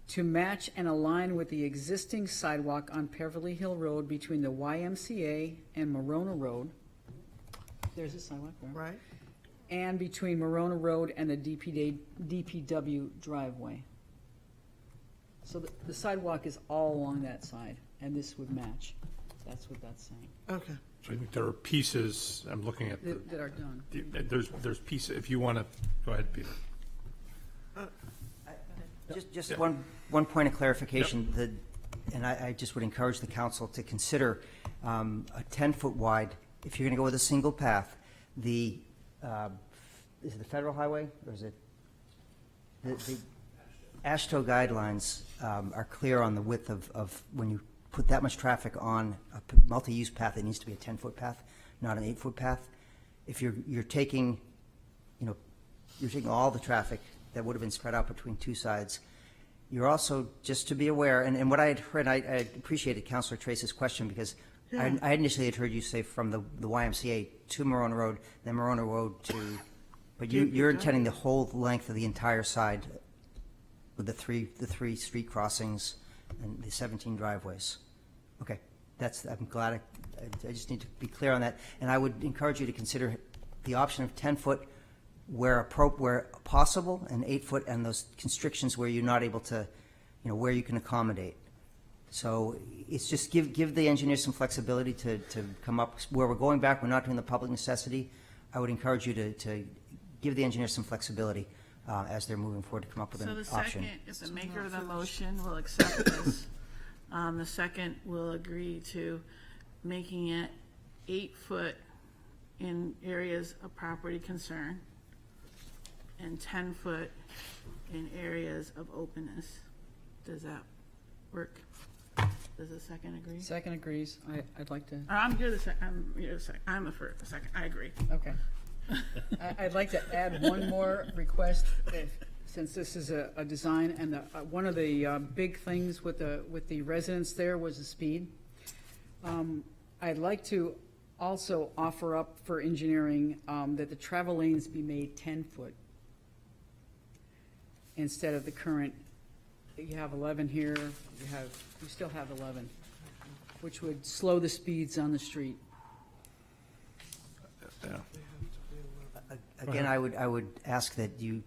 To match and align with the existing sidewalk on Peverly Hill Road between the YMCA and Marona Road. There's a sidewalk there. Right. And between Marona Road and the DPW driveway. So the sidewalk is all along that side, and this would match. That's what that's saying. Okay. So I think there are pieces, I'm looking at, That are done. there's pieces, if you want to, go ahead, Peter. Just one point of clarification, and I just would encourage the council to consider a 10-foot wide, if you're going to go with a single path, is it the federal highway, or is it? The AASHTO guidelines are clear on the width of when you put that much traffic on a multi-use path, it needs to be a 10-foot path, not an 8-foot path. If you're taking, you're taking all the traffic that would have been spread out between two sides. You're also, just to be aware, and what I had heard, I appreciated Councilor Trace's question, because I initially had heard you say from the YMCA to Marona Road, then Marona Road to, but you're intending the whole length of the entire side with the three street crossings and the 17 driveways. Okay, I'm glad, I just need to be clear on that. And I would encourage you to consider the option of 10-foot where possible, and 8-foot, and those constrictions where you're not able to, where you can accommodate. So it's just give the engineers some flexibility to come up, where we're going back, we're not doing the public necessity. I would encourage you to give the engineers some flexibility as they're moving forward to come up with So an the option. second, if the maker of the motion will accept this, the second will agree to making it 8 foot in areas of property concern and 10 foot in areas of openness. Does that work? Does the second agree? Second agrees. I'd like to. You're the second. You're the second. I'm the first. The second. I agree. Okay. I'd like to add one more request, since this is a design, and one of the big things with the residents there was the speed. I'd like to also offer up for engineering that the travel lanes be made 10 foot instead of the current. You have 11 here. You still have 11, which would slow the speeds on the street. Again, I would ask that you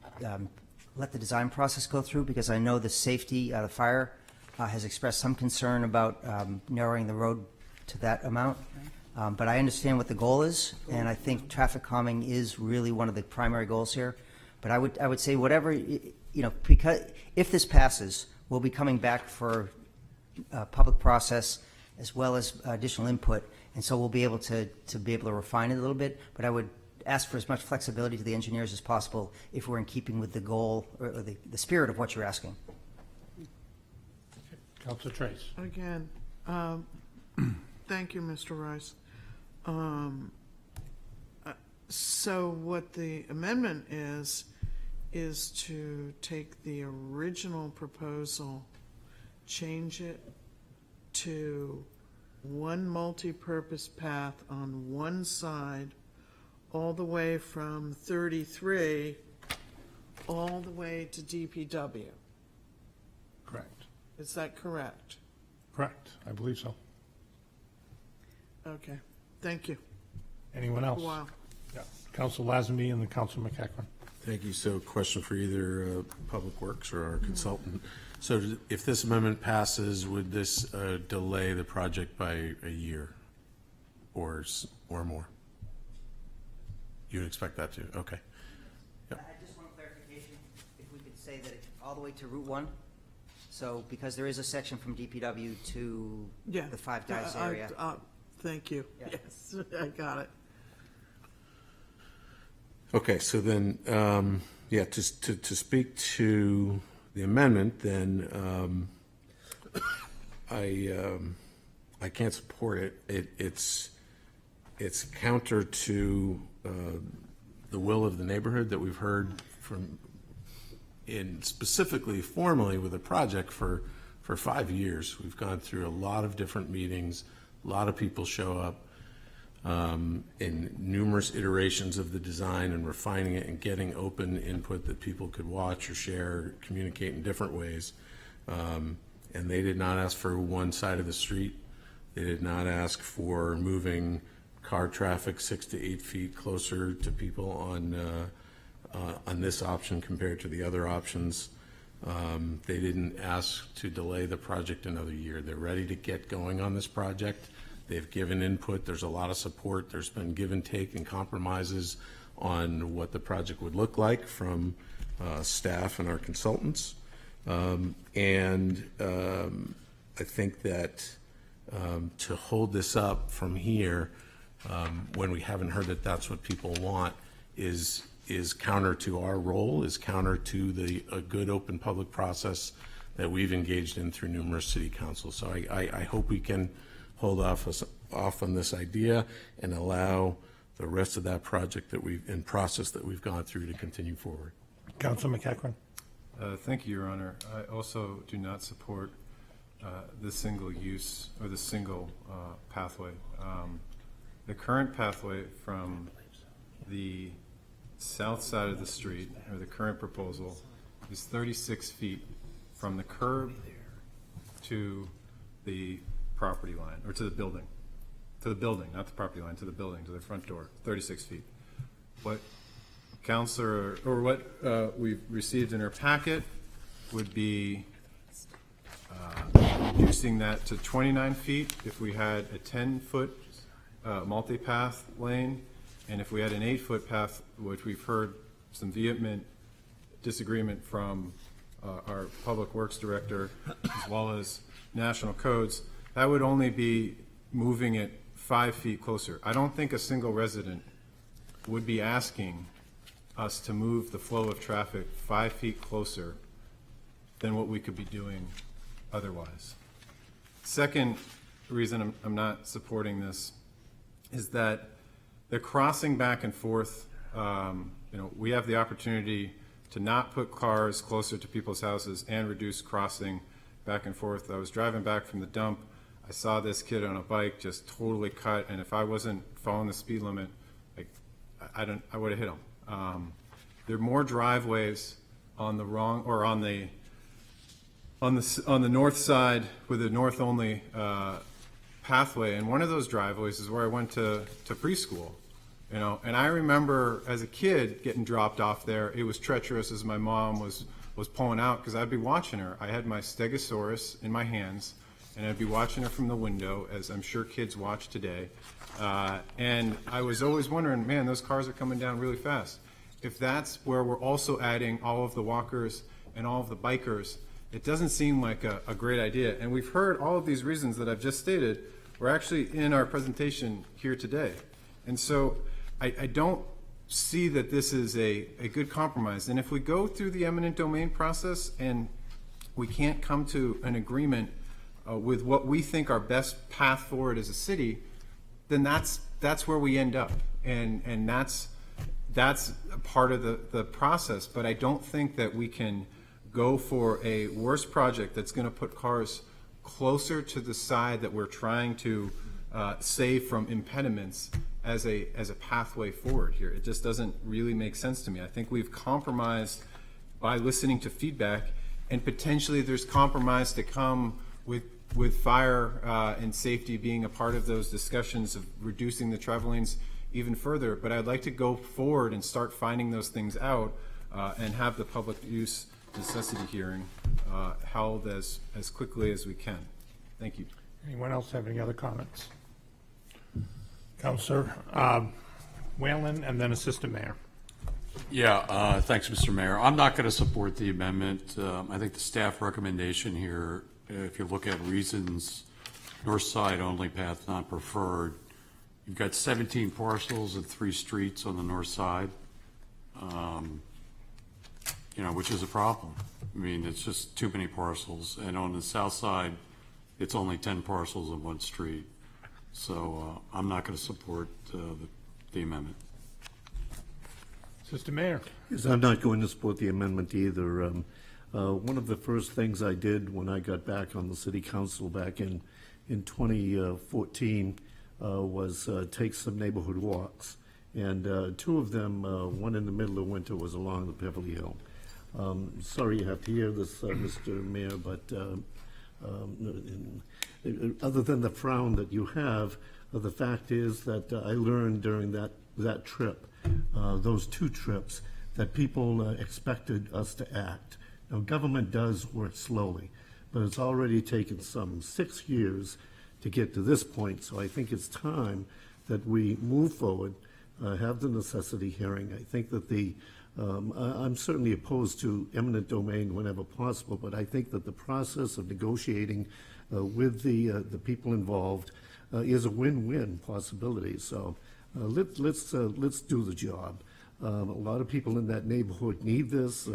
let the design process go through, because I know the safety, the fire has expressed some concern about narrowing the road to that amount. But I understand what the goal is, and I think traffic calming is really one of the primary goals here. But I would say whatever, because if this passes, we'll be coming back for public process as well as additional input, and so we'll be able to refine it a little bit. But I would ask for as much flexibility to the engineers as possible if we're in keeping with the goal or the spirit of what you're asking. Councilor Trace. Again, thank you, Mr. Rice. So what the amendment is to take the original proposal, change it to one multi-purpose path on one side, all the way from 33, all the way to DPW. Correct. Is that correct? Correct. I believe so. Okay, thank you. Anyone else? Wow. Yeah. Council Lazenby and then Council McEachran. Thank you. So question for either Public Works or our consultant. So if this amendment passes, would this delay the project by a year or more? You would expect that to? Okay. Yep. Just one clarification, if we could say that all the way to Route 1, so because there is a section from DPW to the Five Guys area. Thank you. Yeah. Yes, I got it. Okay, so then, to speak to the amendment, then I can't support it. It's counter to the will of the neighborhood that we've heard from, specifically formally with the project for 5 years. We've gone through a lot of different meetings, a lot of people show up. In numerous iterations of the design and refining it and getting open input that people could watch or share, communicate in different ways. And they did not ask for one side of the street. They did not ask for moving car traffic 6 to 8 feet closer to people on this option compared to the other options. They didn't ask to delay the project another year. They're ready to get going on this project. They've given input. There's a lot of support. There's been give and take and compromises on what the project would look like from staff and our consultants. I think that to hold this up from here when we haven't heard that that's what people want is counter to our role, is counter to a good open public process that we've engaged in through numerous city councils. So I hope we can hold off on this idea and allow the rest of that project process that we've gone through to continue forward. Council McEachran. Thank you, Your Honor. I also do not support the single use or the single pathway. The current pathway from the south side of the street, or the current proposal, is 36 feet from the curb to the property line, or to the building, not the property line, to the building, to the front door, 36 feet. What Counselor, or what we've received in our packet would be reducing that to 29 feet if we had a 10-foot multi-path lane, and if we had an 8-foot path, which we've heard some vehement disagreement from our Public Works Director, as well as National Codes, that would only be moving it 5 feet closer. I don't think a single resident would be asking us to move the flow of traffic 5 feet closer than what we could be doing otherwise. Second reason I'm not supporting this is that the crossing back and forth, we have the opportunity to not put cars closer to people's houses and reduce crossing back and forth. I was driving back from the dump. I saw this kid on a bike just totally cut, and if I wasn't following the speed limit, I would have hit him. There are more driveways on the wrong, or on the north side with a north-only pathway, and one of those driveways is where I went to preschool. And I remember as a kid getting dropped off there. It was treacherous as my mom was pulling out, because I'd be watching her. I had my Stegosaurus in my hands, and I'd be watching her from the window, as I'm sure kids watch today. And I was always wondering, man, those cars are coming down really fast. If that's where we're also adding all of the walkers and all of the bikers, it doesn't seem like a great idea. And we've heard all of these reasons that I've just stated were actually in our presentation here today. And so I don't see that this is a good compromise. And if we go through the eminent domain process and we can't come to an agreement with what we think our best path forward as a city, then that's where we end up. And that's a part of the process. But I don't think that we can go for a worse project that's going to put cars closer to the side that we're trying to save from impediments as a pathway forward here. It just doesn't really make sense to me. I think we've compromised by listening to feedback, and potentially there's compromise to come with fire and safety being a part of those discussions of reducing the travel lanes even further. But I'd like to go forward and start finding those things out and have the public use necessity hearing held as quickly as we can. Thank you. Anyone else have any other comments? Councilor Whalen, and then Assistant Mayor. Yeah, thanks, Mr. Mayor. I'm not going to support the amendment. I think the staff recommendation here, if you look at reasons, north side only path not preferred, you've got 17 parcels and 3 streets on the north side, which is a problem. I mean, it's just too many parcels. And on the south side, it's only 10 parcels and 1 street. So I'm not going to support the amendment. Assistant Mayor. Yes, I'm not going to support the amendment either. One of the first things I did when I got back on the city council back in 2014 was take some neighborhood walks. And 2 of them, one in the middle of winter, was along the Beverly Hill. Sorry you have to hear this, Mr. Mayor, but other than the frown that you have, the fact is that I learned during that trip, those 2 trips, that people expected us to act. Now, government does work slowly, but it's already taken some 6 years to get to this point, so I think it's time that we move forward, have the necessity hearing. I think that I'm certainly opposed to eminent domain whenever possible, but I think that the process of negotiating with the people involved is a win-win possibility. So let's do the job. A lot of people in that neighborhood need this.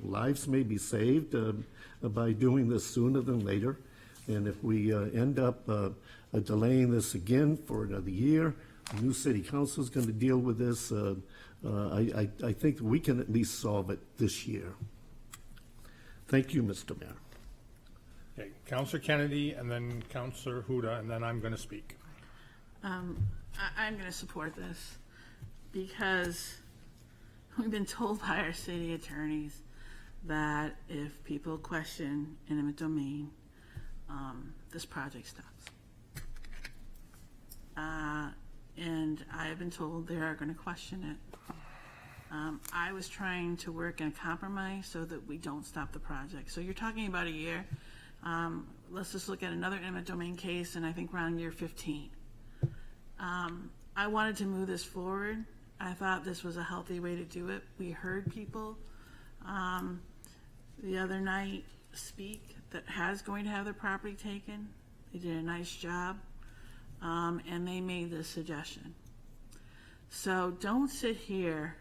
Lives may be saved by doing this sooner than later. And if we end up delaying this again for another year, the new city council is going to deal with this. I think we can at least solve it this year. Thank you, Mr. Mayor. Okay, Councilor Kennedy, and then Councilor Huda, and then I'm going to speak. I'm going to support this because we've been told by our city attorneys that if people question eminent domain, this project stops. And I have been told they are going to question it. I was trying to work in a compromise so that we don't stop the project. So you're talking about a year. let's just look at another eminent domain case, and I think around year 15. I wanted to move this forward. I thought this was a healthy way to do it. We heard people the other night speak that has going to have their property taken. They did a nice job, and they made this suggestion. So don't sit here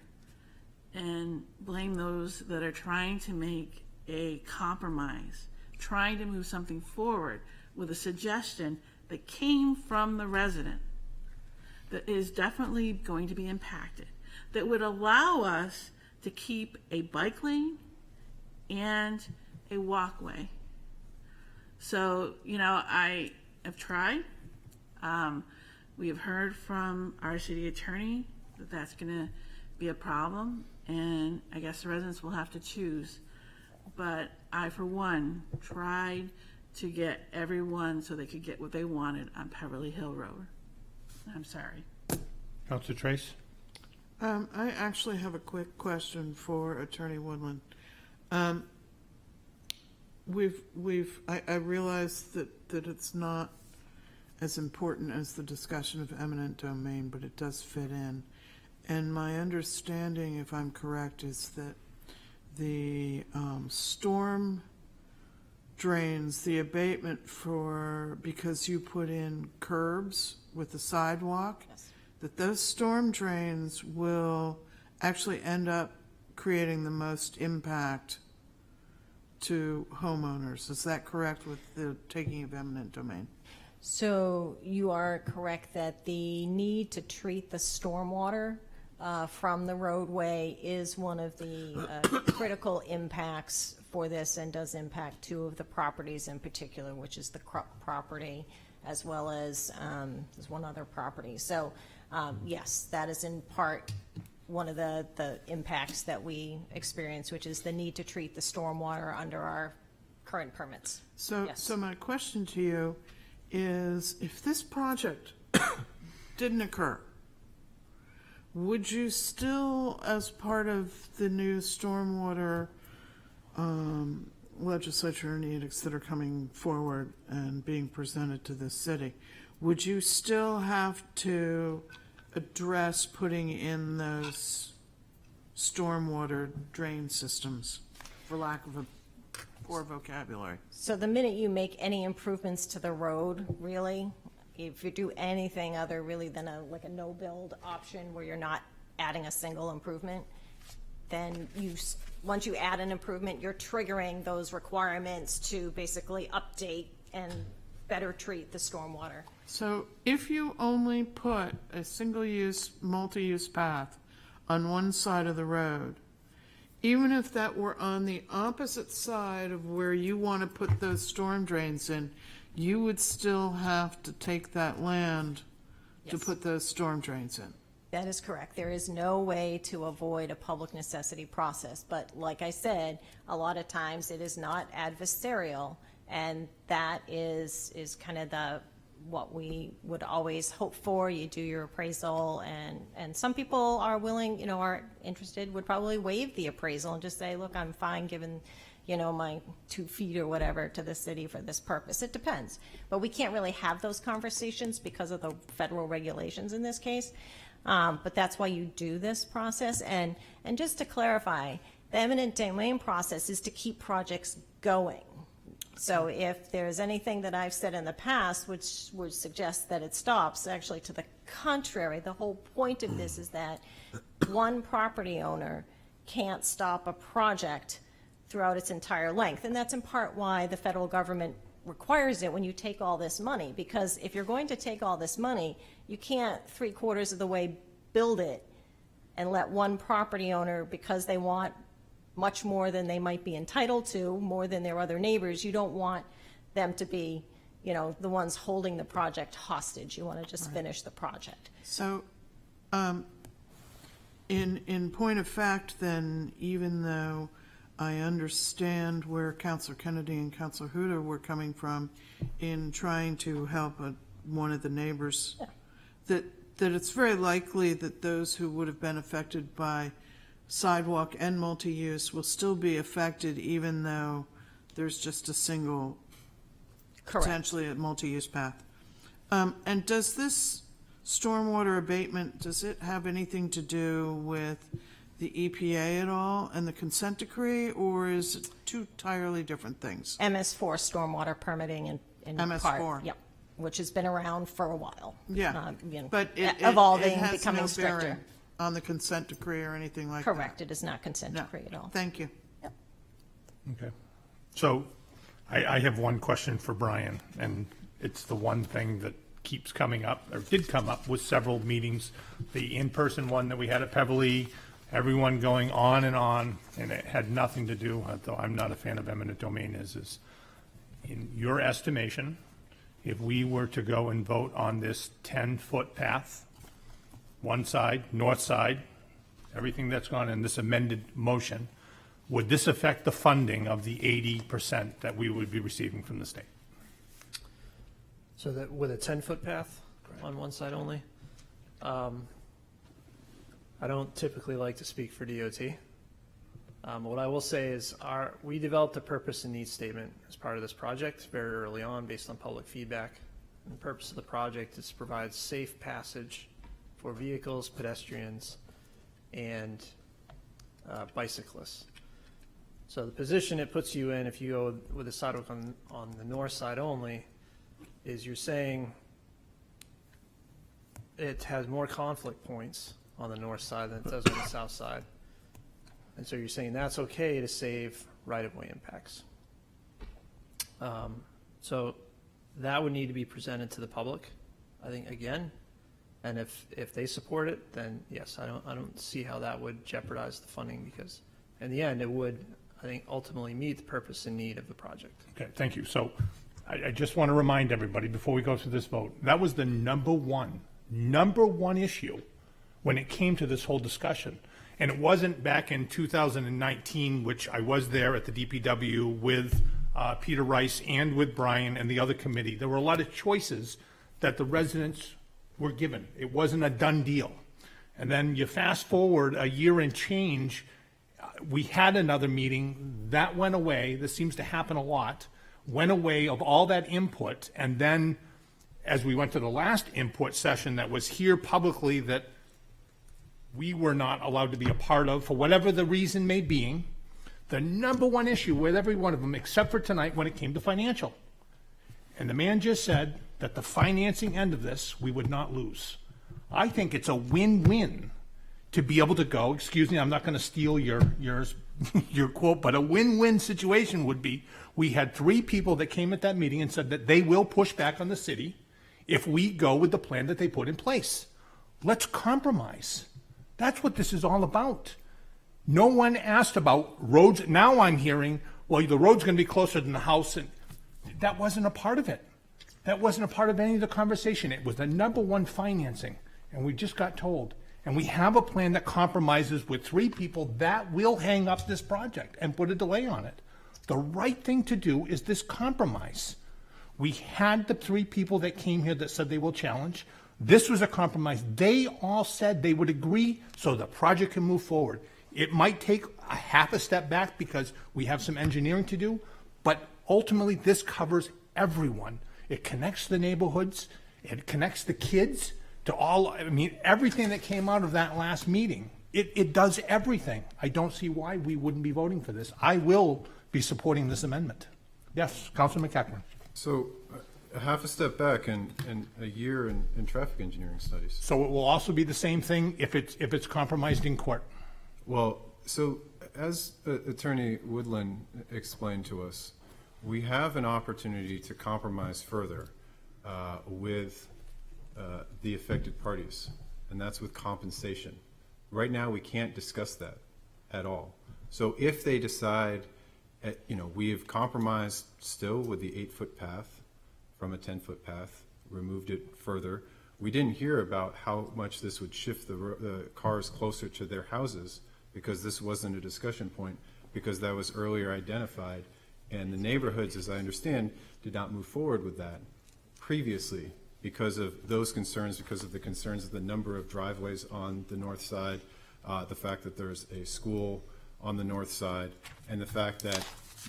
and blame those that are trying to make a compromise, trying to move something forward with a suggestion that came from the resident that is definitely going to be impacted, that would allow us to keep a bike lane and a walkway. So, you know, I have tried. We have heard from our city attorney that that's going to be a problem, and I guess the residents will have to choose. But I, for one, tried to get everyone so they could get what they wanted on Peverly Hill Road. I'm sorry. Counselor Trace? I actually have a quick question for Attorney Woodland. I realize that it's not as important as the discussion of eminent domain, but it does fit in. And my understanding, if I'm correct, is that the storm drains, the abatement because you put in curbs with the sidewalk, that those storm drains will actually end up creating the most impact to homeowners. Is that correct with the taking of eminent domain? So you are correct that the need to treat the stormwater from the roadway is one of the critical impacts for this, and does impact two of the properties in particular, which is the Krupp property as well as there's one other property. So yes, that is in part one of the impacts that we experience, which is the need to treat the stormwater under our current permits. So, yes. So my question to you is, if this project didn't occur, would you still, as part of the new stormwater legislature and edicts that are coming forward and being presented to the city, would you still have to address putting in those stormwater drain systems, for lack of a poor vocabulary? So the minute you make any improvements to the road, really, if you do anything other really than like a no-build option where you're not adding a single improvement, then once you add an improvement, you're triggering those requirements to basically update and better treat the stormwater. So if you only put a single-use, multi-use path on one side of the road, even if that were on the opposite side of where you want to put those storm drains in, you would still have to take that land to Yes. put those storm drains in. That is correct. There is no way to avoid a public necessity process. But like I said, a lot of times it is not adversarial, and that is kind of what we would always hope for. You do your appraisal, and some people are willing, are interested, would probably waive the appraisal and just say, look, I'm fine giving, my 2 feet or whatever to the city for this purpose. It depends. But we can't really have those conversations because of the federal regulations in this case. But that's why you do this process. And just to clarify, the eminent domain process is to keep projects going. So if there's anything that I've said in the past which would suggest that it stops, actually to the contrary, the whole point of this is that one property owner can't stop a project throughout its entire length. And that's in part why the federal government requires it when you take all this money, because if you're going to take all this money, you can't 3/4 of the way build it and let one property owner, because they want much more than they might be entitled to, more than their other neighbors, you don't want them to be, the ones holding the project hostage. You want to just finish the project. So, in point of fact, then, even though I understand where Councilor Kennedy and Councilor Huda were coming from in trying to help one of the neighbors, that it's very likely that those who would have been affected by sidewalk and multi-use will still be affected, even though there's just a single Correct. potentially a multi-use path. And does this stormwater abatement, does it have anything to do with the EPA at all and the consent decree, or is it two entirely different things? MS4 stormwater permitting in MS4. part, yep, which has been around for a while. Yeah, You know, but it evolving, has becoming no stricter. bearing on the consent decree or anything like that? Correct, it is not consent No. decree at all. Thank you. Okay. So I have one question for Brian, and it's the one thing that keeps coming up, or did come up with several meetings. The in-person one that we had at Peverly, everyone going on, and it had nothing to do, though I'm not a fan of eminent domain, is in your estimation, if we were to go and vote on this 10-foot path, one side, north side, everything that's gone in this amended motion, would this affect the funding of the 80% that we would be receiving from the state? So that with a 10-foot path on one side only, I don't typically like to speak for DOT. What I will say is we developed a purpose and needs statement as part of this project very early on based on public feedback. And the purpose of the project is to provide safe passage for vehicles, pedestrians, and bicyclists. So the position it puts you in if you go with a sidewalk on the north side only is you're saying it has more conflict points on the north side than it does on the south side. And so you're saying that's okay to save right-of-way impacts. So that would need to be presented to the public, I think, again. And if they support it, then yes, I don't see how that would jeopardize the funding, because in the end, it would, I think, ultimately meet the purpose and need of the project. Okay, thank you. So I just want to remind everybody before we go through this vote, that was the number one issue when it came to this whole discussion. And it wasn't back in 2019, which I was there at the DPW with Peter Rice and with Brian and the other committee. There were a lot of choices that the residents were given. It wasn't a done deal. And then you fast forward a year and change, we had another meeting, that went away. This seems to happen a lot. Went away of all that input. And then as we went to the last input session that was here publicly that we were not allowed to be a part of for whatever the reason may be, the number one issue with every one of them, except for tonight when it came to financial. And the man just said that the financing end of this, we would not lose. I think it's a win-win to be able to go, excuse me, I'm not going to steal your quote, but a win-win situation would be, we had 3 people that came at that meeting and said that they will push back on the city if we go with the plan that they put in place. Let's compromise. That's what this is all about. No one asked about roads. Now I'm hearing, well, the road's going to be closer than the house, and that wasn't a part of it. That wasn't a part of any of the conversation. It was the number one financing, and we just got told. And we have a plan that compromises with 3 people that will hang up this project and put a delay on it. The right thing to do is this compromise. We had the 3 people that came here that said they will challenge. This was a compromise. They all said they would agree so the project can move forward. It might take a half a step back because we have some engineering to do, but ultimately this covers everyone. It connects the neighborhoods. It connects the kids to all, I mean, everything that came out of that last meeting. It does everything. I don't see why we wouldn't be voting for this. I will be supporting this amendment. Yes, Councilman McEachran. So a half a step back and a year in traffic engineering studies. So it will also be the same thing if it's compromised in court. Well, so as Attorney Woodland explained to us, we have an opportunity to compromise further with the affected parties, and that's with compensation. Right now, we can't discuss that at all. So if they decide, we have compromised still with the 8-foot path from a 10-foot path, removed it further. We didn't hear about how much this would shift the cars closer to their houses, because this wasn't a discussion point, because that was earlier identified. And the neighborhoods, as I understand, did not move forward with that previously because of those concerns, because of the concerns of the number of driveways on the north side, the fact that there's a school on the north side, and the fact that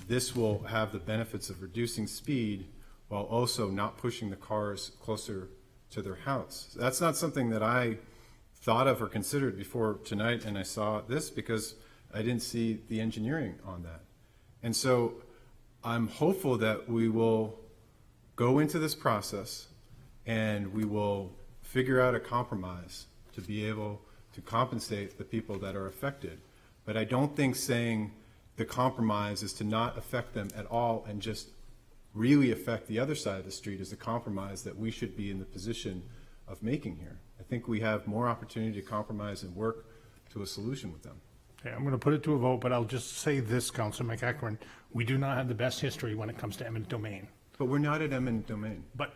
this will have the benefits of reducing speed while also not pushing the cars closer to their house. That's not something that I thought of or considered before tonight, and I saw this because I didn't see the engineering on that. And so I'm hopeful that we will go into this process and we will figure out a compromise to be able to compensate the people that are affected. But I don't think saying the compromise is to not affect them at all and just really affect the other side of the street is a compromise that we should be in the position of making here. I think we have more opportunity to compromise and work to a solution with them. Okay, I'm going to put it to a vote, but I'll just say this, Councilor McEachran, we do not have the best history when it comes to eminent domain. But we're not at eminent domain. But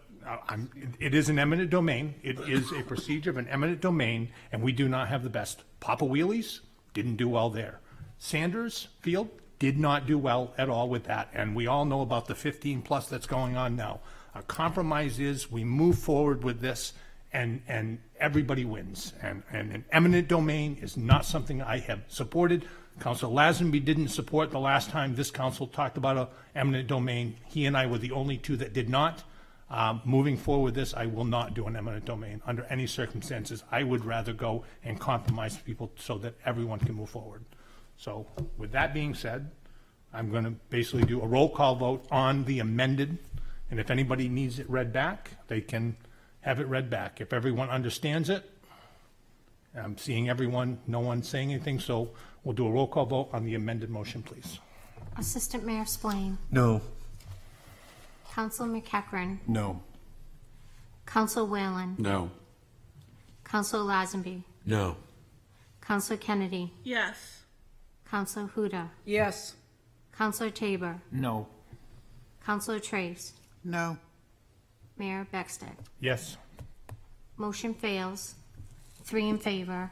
it is an eminent domain. It is a procedure of an eminent domain, and we do not have the best. Papa Wheelies didn't do well there. Sanders Field did not do well at all with that, and we all know about the 15 plus that's going on now. Our compromise is we move forward with this, and everybody wins. And an eminent domain is not something I have supported. Councilor Lazenby didn't support the last time this council talked about an eminent domain. He and I were the only two that did not. Moving forward with this, I will not do an eminent domain under any circumstances. I would rather go and compromise people so that everyone can move forward. So with that being said, I'm going to basically do a roll call vote on the amended, and if anybody needs it read back, they can have it read back. If everyone understands it, I'm seeing everyone, no one saying anything, so we'll do a roll call vote on the amended motion, please. Assistant Mayor Splain. No. Council McEachran. No. Council Whalen. No. Council Lazenby. No. Council Kennedy. Yes. Council Huda. Yes. Council Tabor. No. Council Trace. No. Mayor Beckstead. Yes. Motion fails. 3 in favor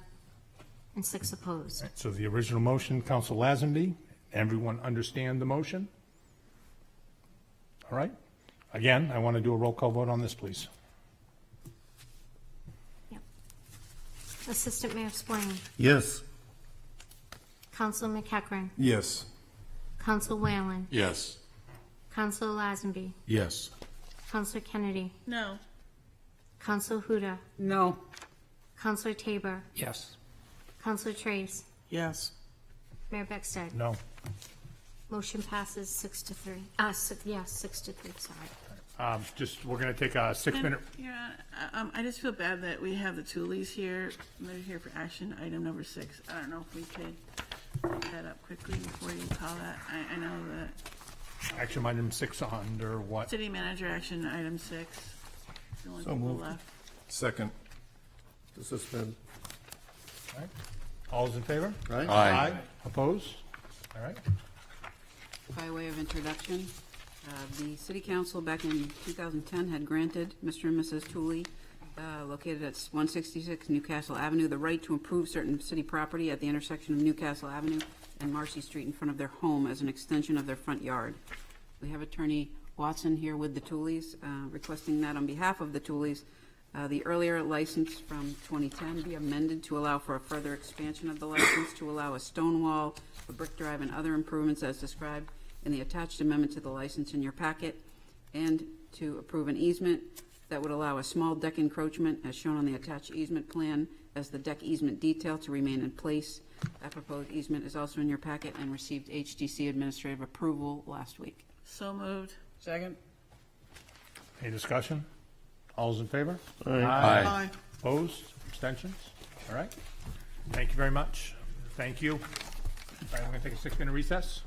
and 6 opposed. So the original motion, Council Lazenby, everyone understand the motion? All right. Again, I want to do a roll call vote on this, please. Assistant Mayor Splain. Yes. Council McEachran. Yes. Council Whalen. Yes. Council Lazenby. Yes. Council Kennedy. No. Council Huda. No. Council Tabor. Yes. Council Trace. Yes. Mayor Beckstead. No. Motion passes 6 to 3. 6 to 3, sorry. We're going to take a 6-minute. Yeah, I just feel bad that we have the Toolies here. They're here for action item number 6. I don't know if we could pick that up quickly before you call that. I know that Action item 6 under what? city manager action item 6. The only So people moved. left. Second. To suspend. All right. All those in favor? Aye. Aye. Opposed? All right. By way of introduction, the City Council back in 2010 had granted Mr. and Mrs. Tooley, located at 166 Newcastle Avenue, the right to improve certain city property at the intersection of Newcastle Avenue and Marcy Street in front of their home as an extension of their front yard. We have Attorney Watson here with the Tooleys, requesting that on behalf of the Tooleys, the earlier license from 2010 be amended to allow for a further expansion of the license to allow a stone wall, a brick drive, and other improvements as described in the attached amendment to the license in your packet, and to approve an easement that would allow a small deck encroachment as shown on the attached easement plan as the deck easement detail to remain in place. That proposed easement is also in your packet and received HDC administrative approval last week. So moved. Second. Any discussion? All those in favor? Aye. Aye. Opposed? Abstentions? All right. Thank you very much. Thank you. All right, we're going to take a 6-minute recess.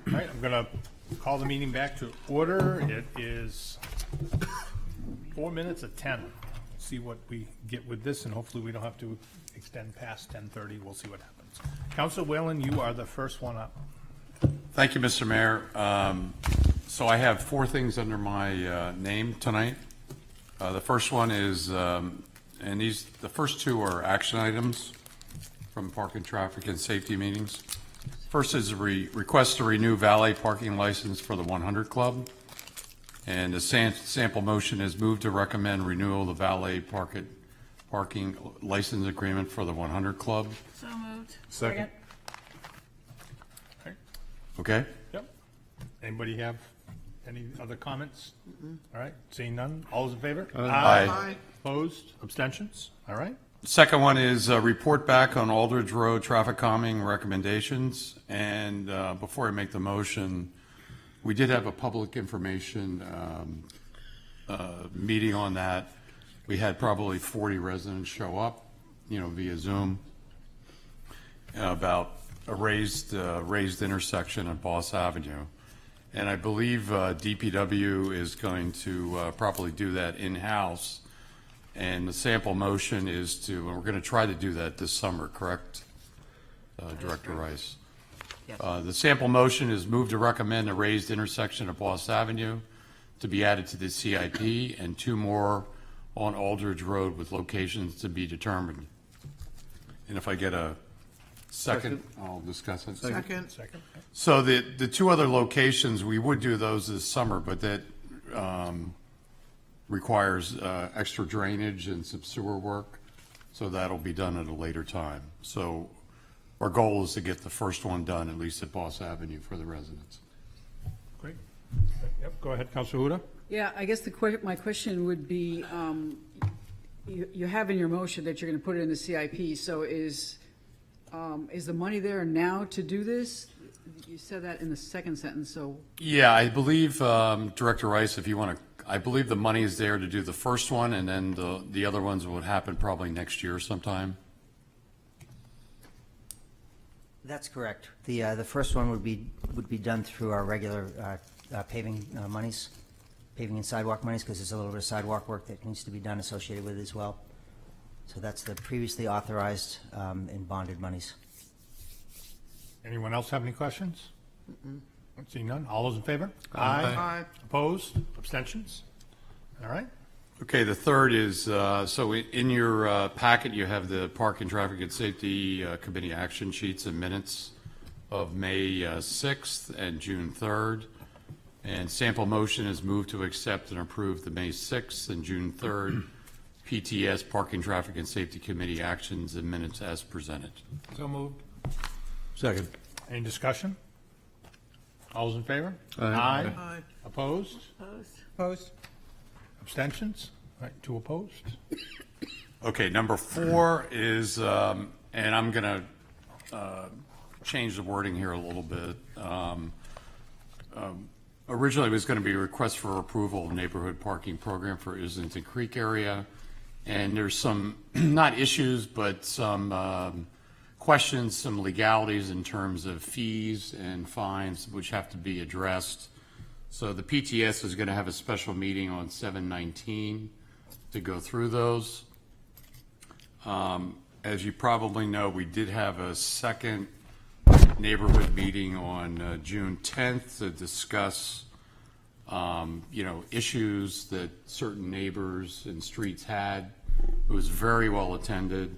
All right, I'm going to call the meeting back to order. It is 4 minutes of 10. See what we get with this, and hopefully we don't have to extend past 10:30. We'll see what happens. Council Whalen, you are the first one up. Thank you, Mr. Mayor. So I have 4 things under my name tonight. The first one is, the first 2 are action items from Park and Traffic and Safety meetings. First is a request to renew valet parking license for the 100 Club. And the sample motion is moved to recommend renewal of the valet parking license agreement for the 100 Club. So moved. Second. Okay? Yep. Anybody have any other comments? All right, seeing none. All those in favor? Aye. Opposed? Abstentions? All right. Second one is a report back on Aldridge Road traffic calming recommendations. And before I make the motion, we did have a public information meeting on that. We had probably 40 residents show up, via Zoom, about a raised intersection at Boss Avenue. And I believe DPW is going to probably do that in-house. And the sample motion is and we're going to try to do that this summer, correct, Director Rice? Yes. The sample motion is moved to recommend a raised intersection of Boss Avenue to be added to the CIP and 2 more on Aldridge Road with locations to be determined. And if I get a second, I'll discuss it. Second. So the 2 other locations, we would do those this summer, but that requires extra drainage and some sewer work, so that'll be done at a later time. So our goal is to get the first one done, at least at Boss Avenue, for the residents. Great. Yep, go ahead, Councilor Huda. Yeah, I guess my question would be, you have in your motion that you're going to put it in the CIP, so is the money there now to do this? You said that in the second sentence, so. Yeah, I believe, Director Rice, if you want to, I believe the money is there to do the first one, and then the other ones would happen probably next year sometime. That's correct. The first one would be done through our regular paving monies, paving and sidewalk monies, because there's a little bit of sidewalk work that needs to be done associated with it as well. So that's the previously authorized and bonded monies. Anyone else have any questions? Seeing none. All those in favor? Aye. Opposed? Abstentions? All right. Okay, the third is, so in your packet, you have the Park and Traffic and Safety Committee action sheets and minutes of May 6th and June 3rd. And sample motion is moved to accept and approve the May 6th and June 3rd PTS, Park and Traffic and Safety Committee actions and minutes as presented. So moved. Second. Any discussion? All those in favor? Aye. Aye. Opposed? Opposed? Abstentions? All right, 2 opposed. Okay, number 4 is, and I'm going to change the wording here a little bit. Originally, it was going to be a request for approval of neighborhood parking program for Islington Creek area. And there's some, not issues, but some questions, some legalities in terms of fees and fines which have to be addressed. So the PTS is going to have a special meeting on 7/19 to go through those. As you probably know, we did have a second neighborhood meeting on June 10th to discuss, issues that certain neighbors and streets had. It was very well attended.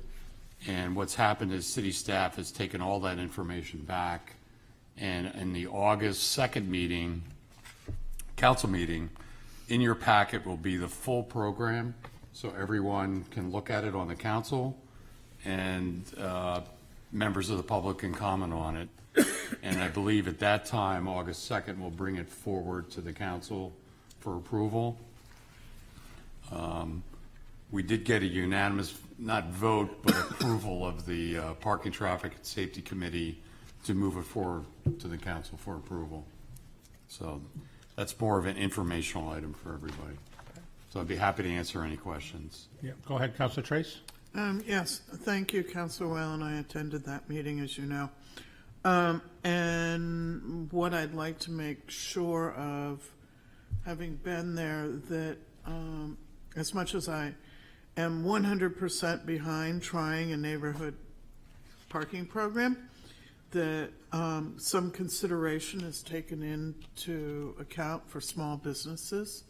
And what's happened is city staff has taken all that information back. And in the August 2nd meeting, council meeting, in your packet will be the full program, so everyone can look at it on the council, and members of the public can comment on it. And I believe at that time, August 2nd, we'll bring it forward to the council for approval. We did get a unanimous, not vote, but approval of the Parking, Traffic, and Safety Committee to move it forward to the council for approval. So that's more of an informational item for everybody. So I'd be happy to answer any questions. Yeah, go ahead, Councilor Trace. Yes, thank you, Councilor Whalen. I attended that meeting, as you know. And what I'd like to make sure of, having been there, that as much as I am 100% behind trying a neighborhood parking program, that some consideration is taken into account for small businesses.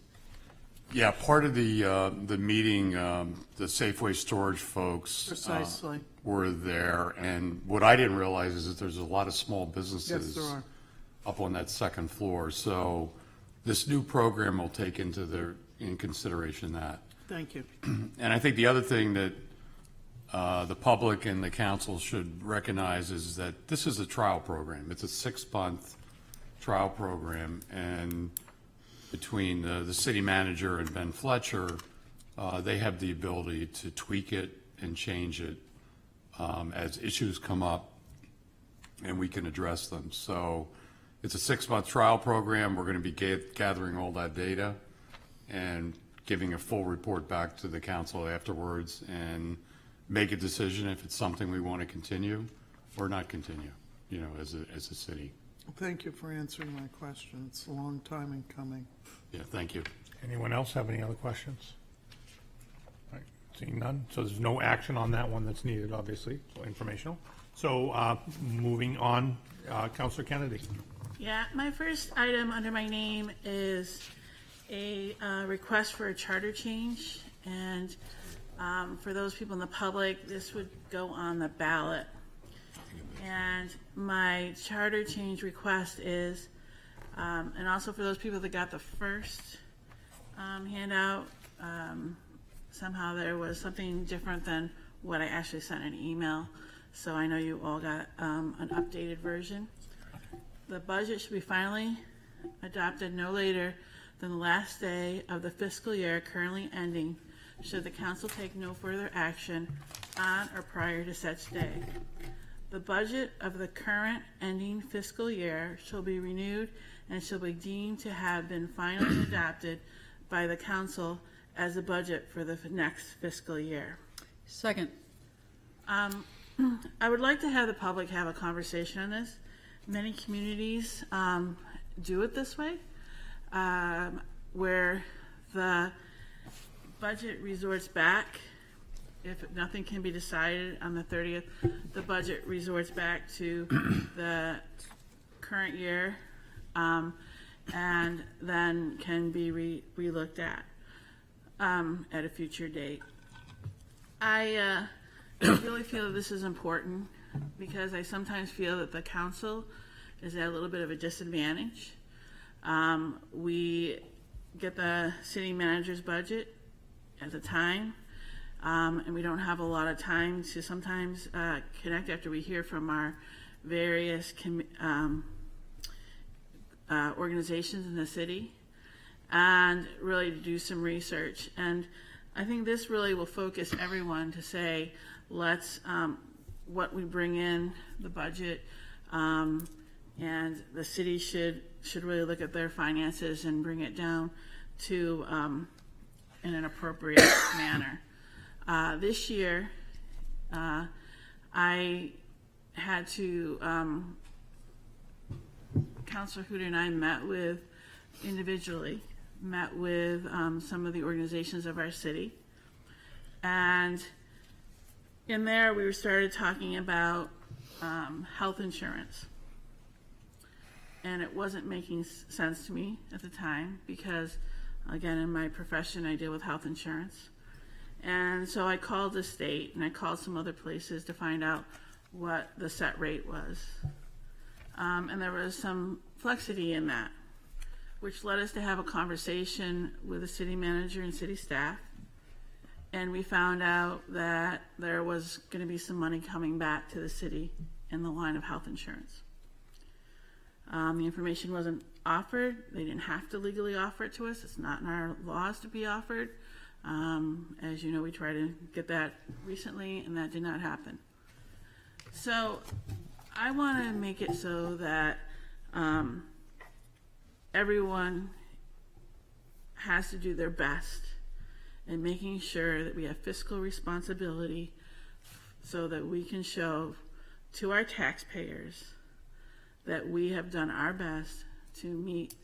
Yeah, part of the meeting, the Safeway storage folks Precisely. Were there, and what I didn't realize is that there's a lot of small Yes, businesses there are. up on that second floor. So this new program will take in consideration that. Thank you. And I think the other thing that the public and the council should recognize is that this is a trial program. It's a 6-month trial program, and between the city manager and Ben Fletcher, they have the ability to tweak it and change it as issues come up, and we can address them. So it's a 6-month trial program. We're going to be gathering all that data and giving a full report back to the council afterwards and make a decision if it's something we want to continue or not continue, as a city. Thank you for answering my question. It's a long time in coming. Yeah, thank you. Anyone else have any other questions? All right, seeing none, so there's no action on that one that's needed, obviously, so informational. So moving on, Councilor Kennedy. Yeah, my first item under my name is a request for a charter change, and for those people in the public, this would go on the ballot. And my charter change request is, and also for those people that got the first handout, somehow there was something different than what I actually sent in an email. So I know you all got an updated version. The budget should be finally adopted no later than the last day of the fiscal year currently ending, should the council take no further action on or prior to such day. The budget of the current ending fiscal year shall be renewed and shall be deemed to have been finally adopted by the council as a budget for the next fiscal year. Second. I would like to have the public have a conversation on this. Many communities do it this way, where the budget resorts back. If nothing can be decided on the 30th, the budget resorts back to the current year, and then can be re-looked at a future date. I really feel that this is important because I sometimes feel that the council is at a little bit of a disadvantage. We get the city manager's budget at the time, and we don't have a lot of time to sometimes connect after we hear from our various organizations in the city, and really to do some research. And I think this really will focus everyone to say, let's, what we bring in the budget, and the city should really look at their finances and bring it down to in an appropriate manner. This year, I had to, Councilor Hooter and I met with some of the organizations of our city. And in there, we started talking about health insurance. And it wasn't making sense to me at the time because, again, in my profession, I deal with health insurance. And so I called the state and I called some other places to find out what the set rate was. And there was some flexity in that, which led us to have a conversation with the city manager and city staff. And we found out that there was going to be some money coming back to the city in the line of health insurance. The information wasn't offered. They didn't have to legally offer it to us. It's not in our laws to be offered. As you know, we tried to get that recently, and that did not happen. So I want to make it so that everyone has to do their best in making sure that we have fiscal responsibility so that we can show to our taxpayers that we have done our best to meet,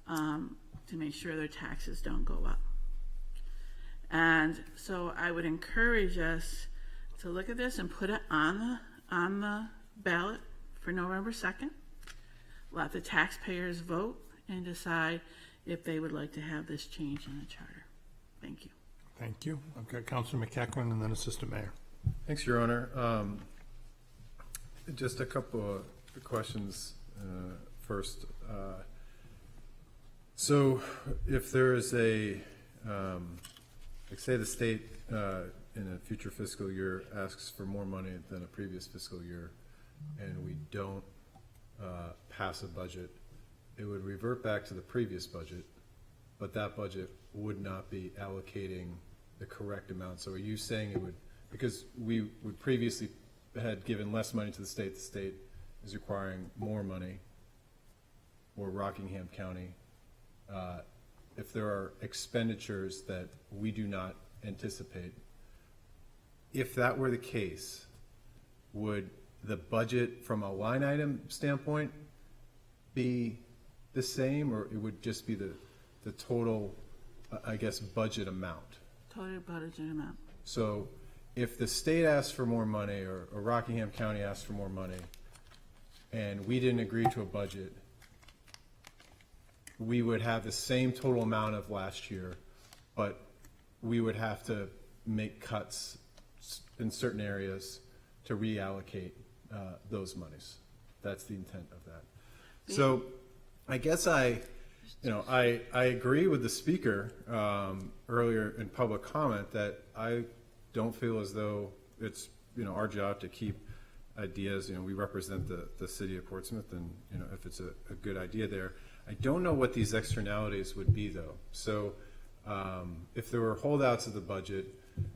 to make sure their taxes don't go up. And so I would encourage us to look at this and put it on the ballot for November 2nd. Let the taxpayers vote and decide if they would like to have this change in the charter. Thank you. Thank you. I've got Councilor McEachran and then Assistant Mayor. Thanks, Your Honor. Just a couple of questions first. So if there is a, like say the state in a future fiscal year asks for more money than a previous fiscal year, and we don't pass a budget, it would revert back to the previous budget, but that budget would not be allocating the correct amount. So are you saying it would, because we would previously had given less money to the state is requiring more money, or Rockingham County, if there are expenditures that we do not anticipate, if that were the case, would the budget from a line item standpoint be the same, or it would just be the total, I guess, budget amount? Total budget amount. So if the state asks for more money, or Rockingham County asks for more money, and we didn't agree to a budget, we would have the same total amount of last year, but we would have to make cuts in certain areas to reallocate those monies. That's the intent of that. So I guess I agree with the speaker earlier in public comment that I don't feel as though it's, our job to keep ideas. We represent the city of Portsmouth, and, if it's a good idea there. I don't know what these externalities would be, though. So if there were holdouts of the budget,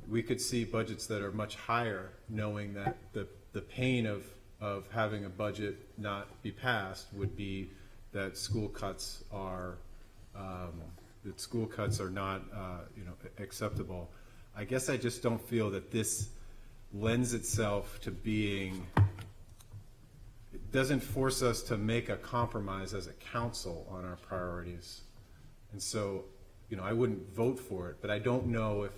we could see budgets that are much higher, knowing that the pain of having a budget not be passed would be that school cuts are not acceptable. I guess I just don't feel that this lends itself to being. It doesn't force us to make a compromise as a council on our priorities, and so I wouldn't vote for it. But I don't know if,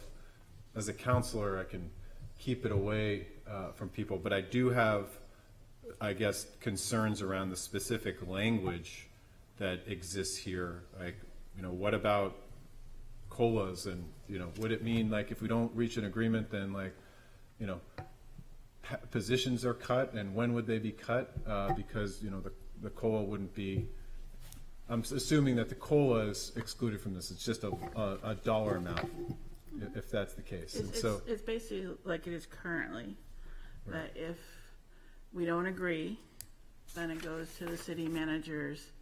as a counselor, I can keep it away from people. But I do have, I guess, concerns around the specific language that exists here. Like, what about COLAs, and would it mean, like, if we don't reach an agreement, then, like, positions are cut, and when would they be cut? Because the COLA wouldn't be. I'm assuming that the COLA is excluded from this. It's just a dollar amount, if that's the case. It's basically like it is currently, that if we don't agree, then it goes to the city manager's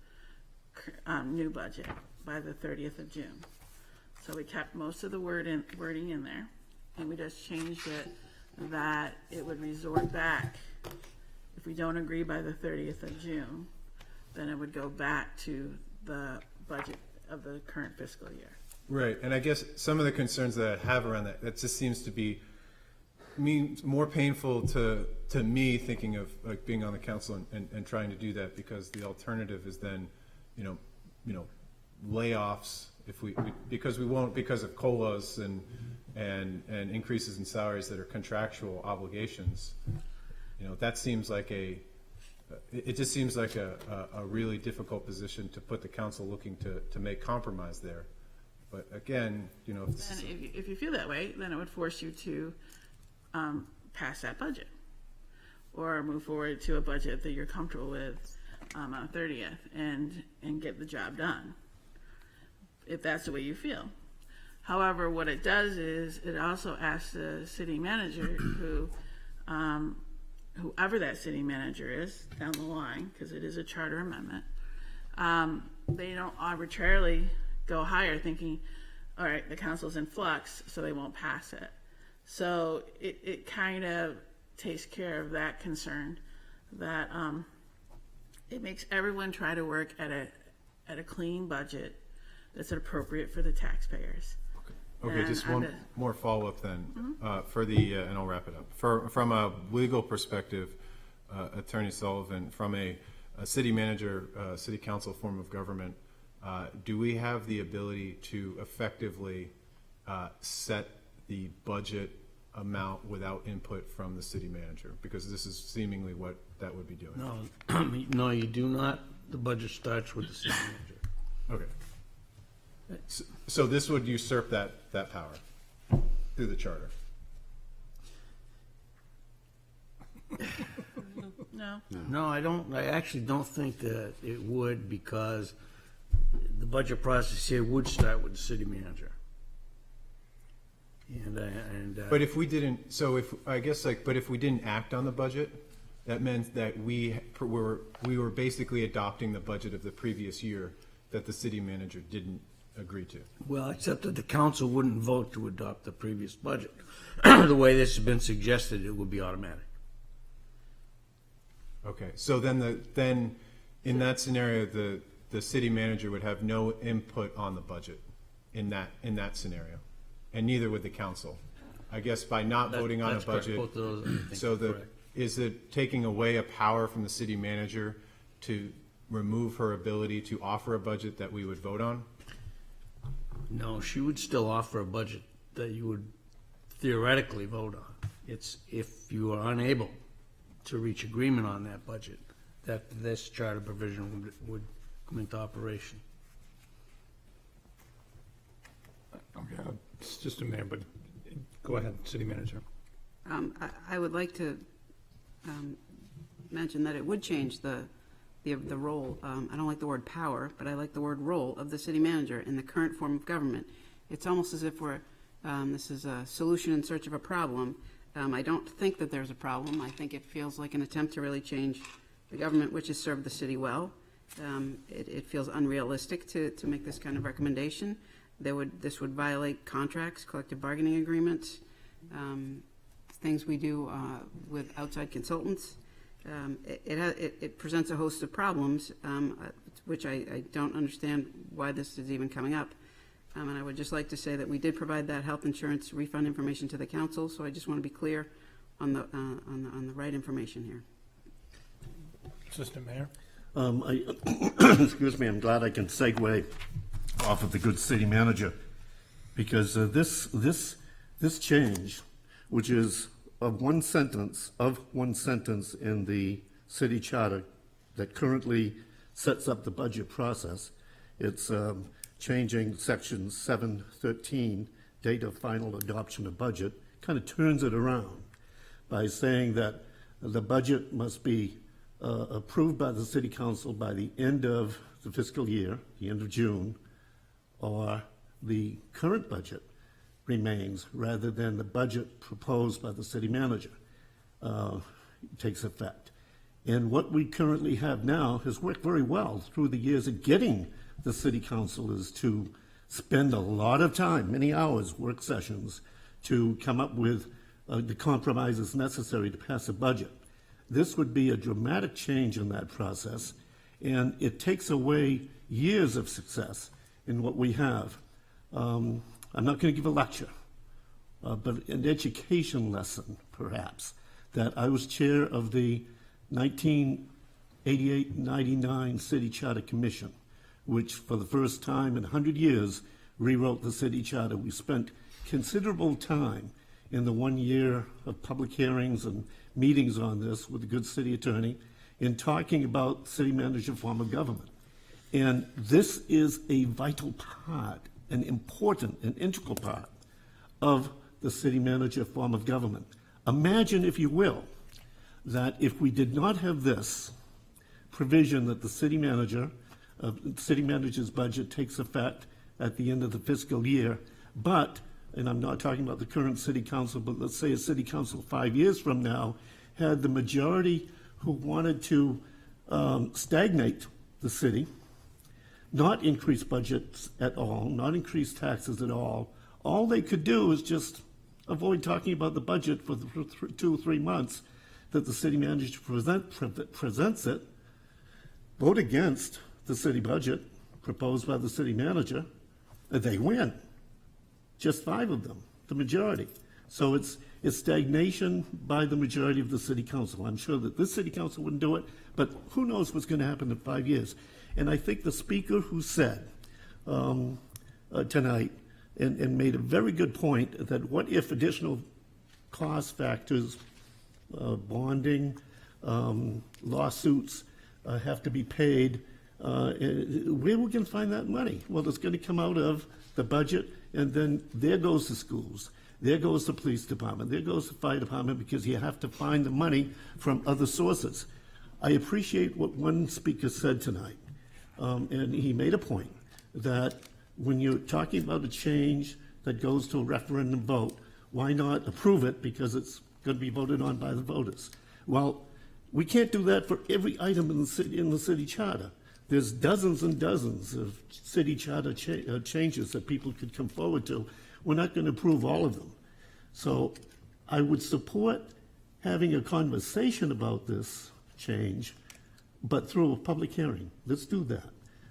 new budget by the 30th of June. So we kept most of the wording in there, and we just changed it that it would resort back. If we don't agree by the 30th of June, then it would go back to the budget of the current fiscal year. Right, and I guess some of the concerns that I have around that just seems to be more painful to me, thinking of like being on the council and trying to do that, because the alternative is then, layoffs because we won't, because of COLAs and increases in salaries that are contractual obligations. That seems like it just seems like a really difficult position to put the council looking to make compromise there. But again, if you feel that way, then it would force you to pass that budget, or move forward to a budget that you're comfortable with on the 30th and get the job done, if that's the way you feel. However, what it does is it also asks the city manager, whoever that city manager is down the line, because it is a charter amendment, they don't arbitrarily go higher thinking, all right, the council's in flux, so they won't pass it. So it kind of takes care of that concern, that it makes everyone try to work at a clean budget that's appropriate for the taxpayers. Okay, just one more follow-up then, and I'll wrap it up. From a legal perspective, Attorney Sullivan, from a a city manager, city council form of government, do we have the ability to effectively set the budget amount without input from the city manager? Because this is seemingly what that would be doing. No, no, you do not. The budget starts with the city manager. Okay. So this would usurp that power through the charter? No. No, I actually don't think that it would, because the budget process here would start with the city manager. But if we didn't, but if we didn't act on the budget, that meant that we were basically adopting the budget of the previous year that the city manager didn't agree to. Well, except that the council wouldn't vote to adopt the previous budget. The way this has been suggested, it would be automatic. Okay, so then in that scenario, the city manager would have no input on the budget in that scenario, and neither would the council. I guess by not voting on a That's correct. budget, Both of those, I think, so are correct. is it taking away a power from the city manager to remove her ability to offer a budget that we would vote on? No, she would still offer a budget that you would theoretically vote on. It's if you are unable to reach agreement on that budget, that this charter provision would come into operation. Okay, it's just a minute, but go ahead, city manager. I would like to mention that it would change the role. I don't like the word power, but I like the word role of the city manager in the current form of government. It's almost as if this is a solution in search of a problem. I don't think that there's a problem. I think it feels like an attempt to really change the government, which has served the city well. It feels unrealistic to make this kind of recommendation. This would violate contracts, collective bargaining agreements, things we do with outside consultants. It presents a host of problems, which I don't understand why this is even coming up. And I would just like to say that we did provide that health insurance refund information to the council, so I just want to be clear on the right information here. Assistant Mayor? Excuse me, I'm glad I can segue off of the good city manager, because this change, which is of one sentence in the city charter that currently sets up the budget process, it's changing section 713, date of final adoption of budget, kind of turns it around by saying that the budget must be approved by the city council by the end of the fiscal year, the end of June, or the current budget remains rather than the budget proposed by the city manager takes effect. And what we currently have now has worked very well through the years of getting the city councilors to spend a lot of time, many hours, work sessions, to come up with the compromises necessary to pass a budget. This would be a dramatic change in that process, and it takes away years of success in what we have. I'm not going to give a lecture, but an education lesson, perhaps, that I was chair of the 1988-99 City Charter Commission, which for the first time in 100 years rewrote the city charter. We spent considerable time in the 1 year of public hearings and meetings on this with the good city attorney in talking about city manager form of government. And this is a vital part, an important and integral part of the city manager form of government. Imagine, if you will, that if we did not have this provision that the city manager's budget takes effect at the end of the fiscal year, but, and I'm not talking about the current city council, but let's say a city council 5 years from now had the majority who wanted to stagnate the city, not increase budgets at all, not increase taxes at all they could do is just avoid talking about the budget for 2 or 3 months that the city manager presents it, vote against the city budget proposed by the city manager, and they win. Just 5 of them, the majority. So is stagnation by the majority of the city council. I'm sure that this city council wouldn't do it, but who knows what's going to happen in 5 years. And I think the speaker who said tonight and made a very good point that what if additional cost factors, bonding, lawsuits have to be paid, where we can find that money? Well, it's going to come out of the budget, and then there goes the schools, there goes the police department, there goes the fire department, because you have to find the money from other sources. I appreciate what one speaker said tonight, and he made a point that when you're talking about a change that goes to a referendum vote, why not approve it because it's going to be voted on by the voters? Well, we can't do that for every item in the city charter. There's dozens and dozens of city charter changes that people could come forward to. We're not going to approve all of them. So I would support having a conversation about this change, but through a public hearing. Let's do that.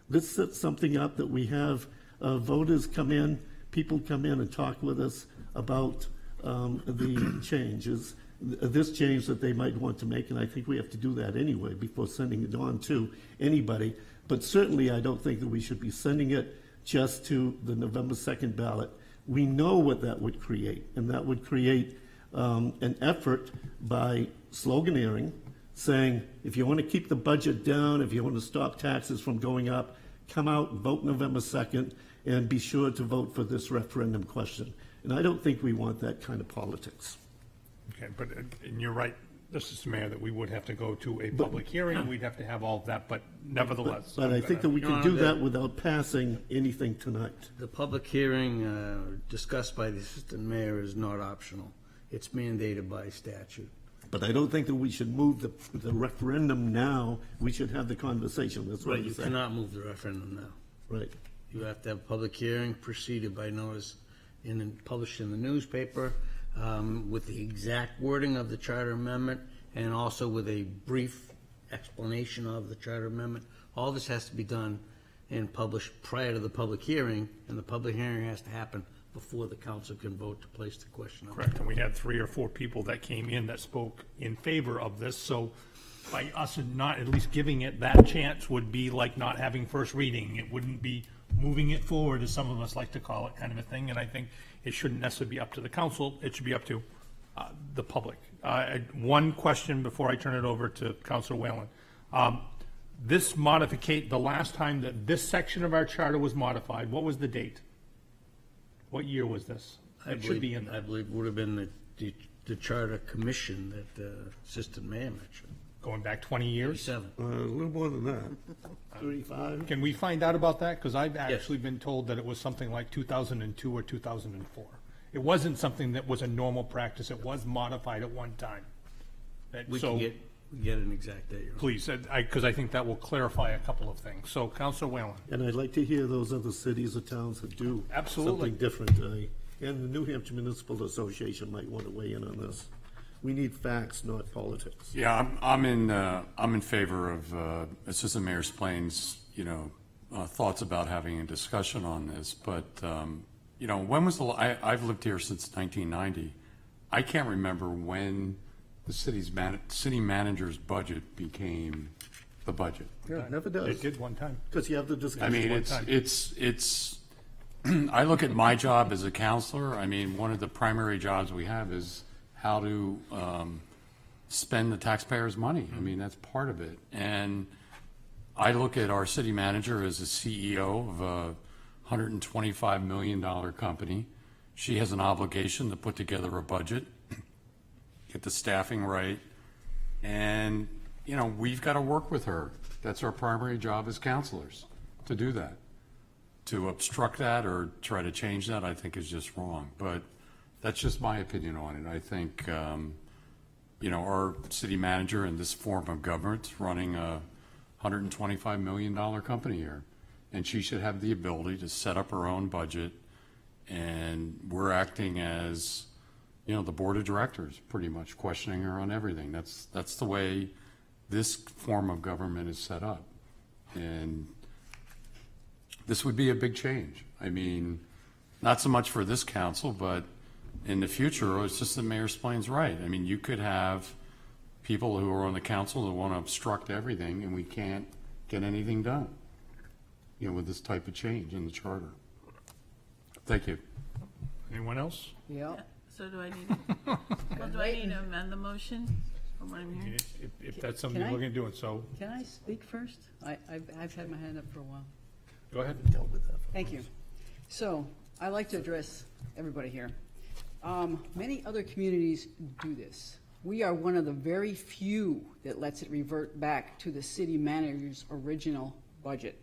Let's set something up that we have voters come in, people come in and talk with us about the changes, this change that they might want to make, and I think we have to do that anyway before sending it on to anybody. But certainly I don't think that we should be sending it just to the November 2nd ballot. We know what that would create, and that would create an effort by sloganeering, saying, if you want to keep the budget down, if you want to stop taxes from going up, come out and vote November 2nd, and be sure to vote for this referendum question. And I don't think we want that kind of politics. Okay, but, and you're right, Mr. Mayor, that we would have to go to a public hearing, we'd have to have all of that, but nevertheless. But I think that we can do that without passing anything tonight. The public hearing discussed by the assistant mayor is not optional. It's mandated by statute. But I don't think that we should move the referendum now. We should have the conversation. That's what Right, I'm you saying. cannot move the referendum now. Right. You have to have a public hearing preceded by notice published in the newspaper with the exact wording of the charter amendment and also with a brief explanation of the charter amendment. All this has to be done and published prior to the public hearing, and the public hearing has to happen before the council can vote to place the question. Correct, and we had 3 or 4 people that came in that spoke in favor of this, so by us not at least giving it that chance would be like not having first reading. It wouldn't be moving it forward, as some of us like to call it, kind of a thing, and I think it shouldn't necessarily be up to the council, it should be up to the public. One question before I turn it over to Councilor Whalen. This the last time that this section of our charter was modified, what was the date? What year was this? It should be in there. I believe it would have been the charter commission that the assistant mayor mentioned. Going back 20 years? 37. A little more than that. 35. Can we find out about that? Because I've actually been told that it was something like 2002 or 2004. It wasn't something that was a normal practice. It was modified at one time. We So- can get an exact date. Please, because I think that will clarify a couple of things. So, Councilor Whalen. And I'd like to hear those other cities or towns that do Absolutely. something different. And the New Hampshire Municipal Association might want to weigh in on this. We need facts, not politics. Yeah, I'm in favor of Assistant Mayor Splain's, thoughts about having a discussion on this. But, when was I've lived here since 1990. I can't remember when the city manager's budget became the budget. Yeah, it never does. It did one time. Because you have the I discussion. mean, one time. it's I look at my job as a counselor. I mean, one of the primary jobs we have is how to spend the taxpayers' money. I mean, that's part of it. And I look at our city manager as a CEO of a $125 million company. She has an obligation to put together a budget, get the staffing right, and, we've got to work with her. That's our primary job as counselors, to do that. To obstruct that or try to change that, I think is just wrong. But that's just my opinion on it. I think, our city manager in this form of government is running a $125 million company here. And she should have the ability to set up her own budget. And we're acting as, the board of directors, pretty much questioning her on everything. That's the way this form of government is set up. And this would be a big change. I mean, not so much for this council, but in the future, it's just the mayor explains right. I mean, you could have people who are on the council that want to obstruct everything, and we can't get anything done, you know, with this type of change in the charter. Thank you. Anyone else? Yeah. So do I need, well, do I need to amend the motion from what I'm hearing? If that's something Can you're I- looking to do, so Can I speak first? I've had my hand up for a while. go ahead. Thank you. So, I'd like to address everybody here. Many other communities do this. We are one of the very few that lets it revert back to the city manager's original budget.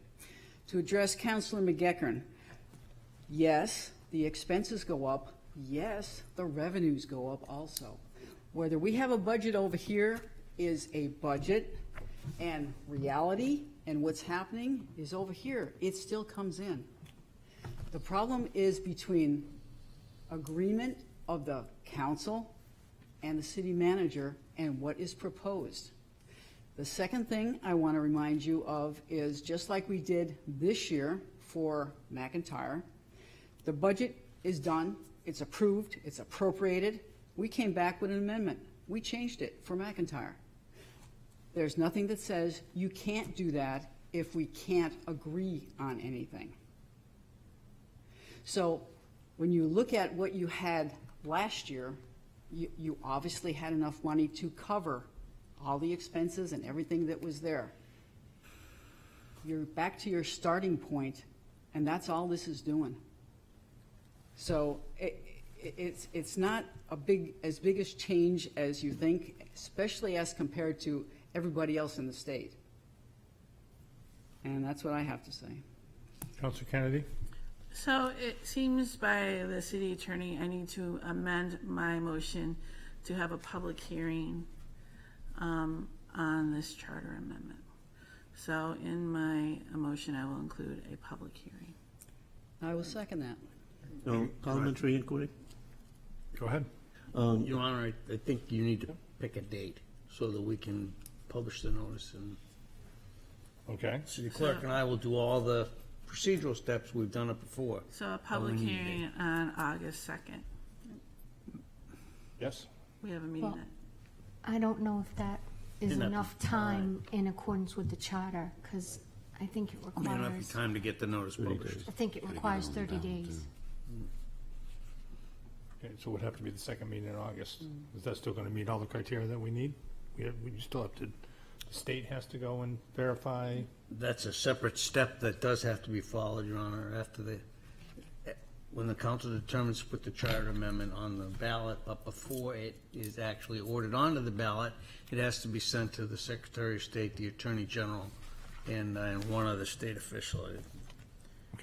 To address Councilor McGeckern, yes, the expenses go up. Yes, the revenues go up also. Whether we have a budget over here is a budget, and reality and what's happening is over here. It still comes in. The problem is between agreement of the council and the city manager and what is proposed. The second thing I want to remind you of is just like we did this year for McIntyre, the budget is done, it's approved, it's appropriated. We came back with an amendment. We changed it for McIntyre. There's nothing that says you can't do that if we can't agree on anything. So when you look at what you had last year, you obviously had enough money to cover all the expenses and everything that was there. You're back to your starting point, and that's all this is doing. So it's not as big a change as you think, especially as compared to everybody else in the state. And that's what I have to say. Councilor Kennedy? So it seems by the city attorney, I need to amend my motion to have a public hearing on this charter amendment. So in my motion, I will include a public hearing. I will second that. No, parliamentary inquiry? Go ahead. Your Honor, I think you need to pick a date so that we can publish the notice, and Okay. city clerk and I will do all the procedural steps. We've done it before. So a public we need a hearing on August 2nd. Yes? We have a meeting Well, then. I don't know if that is Enough enough time in accordance with the charter, because I think it May not be requires, time to get the notice published. I think it requires 30 days. Okay, so it would have to be the second meeting in August. Is that still going to meet all the criteria that we need? We still have to, the state has to go and verify. That's a separate step that does have to be followed, Your Honor, when the council determines to put the charter amendment on the ballot, but before it is actually ordered onto the ballot, it has to be sent to the Secretary of State, the Attorney General, and one other state official,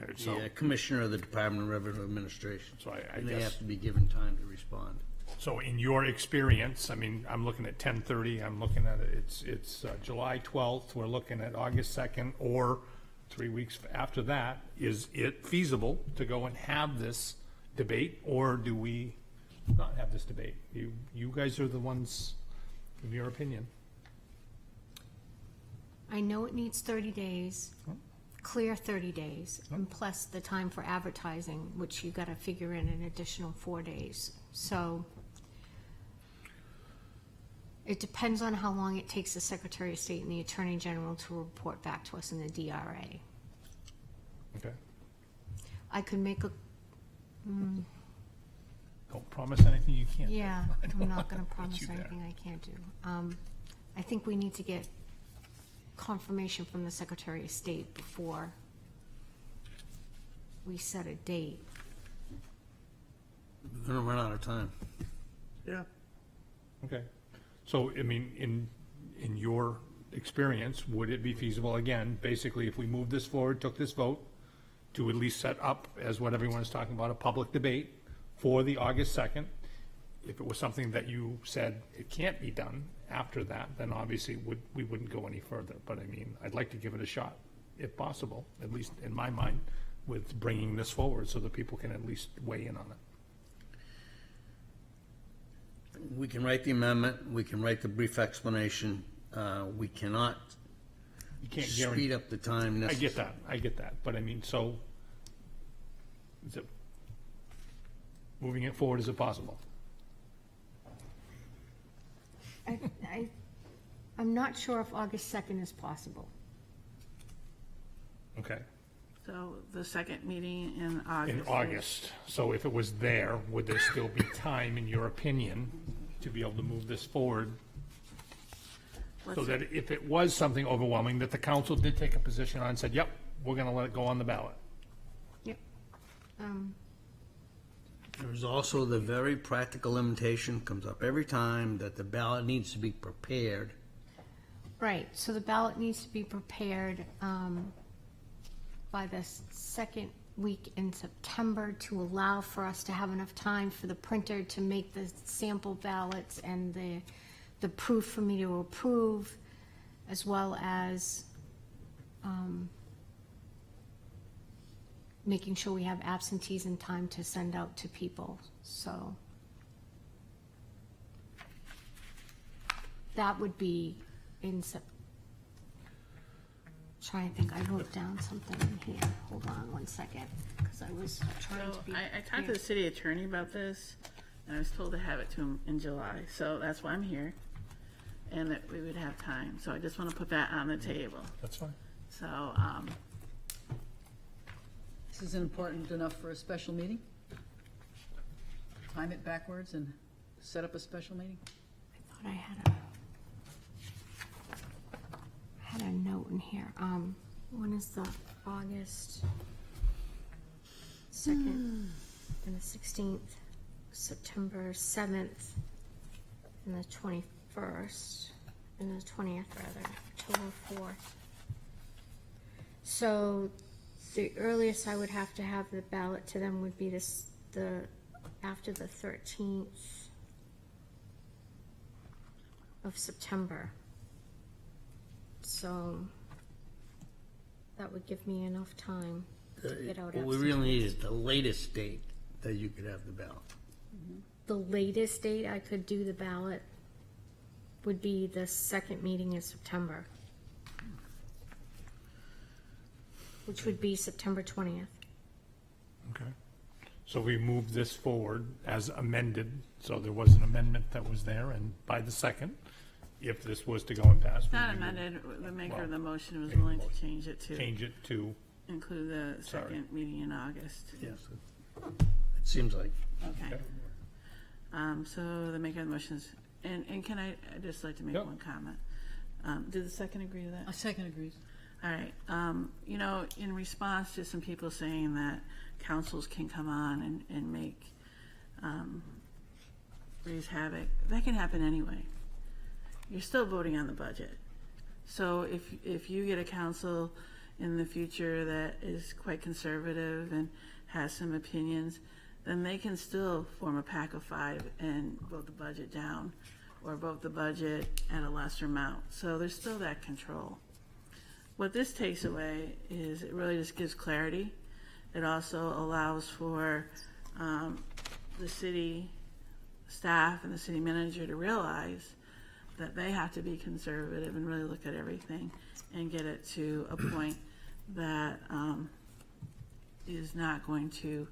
Okay, so, the Commissioner of the Department of Revenue Administration. so I And they guess, have to be given time to respond. so in your experience, I mean, I'm looking at 10:30, I'm looking at it, it's July 12th, we're looking at August 2nd, or 3 weeks after that. Is it feasible to go and have this debate, or do we not have this debate? You guys are the ones, give your opinion. I know it needs 30 days, clear 30 days, and plus the time for advertising, which you got to figure in an additional 4 days. So it depends on how long it takes the Secretary of State and the Attorney General to report back to us in the DRA. Okay. I could make a, Don't promise anything you can't do. yeah, I don't I'm not wanna going to put promise you there. anything I can't do. I think we need to get confirmation from the Secretary of State before we set a date. We're going to run out of time. Yeah. Okay. So, I mean, in your experience, would it be feasible, again, basically, if we move this forward, took this vote, to at least set up, as what everyone is talking about, a public debate for the August 2nd? If it was something that you said it can't be done after that, then obviously we wouldn't go any further. But I mean, I'd like to give it a shot, if possible, at least in my mind, with bringing this forward so that people can at least weigh in on it. We can write the amendment, we can write the brief explanation. We cannot You can't guarantee. speed up the time I necessary. get that, but I mean, so, is it, moving it forward, is it possible? I'm not sure if August 2nd is possible. Okay. So the second meeting in August. In August. So if it was there, would there still be time, in your opinion, to be able to move this forward? So that if it was something overwhelming, that the council did take a position on and said, yep, we're going to let it go on the ballot. Yep. There's also the very practical limitation, comes up every time, that the ballot needs to be prepared. Right, so the ballot needs to be prepared by the second week in September to allow for us to have enough time for the printer to make the sample ballots and the proof for me to approve, as well as making sure we have absentees in time to send out to people, so. That would be in trying to think, I wrote down something in here, hold on one second, because I was trying So to be. I talked to the city attorney about this, and I was told to have it to him in July, so that's why I'm here, and that we would have time, so I just want to put that on the table. That's fine. So, This isn't important enough for a special meeting? Time it backwards and set up a special meeting? I thought I had a note in here. When is the August 2nd and the 16th, September 7th, and the 21st, and the 20th, rather, October 4th. So the earliest I would have to have the ballot to them would be after the 13th of September. So that would give me enough time to get out. What we really need is the latest date that you could have the ballot. The latest date I could do the ballot would be the second meeting in September, which would be September 20th. Okay. So we moved this forward as amended, so there was an amendment that was there, and by the second, if this was to go and pass. it's not amended, the maker of the motion was willing to change it to. Change it to. Include the second meeting in August. Yes. It seems like. Okay. So the maker of the motions, and can I'd just like to make one comment. Did the second agree to that? A second agrees. All right. You know, in response to some people saying that councils can come on and make, raise havoc, that can happen anyway. You're still voting on the budget. So if you get a council in the future that is quite conservative and has some opinions, then they can still form a pack of five and vote the budget down or vote the budget at a lesser amount. So there's still that control. What this takes away is it really just gives clarity. It also allows for the city staff and the city manager to realize that they have to be conservative and really look at everything and get it to a point that is not going to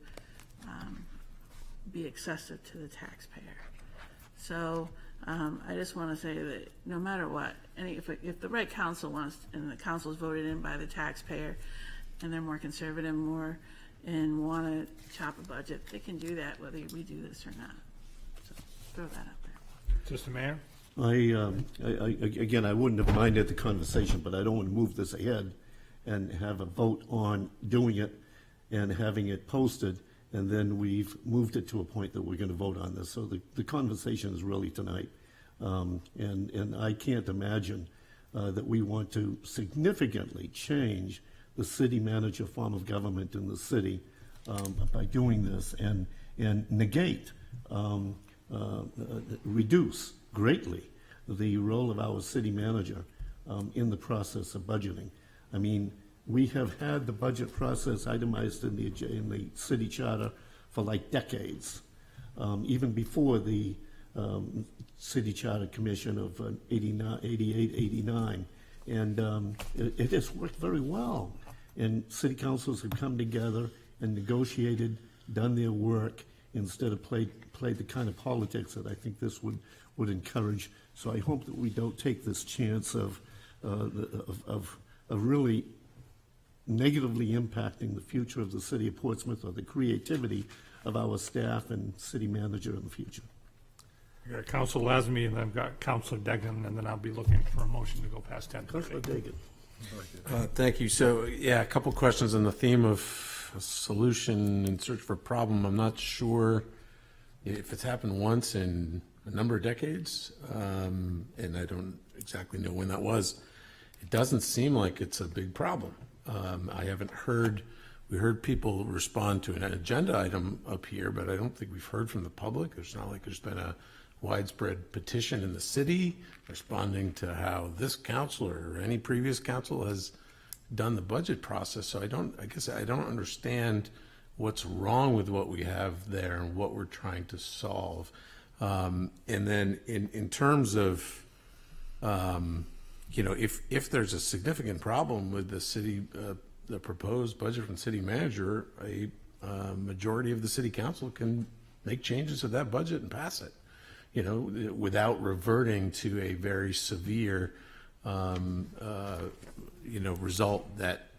be excessive to the taxpayer. So I just want to say that no matter what, if the right council wants, and the council is voted in by the taxpayer, and they're more conservative and want to chop a budget, they can do that whether we do this or not. So throw that out there. Mr. Mayor? Again, I wouldn't have minded the conversation, but I don't want to move this ahead and have a vote on doing it and having it posted, and then we've moved it to a point that we're going to vote on this. So the conversation is really tonight. And I can't imagine that we want to significantly change the city manager form of government in the city by doing this and negate, reduce greatly the role of our city manager in the process of budgeting. I mean, we have had the budget process itemized in the city charter for like decades, even before the City Charter Commission of 88, 89. And it has worked very well. And city councils have come together and negotiated, done their work, instead of played the kind of politics that I think this would encourage. So I hope that we don't take this chance of really negatively impacting the future of the city of Portsmouth or the creativity of our staff and city manager in the future. I got Councilor Lazenby, and I've got Councilor Degan, and then I'll be looking for a motion to go past 10:30. Councilor Degan. Thank you. So, yeah, a couple questions on the theme of a solution in search for a problem. I'm not sure if it's happened once in a number of decades, and I don't exactly know when that was. It doesn't seem like it's a big problem. I haven't heard, we heard people respond to an agenda item up here, but I don't think we've heard from the public. It's not like there's been a widespread petition in the city responding to how this council or any previous council has done the budget process. So I guess I don't understand what's wrong with what we have there and what we're trying to solve. And then in terms of, if there's a significant problem with the city, the proposed budget from city manager, a majority of the city council can make changes to that budget and pass it, without reverting to a very severe, result that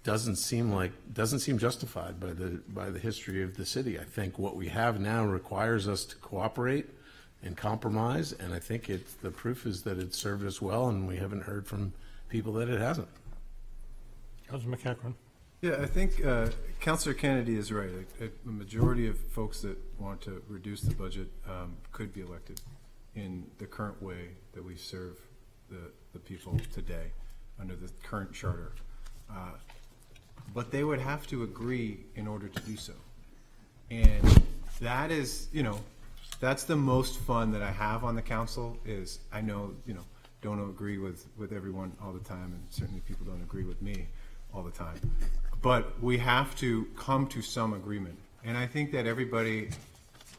doesn't seem justified by the history of the city. I think what we have now requires us to cooperate and compromise, and I think the proof is that it served us well, and we haven't heard from people that it hasn't. Councilor McEachran. Yeah, I think Councilor Kennedy is right. A majority of folks that want to reduce the budget could be elected in the current way that we serve the people today under the current charter. But they would have to agree in order to do so. And that is, that's the most fun that I have on the council is I know, don't agree with everyone all the time, and certainly people don't agree with me all the time. But we have to come to some agreement. And I think that everybody,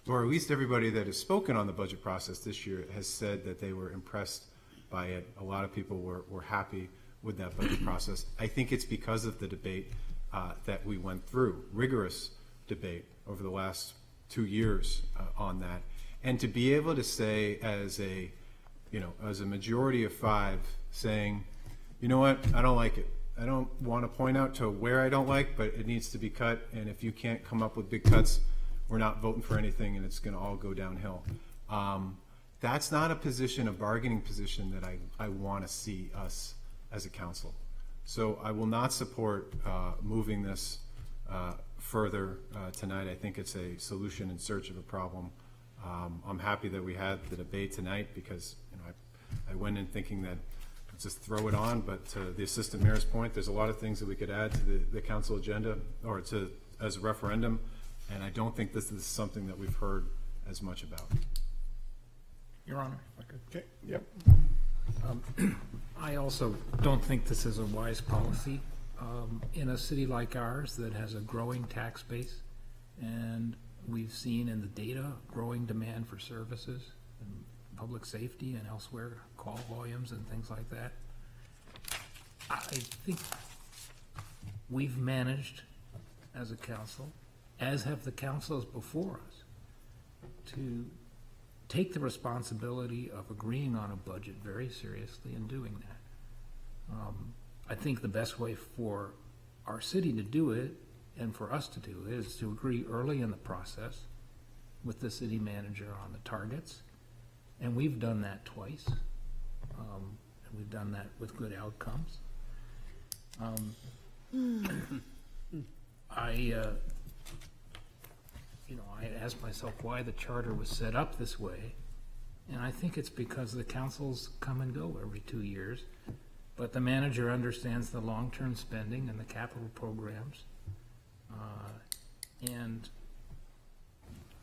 or at least everybody that has spoken on the budget process this year, has said that they were impressed by it. A lot of people were happy with that budget process. I think it's because of the debate that we went through, rigorous debate over the last 2 years on that. And to be able to say as a majority of 5 saying, you know what, I don't like it. I don't want to point out to where I don't like, but it needs to be cut. And if you can't come up with big cuts, we're not voting for anything and it's going to all go downhill. That's not a position, a bargaining position that I want to see us as a council. So I will not support moving this further tonight. I think it's a solution in search of a problem. I'm happy that we had the debate tonight because I went in thinking that just throw it on, but to the assistant mayor's point, there's a lot of things that we could add to the council agenda or as a referendum, and I don't think this is something that we've heard as much about. Your Honor. Okay, yep. I also don't think this is a wise policy in a city like ours that has a growing tax base, and we've seen in the data growing demand for services and public safety and elsewhere, call volumes and things like that. I think we've managed as a council, as have the councils before us, to take the responsibility of agreeing on a budget very seriously and doing that. I think the best way for our city to do it and for us to do it is to agree early in the process with the city manager on the targets. And we've done that twice. And we've done that with good outcomes. I asked myself why the charter was set up this way. And I think it's because the councils come and go every 2 years. But the manager understands the long-term spending and the capital programs. And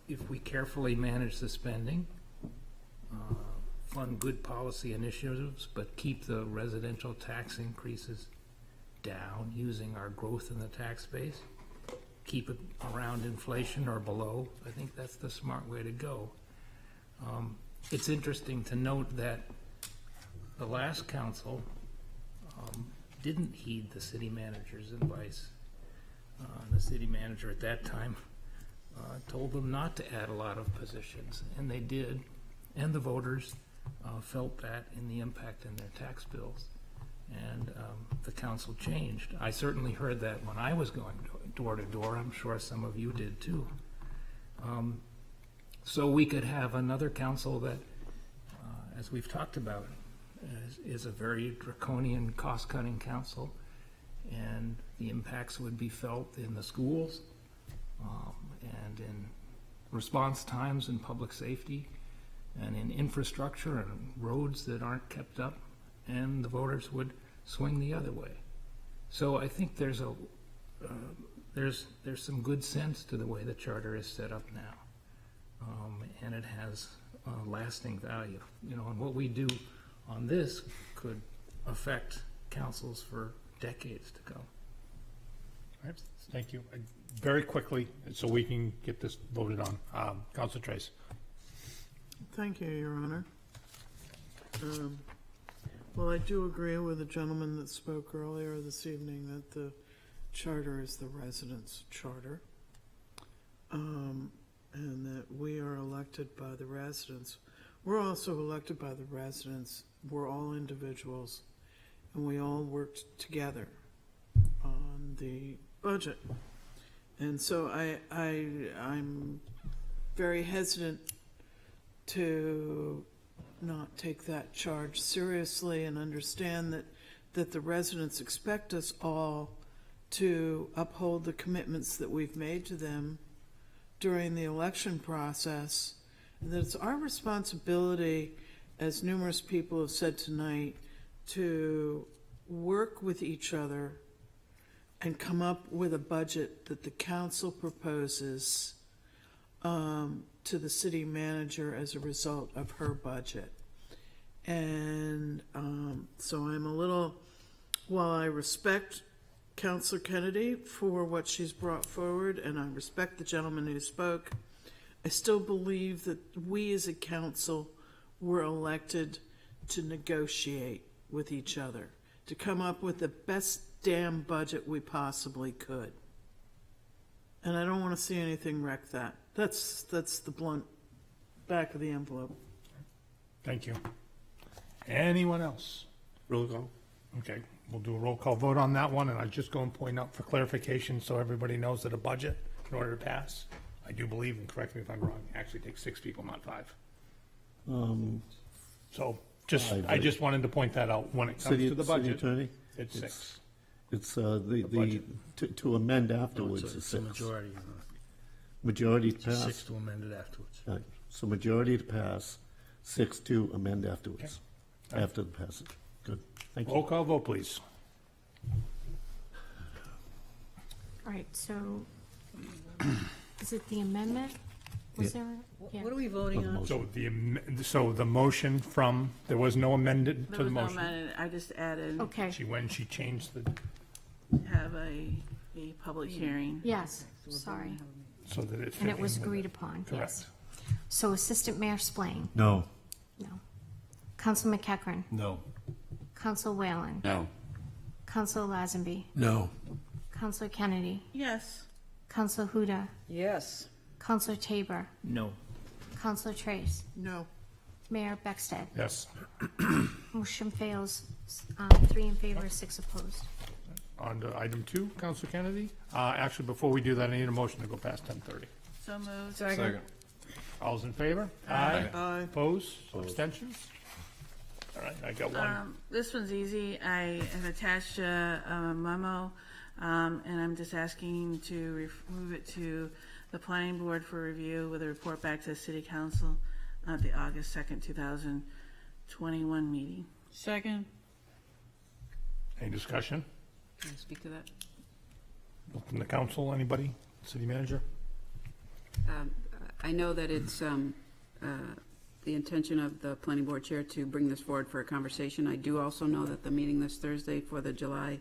if we carefully manage the spending, fund good policy initiatives, but keep the residential tax increases down using our growth in the tax base, keep it around inflation or below, I think that's the smart way to go. It's interesting to note that the last council didn't heed the city manager's advice. The city manager at that time told them not to add a lot of positions, and they did. And the voters felt that in the impact in their tax bills. And the council changed. I certainly heard that when I was going door to door. I'm sure some of you did too. So we could have another council that, as we've talked about, is a very draconian cost-cutting council, and the impacts would be felt in the schools and in response times and public safety and in infrastructure and roads that aren't kept up, and the voters would swing the other way. So I think there's some good sense to the way the charter is set up now, and it has lasting value. You know, and what we do on this could affect councils for decades to come. All right, thank you. Very quickly, so we can get this voted on. Councilor Trace. Thank you, Your Honor. Well, I do agree with the gentleman that spoke earlier this evening that the charter is the residents' charter, and that we are elected by the residents. We're also elected by the residents. We're all individuals, and we all worked together on the budget. And so I'm very hesitant to not take that charge seriously and understand that the residents expect us all to uphold the commitments that we've made to them during the election process, and that it's our responsibility, as numerous people have said tonight, to work with each other and come up with a budget that the council proposes to the city manager as a result of her budget. And so I'm a little, while I respect Councilor Kennedy for what she's brought forward, and I respect the gentleman who spoke, I still believe that we as a council were elected to negotiate with each other, to come up with the best damn budget we possibly could. And I don't want to see anything wreck that. That's the blunt back of the envelope. Thank you. Anyone else? Roll call. Okay, we'll do a roll call vote on that one, and I just go and point out for clarification so everybody knows that a budget, in order to pass, I do believe, and correct me if I'm wrong, actually takes 6 people, not 5. So just, I just wanted to point that out when it comes to the budget. City Attorney? It's 6. It's to amend afterwards. It's is a 6. majority. Majority to pass. 6 to amend it afterwards. Right. So majority to pass, 6 to amend afterwards, after the passage. Good. Thank you. Roll call vote, please. All right, so is it the amendment? Was there? Yeah. What are we voting on? So the motion from, there was no amended to There the was no motion. amendment. I just added, Okay, When she changed the, have a public hearing. yes, sorry. so that it fit And it was in with agreed it. upon, Correct. yes. So Assistant Mayor Splain? No. No. Council McEachran? No. Council Whalen? No. Council Lazenby? No. Councilor Kennedy? Yes. Council Huda? Yes. Councilor Tabor? No. Councilor Trace? No. Mayor Beckstead? Yes. Motion fails, 3 in favor, 6 opposed. On to item 2, Councilor Kennedy. Actually, before we do that, I need a motion to go past 10:30. So moved. Second. All's in favor? Aye. Aye. Opposed? Abstentions? All right, I got one. This one's easy. I have attached a memo, and I'm just asking to move it to the planning board for review with a report back to the city council at the August 2nd, 2021 meeting. Second. Any discussion? Can I speak to that? From the council, anybody? City manager? I know that it's the intention of the planning board chair to bring this forward for a conversation. I do also know that the meeting this Thursday for the July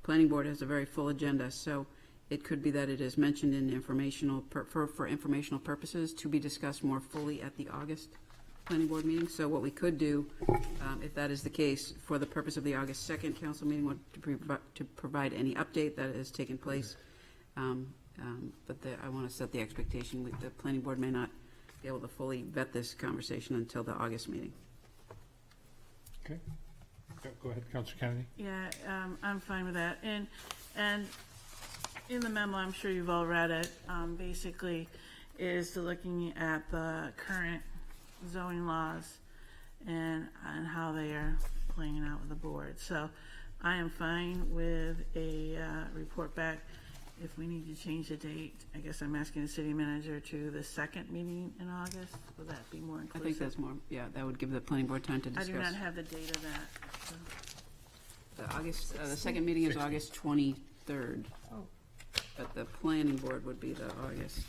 planning board has a very full agenda, so it could be that it is mentioned in informational, for informational purposes to be discussed more fully at the August planning board meeting. So what we could do, if that is the case, for the purpose of the August 2nd council meeting, to provide any update that has taken place But I want to set the expectation, the planning board may not be able to fully vet this conversation until the August meeting. Okay. Go ahead, Councilor Kennedy. Yeah, I'm fine with that. And in the memo, I'm sure you've all read it, basically is looking at the current zoning laws and how they are playing out with the board. So I am fine with a report back. If we need to change the date, I guess I'm asking the city manager to the second meeting in August. Would that be more I inclusive? think that's more, yeah, that would give the planning board time to I discuss. do not have the date of that. So. The second meeting is August 23rd. Oh. But the planning board would be the August.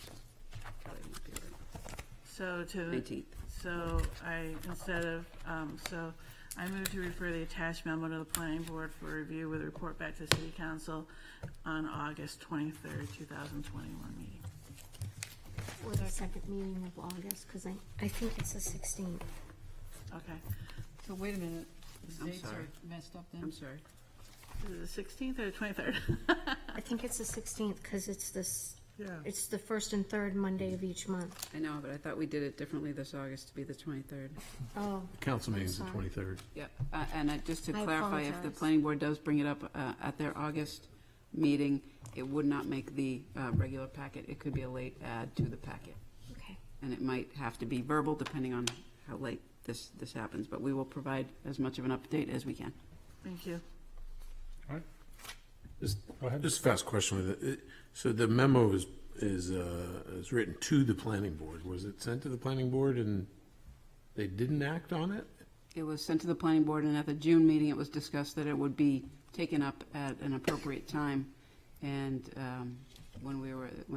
So 19th. So I move to refer the attached memo to the planning board for review with a report back to the city council on August 23rd, 2021 meeting. Or the second meeting of August, because I think it's the 16th. Okay. So wait a minute, the I'm dates sorry. are messed up then? I'm sorry. Is it the 16th or the 23rd? I think it's the 16th, because it's Yeah. it's the first and third Monday of each month. I know, but I thought we did it differently this August to be the 23rd. Oh. Council I'm meeting's the sorry. 23rd. Yeah, and just to I clarify, if the apologize. planning board does bring it up at their August meeting, it would not make the regular packet. It could be a late add to the packet. Okay. And it might have to be verbal, depending on how late this happens, but we will provide as much of an update as we can. Thank you. All right. Go ahead. Just a fast question with it. So the memo is written to the planning board. Was it sent to the planning board and they didn't act on it? It was sent to the planning board, and at the June meeting, it was discussed that it would be taken up at an appropriate time, and when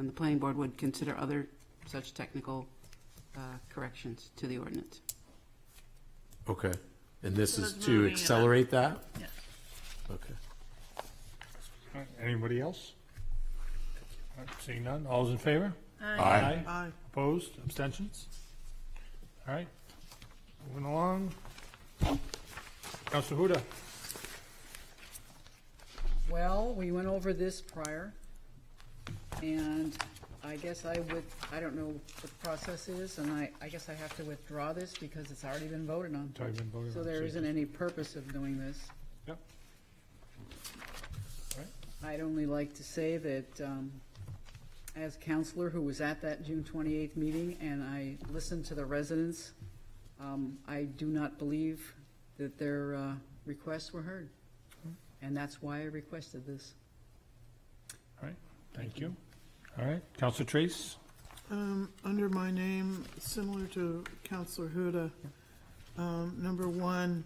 the planning board would consider other such technical corrections to the ordinance. Okay. And this So is it's to moving it up. accelerate that? Yes. Okay. All right, anybody else? All right, seeing none, all's in favor? Aye. Aye. Opposed, abstentions? All right, moving along. Councilor Huda. Well, we went over this prior, and I guess I don't know what the process is, and I guess I have to withdraw this because it's already been voted on. It's already been voted So on, there so you isn't just- any purpose of doing this. Yep. All right. I'd only like to say that, as counselor who was at that June 28th meeting, and I listened to the residents, I do not believe that their requests were heard. And that's why I requested this. All right, thank you. All right, Councilor Trace? Under my name, similar to Counselor Huda, number 1,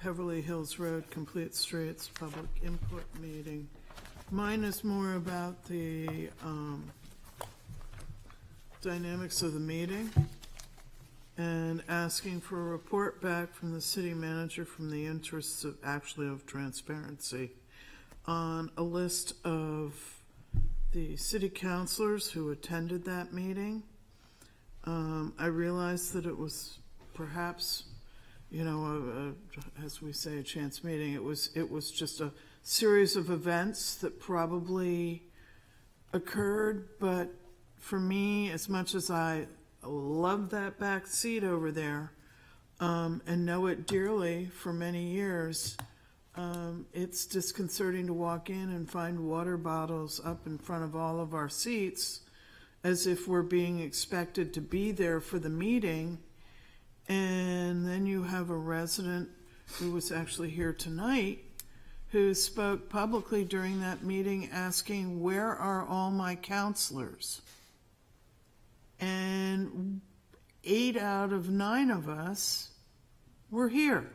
Beverly Hills Road, Complete Streets, public input meeting. Mine is more about the dynamics of the meeting and asking for a report back from the city manager from the interests of transparency on a list of the city councilors who attended that meeting. I realized that it was perhaps, as we say, a chance meeting. It was just a series of events that probably occurred, but for me, as much as I love that back seat over there, and know it dearly for many years, it's disconcerting to walk in and find water bottles up in front of all of our seats as if we're being expected to be there for the meeting. And then you have a resident who was actually here tonight who spoke publicly during that meeting asking, where are all my counselors? And 8 out of 9 of us were here.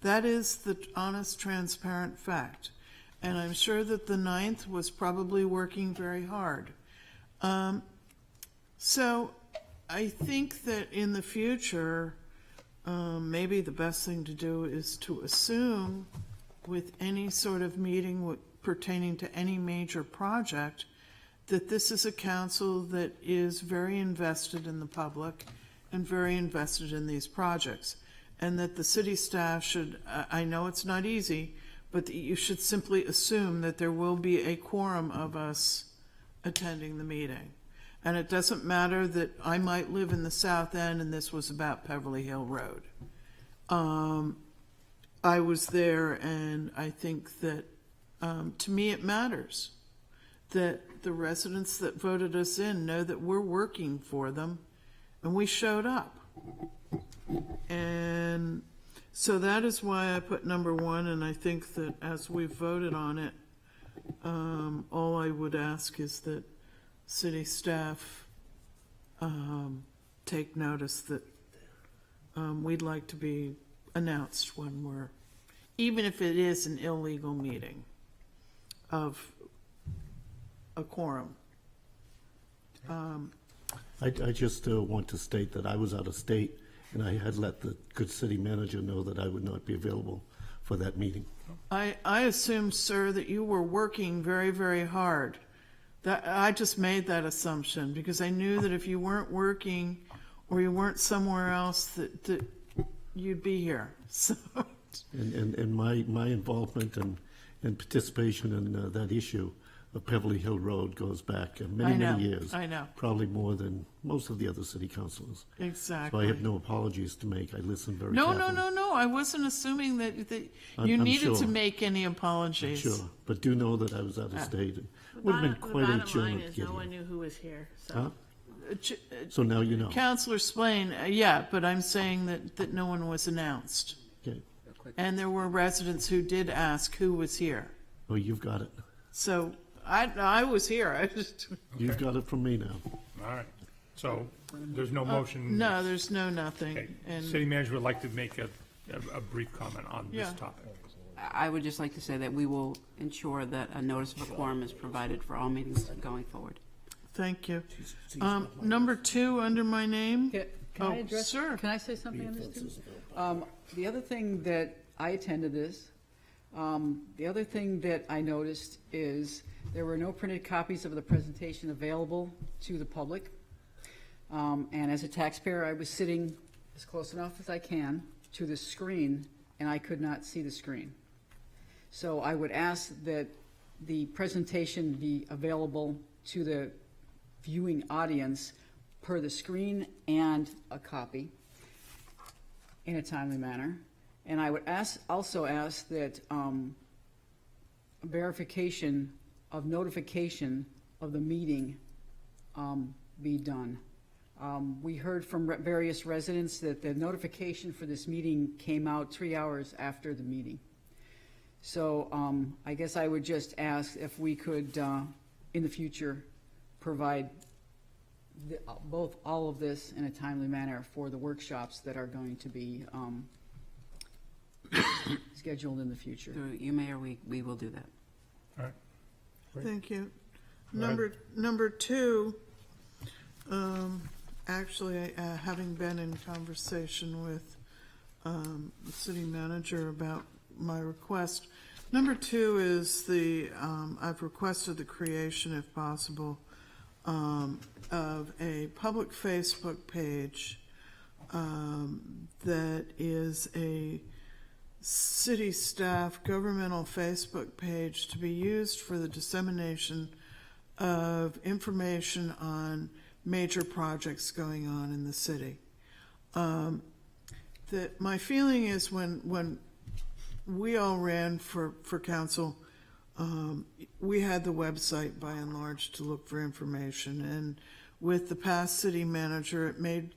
That is the honest, transparent fact. And I'm sure that the 9th was probably working very hard. So I think that in the future, maybe the best thing to do is to assume with any sort of meeting pertaining to any major project that this is a council that is very invested in the public and very invested in these projects. And that the city staff should, I know it's not easy, but that you should simply assume that there will be a quorum of us attending the meeting. And it doesn't matter that I might live in the South End and this was about Beverly Hill Road. I was there, and I think that, to me, it matters that the residents that voted us in know that we're working for them, and we showed up. And so that is why I put number 1, and I think that as we voted on it, all I would ask is that city staff take notice that we'd like to be announced when we're, even if it is an illegal meeting of a quorum. I just want to state that I was out of state, and I had let the good city manager know that I would not be available for that meeting. I assume, sir, that you were working very, very hard. That I just made that assumption because I knew that if you weren't working or you weren't somewhere else, that you'd be here. So. And my involvement and participation in that issue of Beverly Hill Road goes back many years. I know. Probably more than most of the other city councilors. Exactly. So I have no apologies to make. I listened very No. carefully. I wasn't assuming that you I'm needed to sure. make any apologies. Sure, but do know that I was out of state. It would have been quite a The bottom line journey to is get no one here. knew who was here, so. Huh? So now you know. Counselor Splain, yeah, but I'm saying that no one was announced. Okay. And there were residents who did ask who was here. Oh, you've got it. So I was here. I just. You've got it from me now. All right. So there's no motion. No, there's nothing. Okay. And City manager would like to make a brief comment on this Yeah. topic. I would just like to say that we will ensure that a notice of a quorum is provided for all meetings going forward. thank you. Number 2 under my name. Can I address? Sure. Can I say something on this too? The other thing that I attended this, the other thing that I noticed is there were no printed copies of the presentation available to the public. And as a taxpayer, I was sitting as close enough as I can to the screen, and I could not see the screen. So I would ask that the presentation be available to the viewing audience per the screen and a copy in a timely manner. And I would also ask that verification of notification of the meeting be done. We heard from various residents that the notification for this meeting came out 3 hours after the meeting. So I guess I would just ask if we could, in the future, provide all of this in a timely manner for the workshops that are going to be scheduled in the future. Through you, Mayor, we will do that. All right. Great. Thank you. Go ahead. Number 2, actually, having been in conversation with the city manager about my request, number 2 is I've requested the creation, if possible, of a public Facebook page that is a city staff governmental Facebook page to be used for the dissemination of information on major projects going on in the city. My feeling is when we all ran for council, we had the website by and large to look for information, and with the past city manager, it made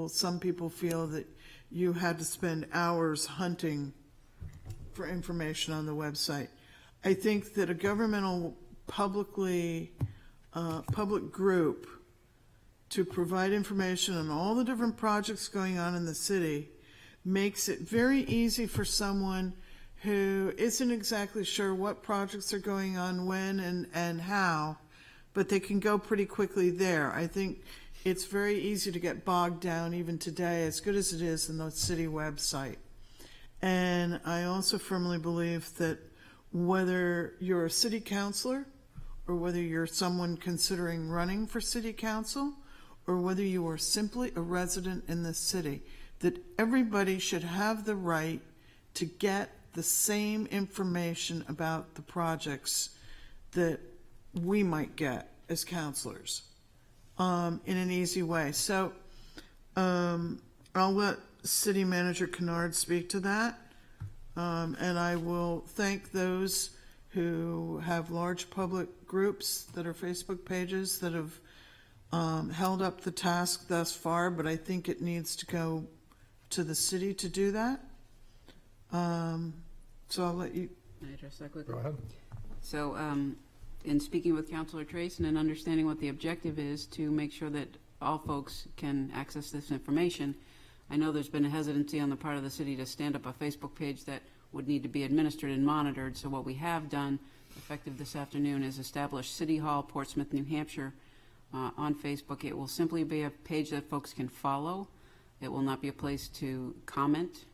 some people feel that you had to spend hours hunting for information on the website. I think that a governmental public group to provide information on all the different projects going on in the city makes it very easy for someone who isn't exactly sure what projects are going on when and how, but they can go pretty quickly there. I think it's very easy to get bogged down even today, as good as it is in the city website. And I also firmly believe that whether you're a city councilor or whether you're someone considering running for city council or whether you are simply a resident in the city, that everybody should have the right to get the same information about the projects that we might get as counselors in an easy way. So I'll let City Manager Kennard speak to that. And I will thank those who have large public groups that are Facebook pages that have held up the task thus far, but I think it needs to go to the city to do that. So I'll let you. Can I address that quickly? Go ahead. So, in speaking with Councilor Trace and in understanding what the objective is to make sure that all folks can access this information, I know there's been a hesitancy on the part of the city to stand up a Facebook page that would need to be administered and monitored. So what we have done, effective this afternoon, is establish City Hall, Portsmouth, New Hampshire on Facebook. It will simply be a page that folks can follow. It will not be a place to comment.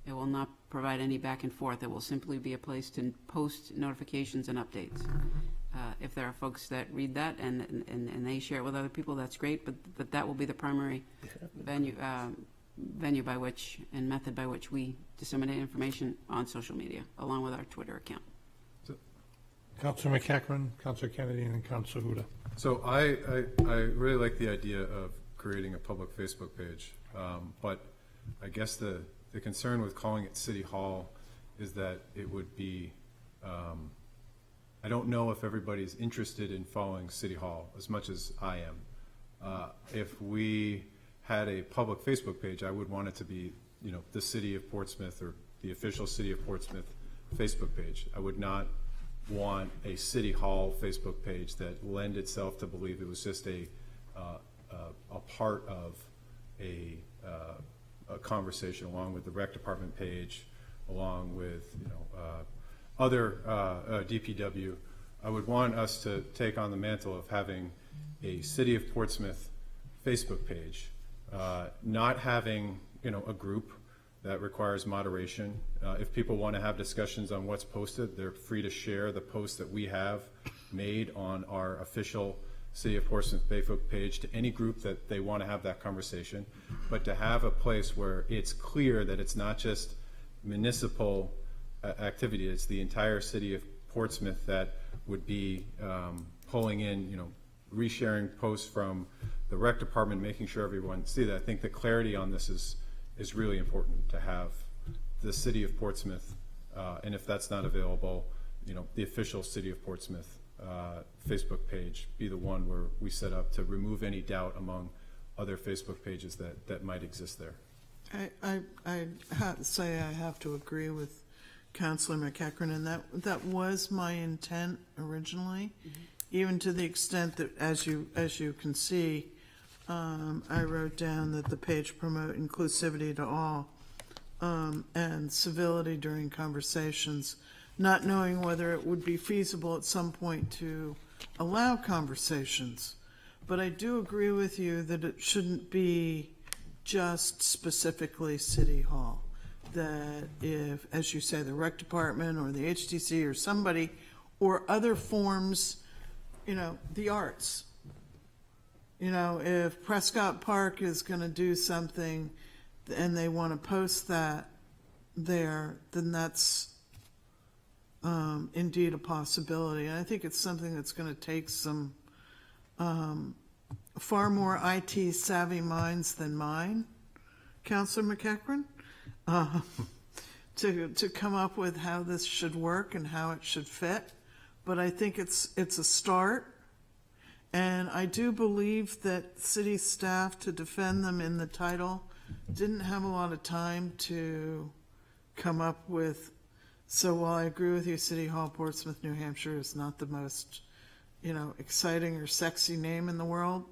It will not provide any back and forth. It will simply be a place to post notifications and updates. If there are folks that read that and they share it with other people, that's great, but that will be the primary venue by which and method by which we disseminate information on social media, along with our Twitter account. Councilor McEachran, Councilor Kennedy, and then Councilor Huda. So I really like the idea of creating a public Facebook page, but I guess the concern with calling it City Hall is that it would be, I don't know if everybody's interested in following City Hall as much as I am. If we had a public Facebook page, I would want it to be, the City of Portsmouth or the official City of Portsmouth Facebook page. I would not want a City Hall Facebook page that lend itself to believe it was just a part of a conversation, along with the rec department page, along with other DPW. I would want us to take on the mantle of having a City of Portsmouth Facebook page, not having a group that requires moderation. If people want to have discussions on what's posted, they're free to share the posts that we have made on our official City of Portsmouth Facebook page to any group that they want to have that conversation. But to have a place where it's clear that it's not just municipal activity, it's the entire City of Portsmouth that would be pulling in, resharing posts from the rec department, making sure everyone see that. I think the clarity on this is really important, to have the City of Portsmouth, and if that's not available, the official City of Portsmouth Facebook page be the one where we set up to remove any doubt among other Facebook pages that might exist there. I have to say I have to agree with Councilor McEachran, and that was my intent originally, even to the extent that, as you can see, I wrote down that the page promote inclusivity to all and civility during conversations, not knowing whether it would be feasible at some point to allow conversations. But I do agree with you that it shouldn't be just specifically City Hall. That if, as you say, the rec department or the HTC or somebody, or other forms, the arts. If Prescott Park is going to do something and they want to post that there, then that's indeed a possibility. And I think it's something that's going to take some far more IT savvy minds than mine, Councilor McEachran, to come up with how this should work and how it should fit. But I think it's a start. And I do believe that city staff, to defend them in the title, didn't have a lot of time to come up with. So while I agree with you, City Hall, Portsmouth, New Hampshire is not the most, exciting or sexy name in the world,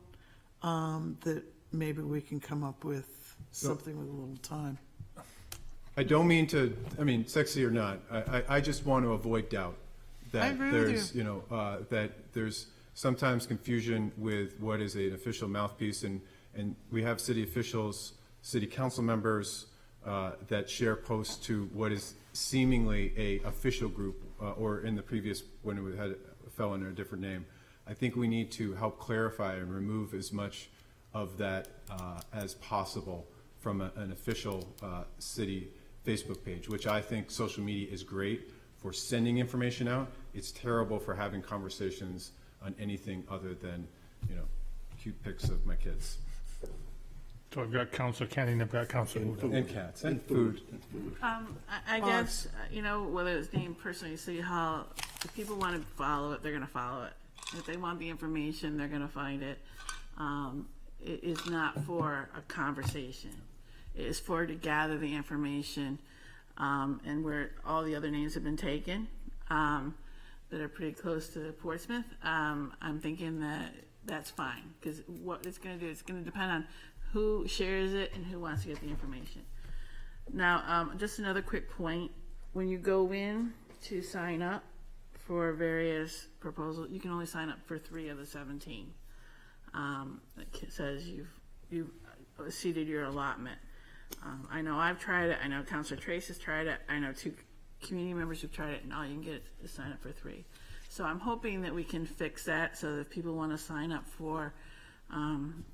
that maybe we can come up with something with a little time. I don't mean to, sexy or not, I just want to avoid doubt that I agree with there's, that there's sometimes confusion with what is an official mouthpiece, and we have city officials, city council members that share posts to what is seemingly a official group, or in the previous, when it had fell under a different name. I think we need to help clarify and remove as much of that as possible from an official city Facebook page, which I think social media is great for sending information out. It's terrible for having conversations on anything other than, cute pics of my kids. So I've got Councilor Kenny and I've got Councilor Huda. And cats, and food. I guess, whether it's named personally City Hall, if people want to follow it, they're going to follow it. If they want the information, they're going to find it. It is not for a conversation. It is for to gather the information, and where all the other names have been taken, that are pretty close to Portsmouth. I'm thinking that that's fine, because what it's going to do, it's going to depend on who shares it and who wants to get the information. Now, just another quick point. When you go in to sign up for various proposals, you can only sign up for 3 of the 17. It says you've exceeded your allotment. I know I've tried it. I know Councilor Trace has tried it. I know 2 community members who've tried it, and all you can get is sign up for 3. So I'm hoping that we can fix that so that if people want to sign up for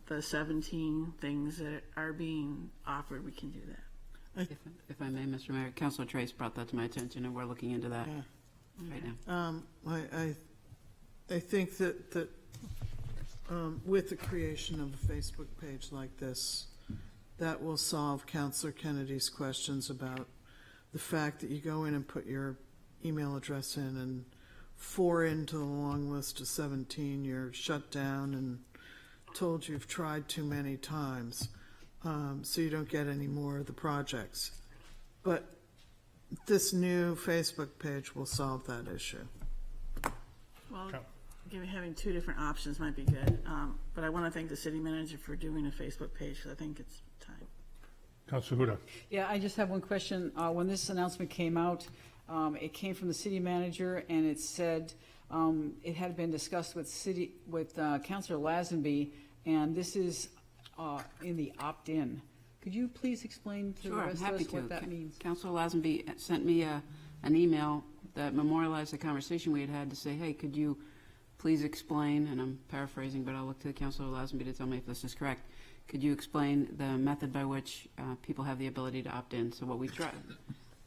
the 17 things that are being offered, we can do that. If I may, Mr. Mayor, Councilor Trace brought that to my attention, and we're looking into that right now. I think that with the creation of a Facebook page like this, that will solve Councilor Kennedy's questions about the fact that you go in and put your email address in, and 4 into the long list of 17, you're shut down and told you've tried too many times, so you don't get any more of the projects. But this new Facebook page will solve that issue. Well, having 2 different options might be good, but I want to thank the city manager for doing a Facebook page, because I think it's time. Councilor Huda. Yeah, I just have one question. When this announcement came out, it came from the city manager, and it said it had been discussed with Councilor Lazenby, and this is in the opt-in. Could you please explain to the rest of us what that means? Councilor Lazenby sent me an email that memorialized the conversation we had had to say, hey, could you please explain, and I'm paraphrasing, but I'll look to Councilor Lazenby to tell me if this is correct. Could you explain the method by which people have the ability to opt in? So what we tried,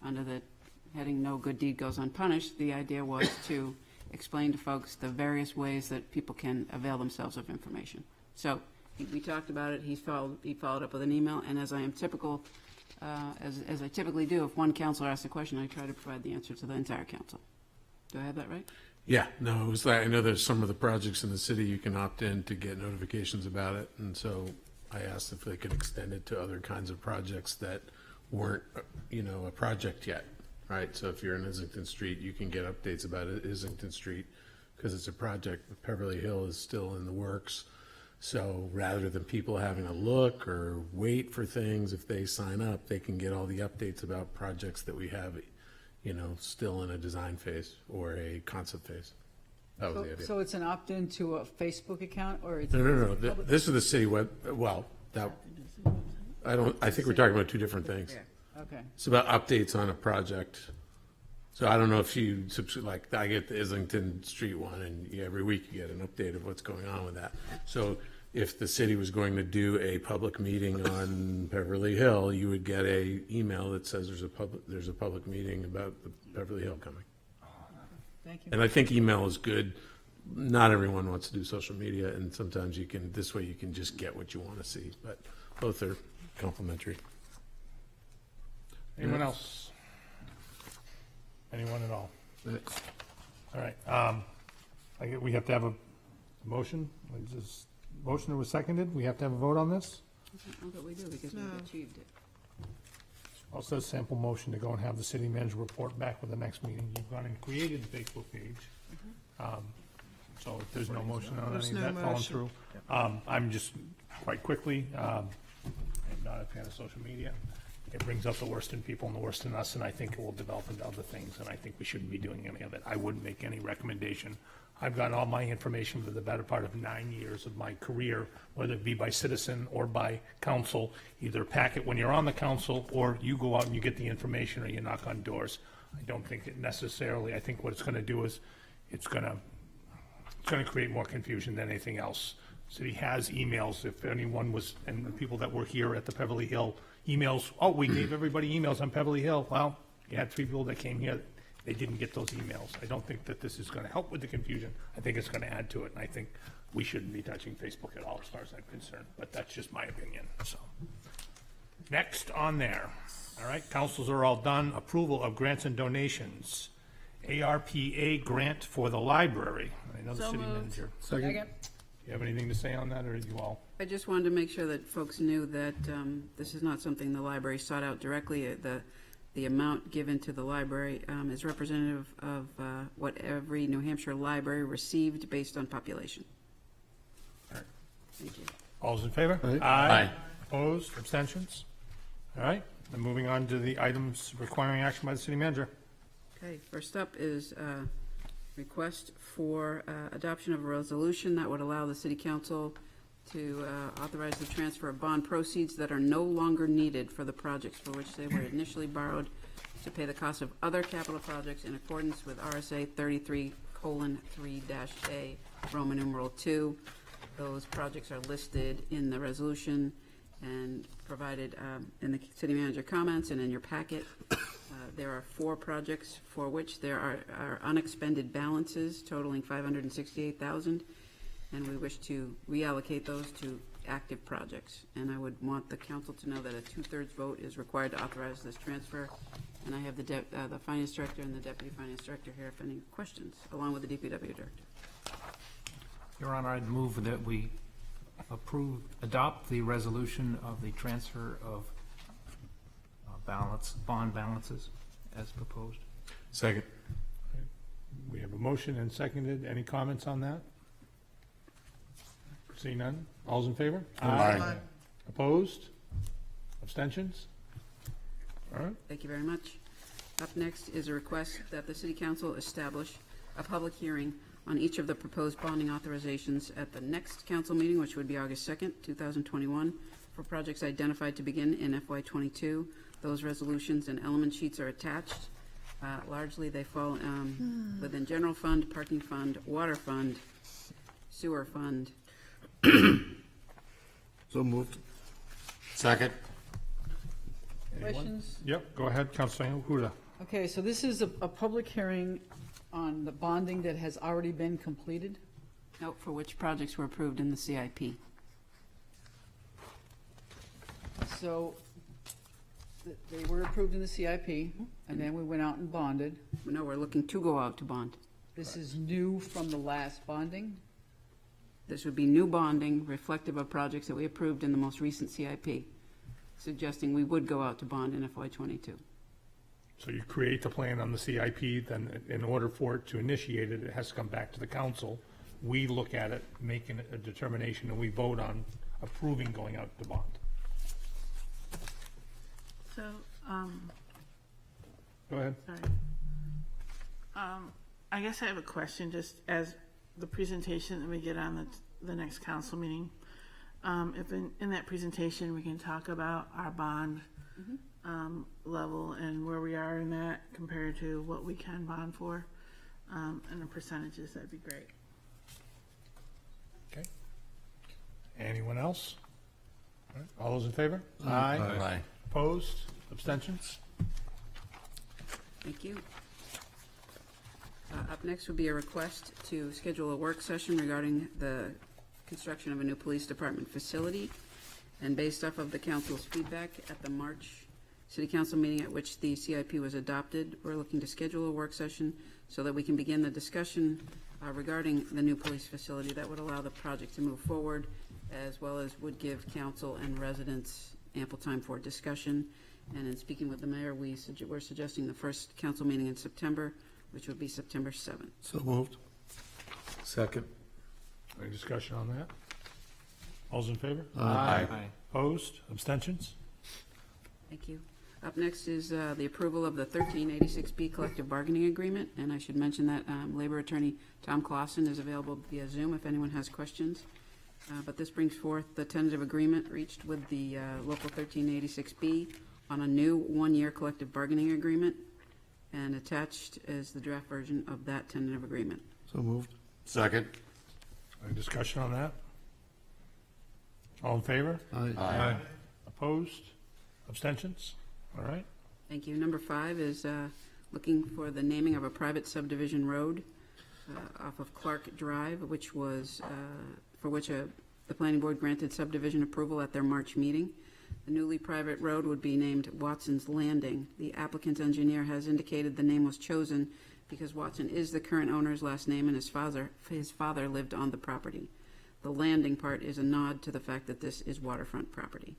under the heading No Good Deed Goes Unpunished, the idea was to explain to folks the various ways that people can avail themselves of information. So we talked about it. He followed up with an email, and as I am typical, as I typically do, if one councilor asks a question, I try to provide the answer to the entire council. Do I have that right? Yeah, no, it was like, I know there's some of the projects in the city you can opt in to get notifications about it, and so I asked if they could extend it to other kinds of projects that weren't, a project yet, right? So if you're in Islington Street, you can get updates about it, Islington Street, because it's a project. Beverly Hill is still in the works. So rather than people having to look or wait for things, if they sign up, they can get all the updates about projects that we have, still in a design phase or a concept phase. That was the idea. So it's an opt-in to a Facebook account, or it's No. This is the city web. Well, I think we're talking about 2 different things. Yeah. Okay. It's about updates on a project. So I don't know if you I get the Islington Street one, and every week you get an update of what's going on with that. So if the city was going to do a public meeting on Beverly Hill, you would get a email that says there's a public meeting about the Beverly Hill coming. Thank you. And I think email is good. Not everyone wants to do social media, and sometimes this way you can just get what you want to see, but both are complementary. Anyone else? Anyone at all? All right. We have to have a motion. Motion was seconded. We have to have a vote on this. Oh, but we do, because we've achieved it. Also, sample motion to go and have the city manager report back with the next meeting. You've gone and created the Facebook page. So if there's no motion on any of that falling through. I'm just, quite quickly, I'm not a fan of social media. It brings up the worst in people and the worst in us, and I think it will develop into other things, and I think we shouldn't be doing any of it. I wouldn't make any recommendation. I've gotten all my information for the better part of 9 years of my career, whether it be by citizen or by council. Either pack it when you're on the council, or you go out and you get the information, or you knock on doors. I don't think it necessarily, I think what it's going to do is it's going to create more confusion than anything else. City has emails, if anyone was, and the people that were here at the Beverly Hill emails, we gave everybody emails on Beverly Hill. Well, you had 3 people that came here. they didn't get those emails. I don't think that this is going to help with the confusion. I think it's going to add to it, and I think we shouldn't be touching Facebook at all as far as I'm concerned, but that's just my opinion, so. Next on there, all right, councils are all done. Approval of grants and donations. ARPA grant for the library. I know the So city moved. manager. Second. Do you have anything to say on that, or are you all? I just wanted to make sure that folks knew that this is not something the library sought out directly. The amount given to the library is representative of what every New Hampshire library received based on population. All right. Thank you. All's in favor? Aye. Opposed, abstentions? All right, then moving on to the items requiring action by the city manager. Okay, first up is a request for adoption of a resolution that would allow the city council to authorize the transfer of bond proceeds that are no longer needed for the projects for which they were initially borrowed to pay the cost of other capital projects in accordance with RSA 33:3-A, Roman numeral 2. Those projects are listed in the resolution and provided in the city manager comments and in your packet. There are 4 projects for which there are unexpended balances totaling $568,000, and we wish to reallocate those to active projects. And I would want the council to know that a 2/3 vote is required to authorize this transfer. And I have the finance director and the deputy finance director here if any questions, along with the DPW director. Your Honor, I'd move that we adopt the resolution of the transfer of bond balances as proposed. Second. We have a motion and seconded. Any comments on that? Seeing none. All's in favor? Aye. Opposed? Abstentions? All right. Thank you very much. Up next is a request that the city council establish a public hearing on each of the proposed bonding authorizations at the next council meeting, which would be August 2nd, 2021, for projects identified to begin in FY22. Those resolutions and element sheets are attached. Largely, they fall within general fund, parking fund, water fund, sewer fund. So moved. Second. Questions? Yep, go ahead, Councilor Huda. Okay, so this is a public hearing on the bonding that has already been completed? Note for which projects were approved in the CIP. So they were approved in the CIP, and then we went out and bonded. No, we're looking to go out to bond. This is new from the last bonding? This would be new bonding reflective of projects that we approved in the most recent CIP, suggesting we would go out to bond in FY22. So you create the plan on the CIP, then in order for it to initiate it, it has to come back to the council. We look at it, making a determination, and we vote on approving going out to bond. So, Go ahead. sorry. I guess I have a question, just as the presentation that we get on the next council meeting. If in that presentation, we can talk about our bond level and where we are in that compared to what we can bond for, and the percentages, that'd be great. Okay. Anyone else? All right. All those in favor? Aye. Opposed? Abstentions? Thank you. Up next would be a request to schedule a work session regarding the construction of a new police department facility. And based off of the council's feedback at the March City Council meeting at which the CIP was adopted, we're looking to schedule a work session so that we can begin the discussion regarding the new police facility that would allow the project to move forward, as well as would give council and residents ample time for discussion. And in speaking with the mayor, we're suggesting the first council meeting in September, which would be September 7th. So moved. Second. Any discussion on that? All's in favor? Aye. Opposed? Abstentions? Thank you. Up next is the approval of the 1386B collective bargaining agreement, and I should mention that labor attorney Tom Clausen is available via Zoom if anyone has questions. But this brings forth the tentative agreement reached with the local 1386B on a new one-year collective bargaining agreement, and attached is the draft version of that tentative agreement. So moved. Second. Any discussion on that? All in favor? looking for the naming of a private subdivision road off of Clark Drive, which was, for which the planning board granted subdivision approval at their March meeting. The newly private road would be named Watson's Landing. The applicant's engineer has indicated the name was chosen because Watson is the current owner's last name and his father lived on the property. The landing part is a nod to the fact that this is waterfront property.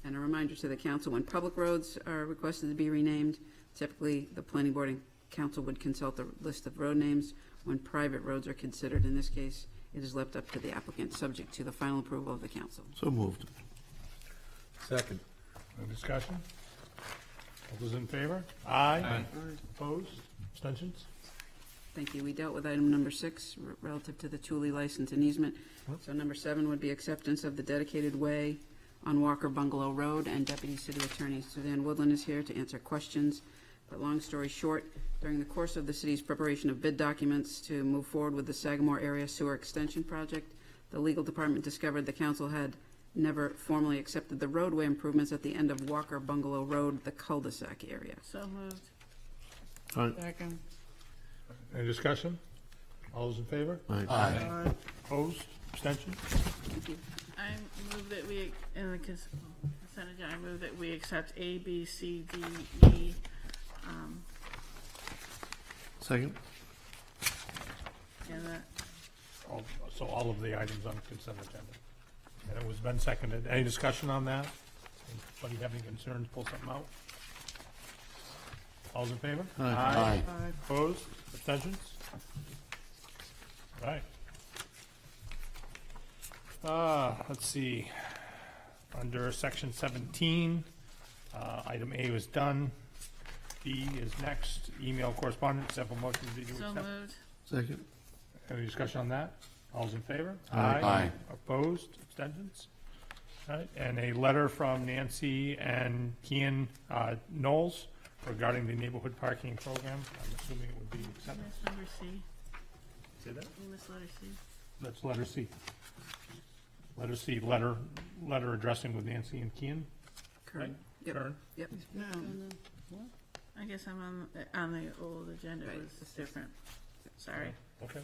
And a reminder to the council, when public roads are requested to be renamed, typically the planning board and council would consult a list of road names. When private roads are considered, in this case, it is left up to the applicant, subject to the final approval of the council. So moved. Second. No discussion? All those in favor? Aye. Opposed? Abstentions? Thank you. We dealt with item number 6 relative to the Thule license and easement. So number 7 would be acceptance of the dedicated way on Walker Bungalow Road, and Deputy City Attorney Suzanne Woodland is here to answer questions. But long story short, during the course of the city's preparation of bid documents to move forward with the Sagamore Area Sewer Extension Project, the legal department discovered the council had never formally accepted the roadway improvements at the end of Walker Bungalow Road, the cul-de-sac area. So moved. Second. Any discussion? All those in favor? Aye. Opposed? Abstentions? Thank you. I move that we, in the consent agenda, I move that we accept A, B, C, D, E. Second? And that, So all of the items on the consent agenda. And it was been seconded. Any discussion on that? Anybody have any concerns? Pull something out? All's in favor? Aye. Opposed? Abstentions? All right. Let's see. Under section 17, item A was done. B is next. Email correspondence. Have a motion to so accept. moved. Second? Any discussion on that? All's in favor? Aye. Opposed? Abstentions? All right, and a letter from Nancy and Kian Knowles regarding the neighborhood parking program. I'm assuming it would be accepted. That's number C. Say that? We missed letter C. That's letter C. Letter C, letter addressing with Nancy and Kian. Kern. Yep. Kern. Yep. I guess I'm on the old agenda, it was different. Sorry. Okay.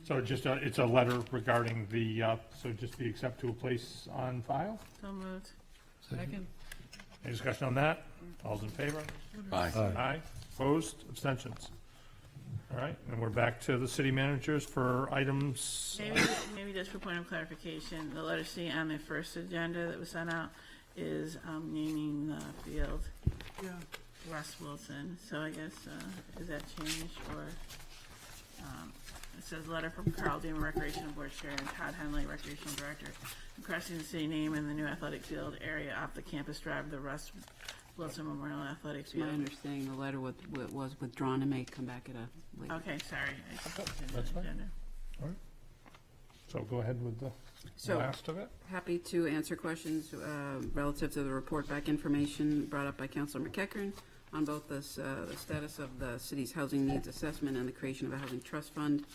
So just, it's a letter regarding the, so just be accept to a place on file? So moved. Second. Any discussion on that? All's in favor? Aye. Aye. Opposed? Abstentions? All right, and we're back to the city managers for items. Maybe just for point of clarification, the letter C on the first agenda that was sent out is naming the field Yeah. Russ Wilson. So I guess, is that changed or, it says letter from Carl Deemer, Recreational Board Chair, and Todd Henley, Recreational Director, requesting the city name in the new athletic field area off the campus drive, the Russ Wilson Memorial Athletic It's my Field. understanding the letter was withdrawn and may come back at a later. Okay, sorry. I put it in the That's fine. agenda. All right. So go ahead with the So- last of it. Happy to answer questions relative to the report back information brought up by Councilor McEachern on both the status of the city's housing needs assessment and the creation of a housing trust fund.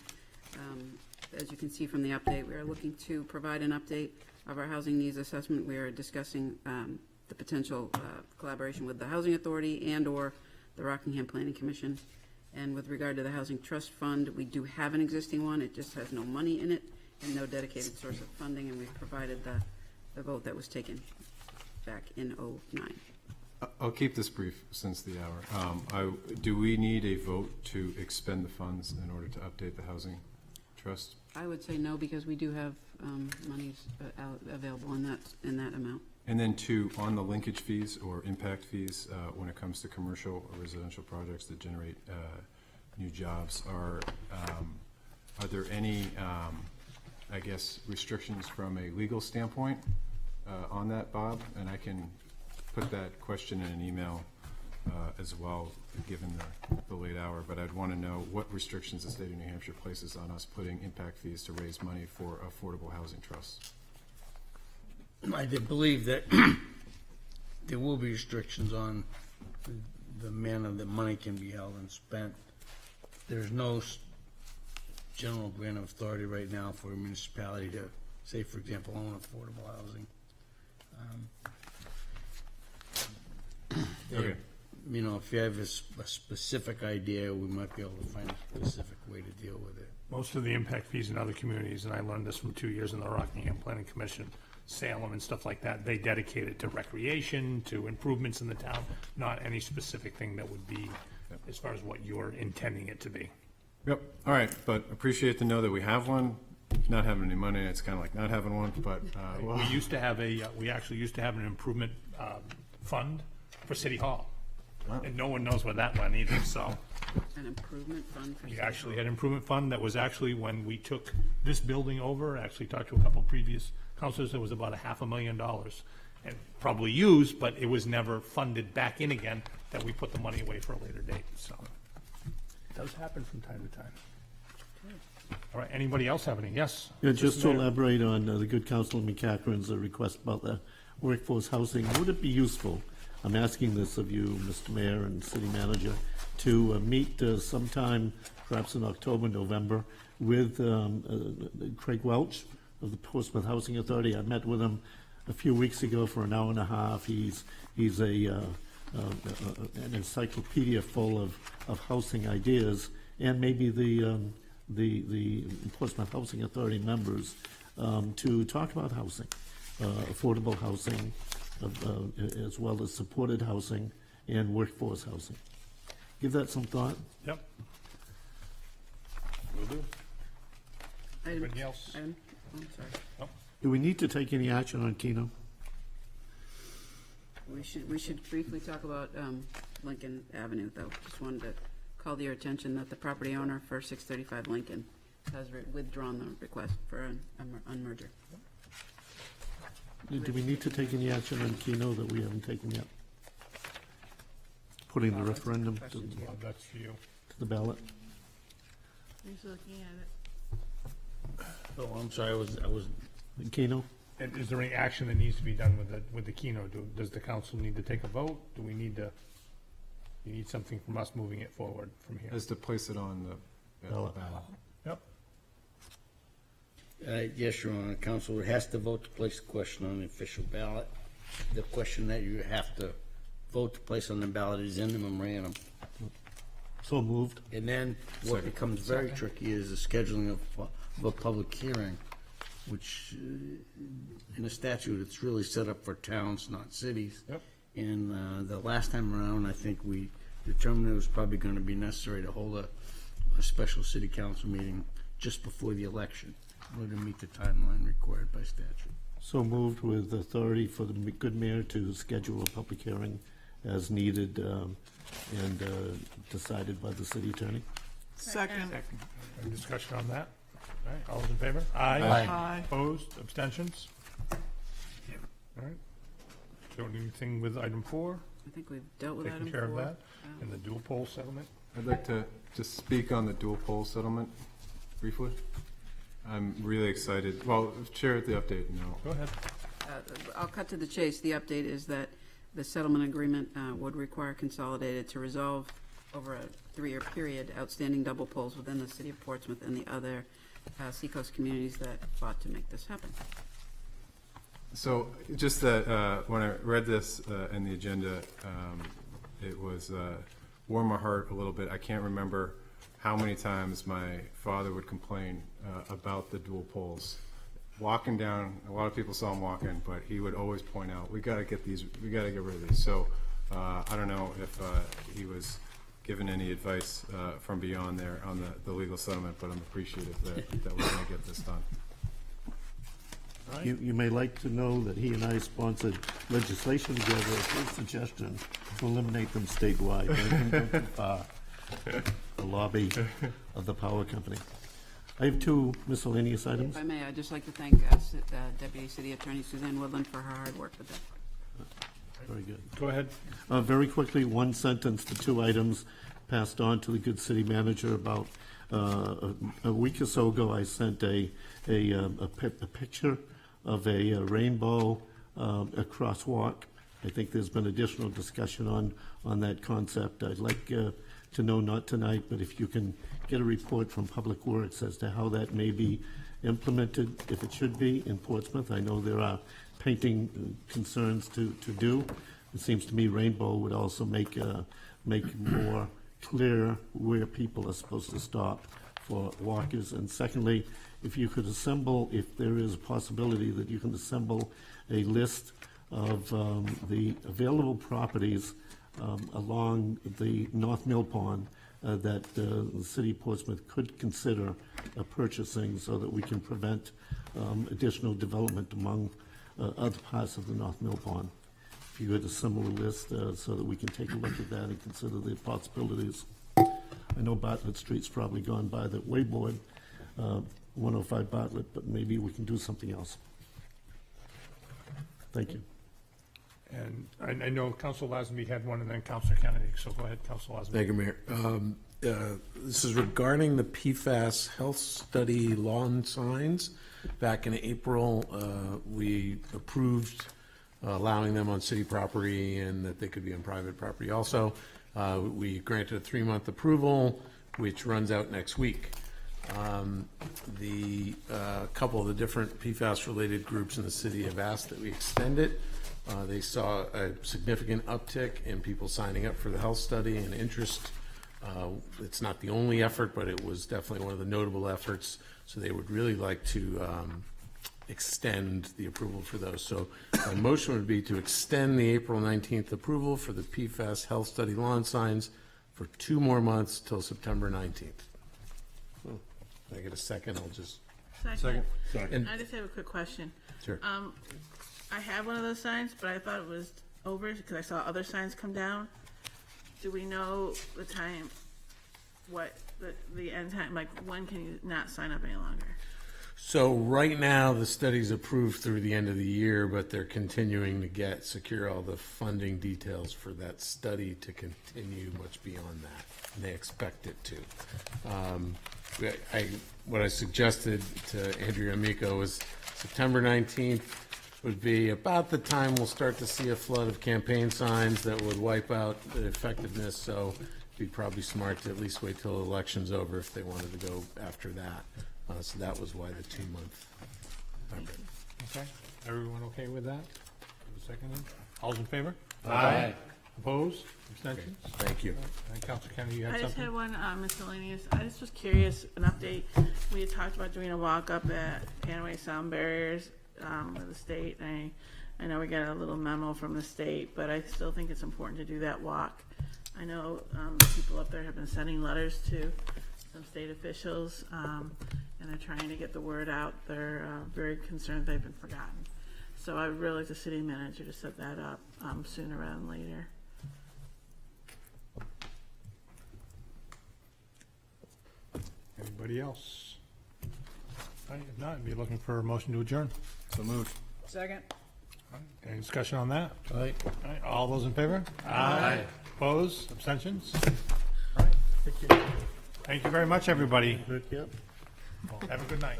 As you can see from the update, we are looking to provide an update of our housing needs assessment. We are discussing the potential collaboration with the Housing Authority and/or the Rockingham Planning Commission. And with regard to the Housing Trust Fund, we do have an existing one. It just has no money in it and no dedicated source of funding, and we've provided the vote that was taken back in '09. I'll keep this brief since the hour. Do we need a vote to expend the funds in order to update the housing trust? I would say no, because we do have monies available in that amount. And then two, on the linkage fees or impact fees, when it comes to commercial or residential projects that generate new jobs, are there any, I guess, restrictions from a legal standpoint on that, Bob? And I can put that question in an email as well, given the late hour, but I'd want to know what restrictions the state of New Hampshire places on us putting impact fees to raise money for affordable housing trusts. I did believe that there will be restrictions on the manner that money can be held and spent. There's no general grant of authority right now for a municipality to, say, for example, own affordable housing. Okay. you know, if you have a specific idea, we might be able to find a specific way to deal with it. Most of the impact fees in other communities, and I learned this from 2 years in the Rockingham Planning Commission, Salem and stuff like that, they dedicate it to recreation, to improvements in the town, not any specific thing that would be as far as what you're intending it to be. Yep, all right, but appreciate to know that we have one. Not having any money, it's kind of like not having one, but, well, We used to have we actually used to have an improvement fund for City Hall. And no one knows where that went either, so. An improvement fund for. We actually had an improvement fund that was actually, when we took this building over, actually talked to a couple previous councilors, it was about $500,000. And probably used, but it was never funded back in again, that we put the money away for a later date, so. It does happen from time to time. All right, anybody else have any? Yes? Yeah, just to Mr. Mayor. elaborate on the good Councilor McCachran's request about the workforce housing, would it be useful, I'm asking this of you, Mr. Mayor and City Manager, to meet sometime, perhaps in October, November, with Craig Welch of the Portsmouth Housing Authority? I met with him a few weeks ago for an hour and a half. He's an encyclopedia full of housing ideas, and maybe the Portsmouth Housing Authority members to talk about housing, affordable housing, as well as supported housing and workforce housing. Give that some thought. Yep. Will do. Anybody Item, else? item, oh, I'm sorry. No? Do we need to take any action on Keno? We should briefly talk about Lincoln Avenue, though. Just wanted to call to your attention that the property owner for 635 Lincoln has withdrawn the request for an unmerger. Do we need to take any action on Keno that we haven't taken yet? Putting the referendum to Well, that's for you. the ballot? Who's looking at it? Oh, I'm sorry, I was, Keno? And is there any action that needs to be done with the Keno? Does the council need to take a vote? Do we need to, you need something from us moving it forward from here? is to place it on the ballot. Yep. yes, Your Honor, council has to vote to place the question on the official ballot. The question that you have to vote to place on the ballot is in the memorandum. So moved. And then what becomes very tricky is the scheduling of a public hearing, which in a statute, it's really set up for towns, not cities. Yep. And the last time around, I think we determined it was probably going to be necessary to hold a special city council meeting just before the election in order to meet the timeline required by statute. So moved with authority for the good mayor to schedule a public hearing as needed and decided by the city attorney. Second. Any discussion on that? All right, all those in favor? Aye. Aye. Opposed, abstentions? All right. So anything with item 4? I think we've dealt with item 4. Taking care of that? And the dual poll settlement? I'd like to just speak on the dual poll settlement briefly. I'm really excited. Well, share the update now. Go ahead. I'll cut to the chase. The update is that the settlement agreement would require Consolidated to resolve over a 3-year period outstanding double polls within the city of Portsmouth and the other Seacoast communities that fought to make this happen. So just that when I read this in the agenda, it was warmed my heart a little bit. I can't remember how many times my father would complain about the dual polls. Walking down, a lot of people saw him walking, but he would always point out, we got to get these, we got to get rid of these. So I don't know if he was given any advice from beyond there on the legal settlement, but I'm appreciative that we're going to get this done. You may like to know that he and I sponsored legislation together at his suggestion to eliminate them statewide. They didn't go too far. The lobby of the power company. I have 2 miscellaneous items. If I may, I'd just like to thank Deputy City Attorney Suzanne Woodland for her hard work with that. Very good. Go ahead. Very quickly, 1 sentence, the 2 items passed on to the good city manager about a week or so ago. I sent a picture of a rainbow, a crosswalk. I think there's been additional discussion on that concept. I'd like to know, not tonight, but if you can get a report from Public Works as to how that may be implemented, if it should be in Portsmouth. I know there are painting concerns to do, It seems to me Rainbow would also make more clear where people are supposed to stop for walkers. And secondly, if you could assemble, if there is a possibility that you can assemble a list of the available properties along the North Mill Pond that the city of Portsmouth could consider purchasing so that we can prevent additional development among other parts of the North Mill Pond. If you had a similar list so that we can take a look at that and consider the possibilities. I know Bartlett Street's probably gone by the way board, 105 Bartlett, but maybe we can do something else. Thank you. And I know Council Lazenby had one, and then Councilor Kennedy, so go ahead, Council Lazenby. Thank you, Mayor. This is regarding the PFAS health study lawn signs. Back in April, we approved allowing them on city property and that they could be on private property also. We granted a 3-month approval, which runs out next week. The couple of the different PFAS-related groups in the city have asked that we extend it. They saw a significant uptick in people signing up for the health study and interest. It's not the only effort, but it was definitely one of the notable efforts. So they would really like to extend the approval for those. So my motion would be to extend the April 19th approval for the PFAS health study lawn signs for 2 more months till September 19th. Can I get a second? I'll just. Second. And I just have a quick question. Sure. I have one of those signs, but I thought it was over because I saw other signs come down. Do we know the time, what the end time, like when can you not sign up any longer? So right now, the study's approved through the end of the year, but they're continuing to secure all the funding details for that study to continue much beyond that. And they expect it to. What I suggested to Andrea Amico was September 19th would be about the time we'll start to see a flood of campaign signs that would wipe out the effectiveness. So it'd be probably smart to at least wait till the election's over if they wanted to go after that. So that was why the 2-month. Okay, everyone okay with that? Second, all's in favor? Aye. Opposed? Abstentions? Thank you. And Councilor Kennedy, you had I just something? had one miscellaneous. I just was curious, an update. We had talked about doing a walk up at Panaway Sound Barriers with the state. I know we got a little memo from the state, but I still think it's important to do that walk. I know people up there have been sending letters to some state officials, and they're trying to get the word out. They're very concerned they've been forgotten. So I would really like the city manager to set that up sooner rather than later. Anybody else? All right, if not, I'd be looking for a motion to adjourn. So moved. Second. All right, any discussion on that? Aye. All right, all those in favor? Aye. Opposed? Abstentions? All right, thank you. Thank you very much, everybody. Yep. Have a good night.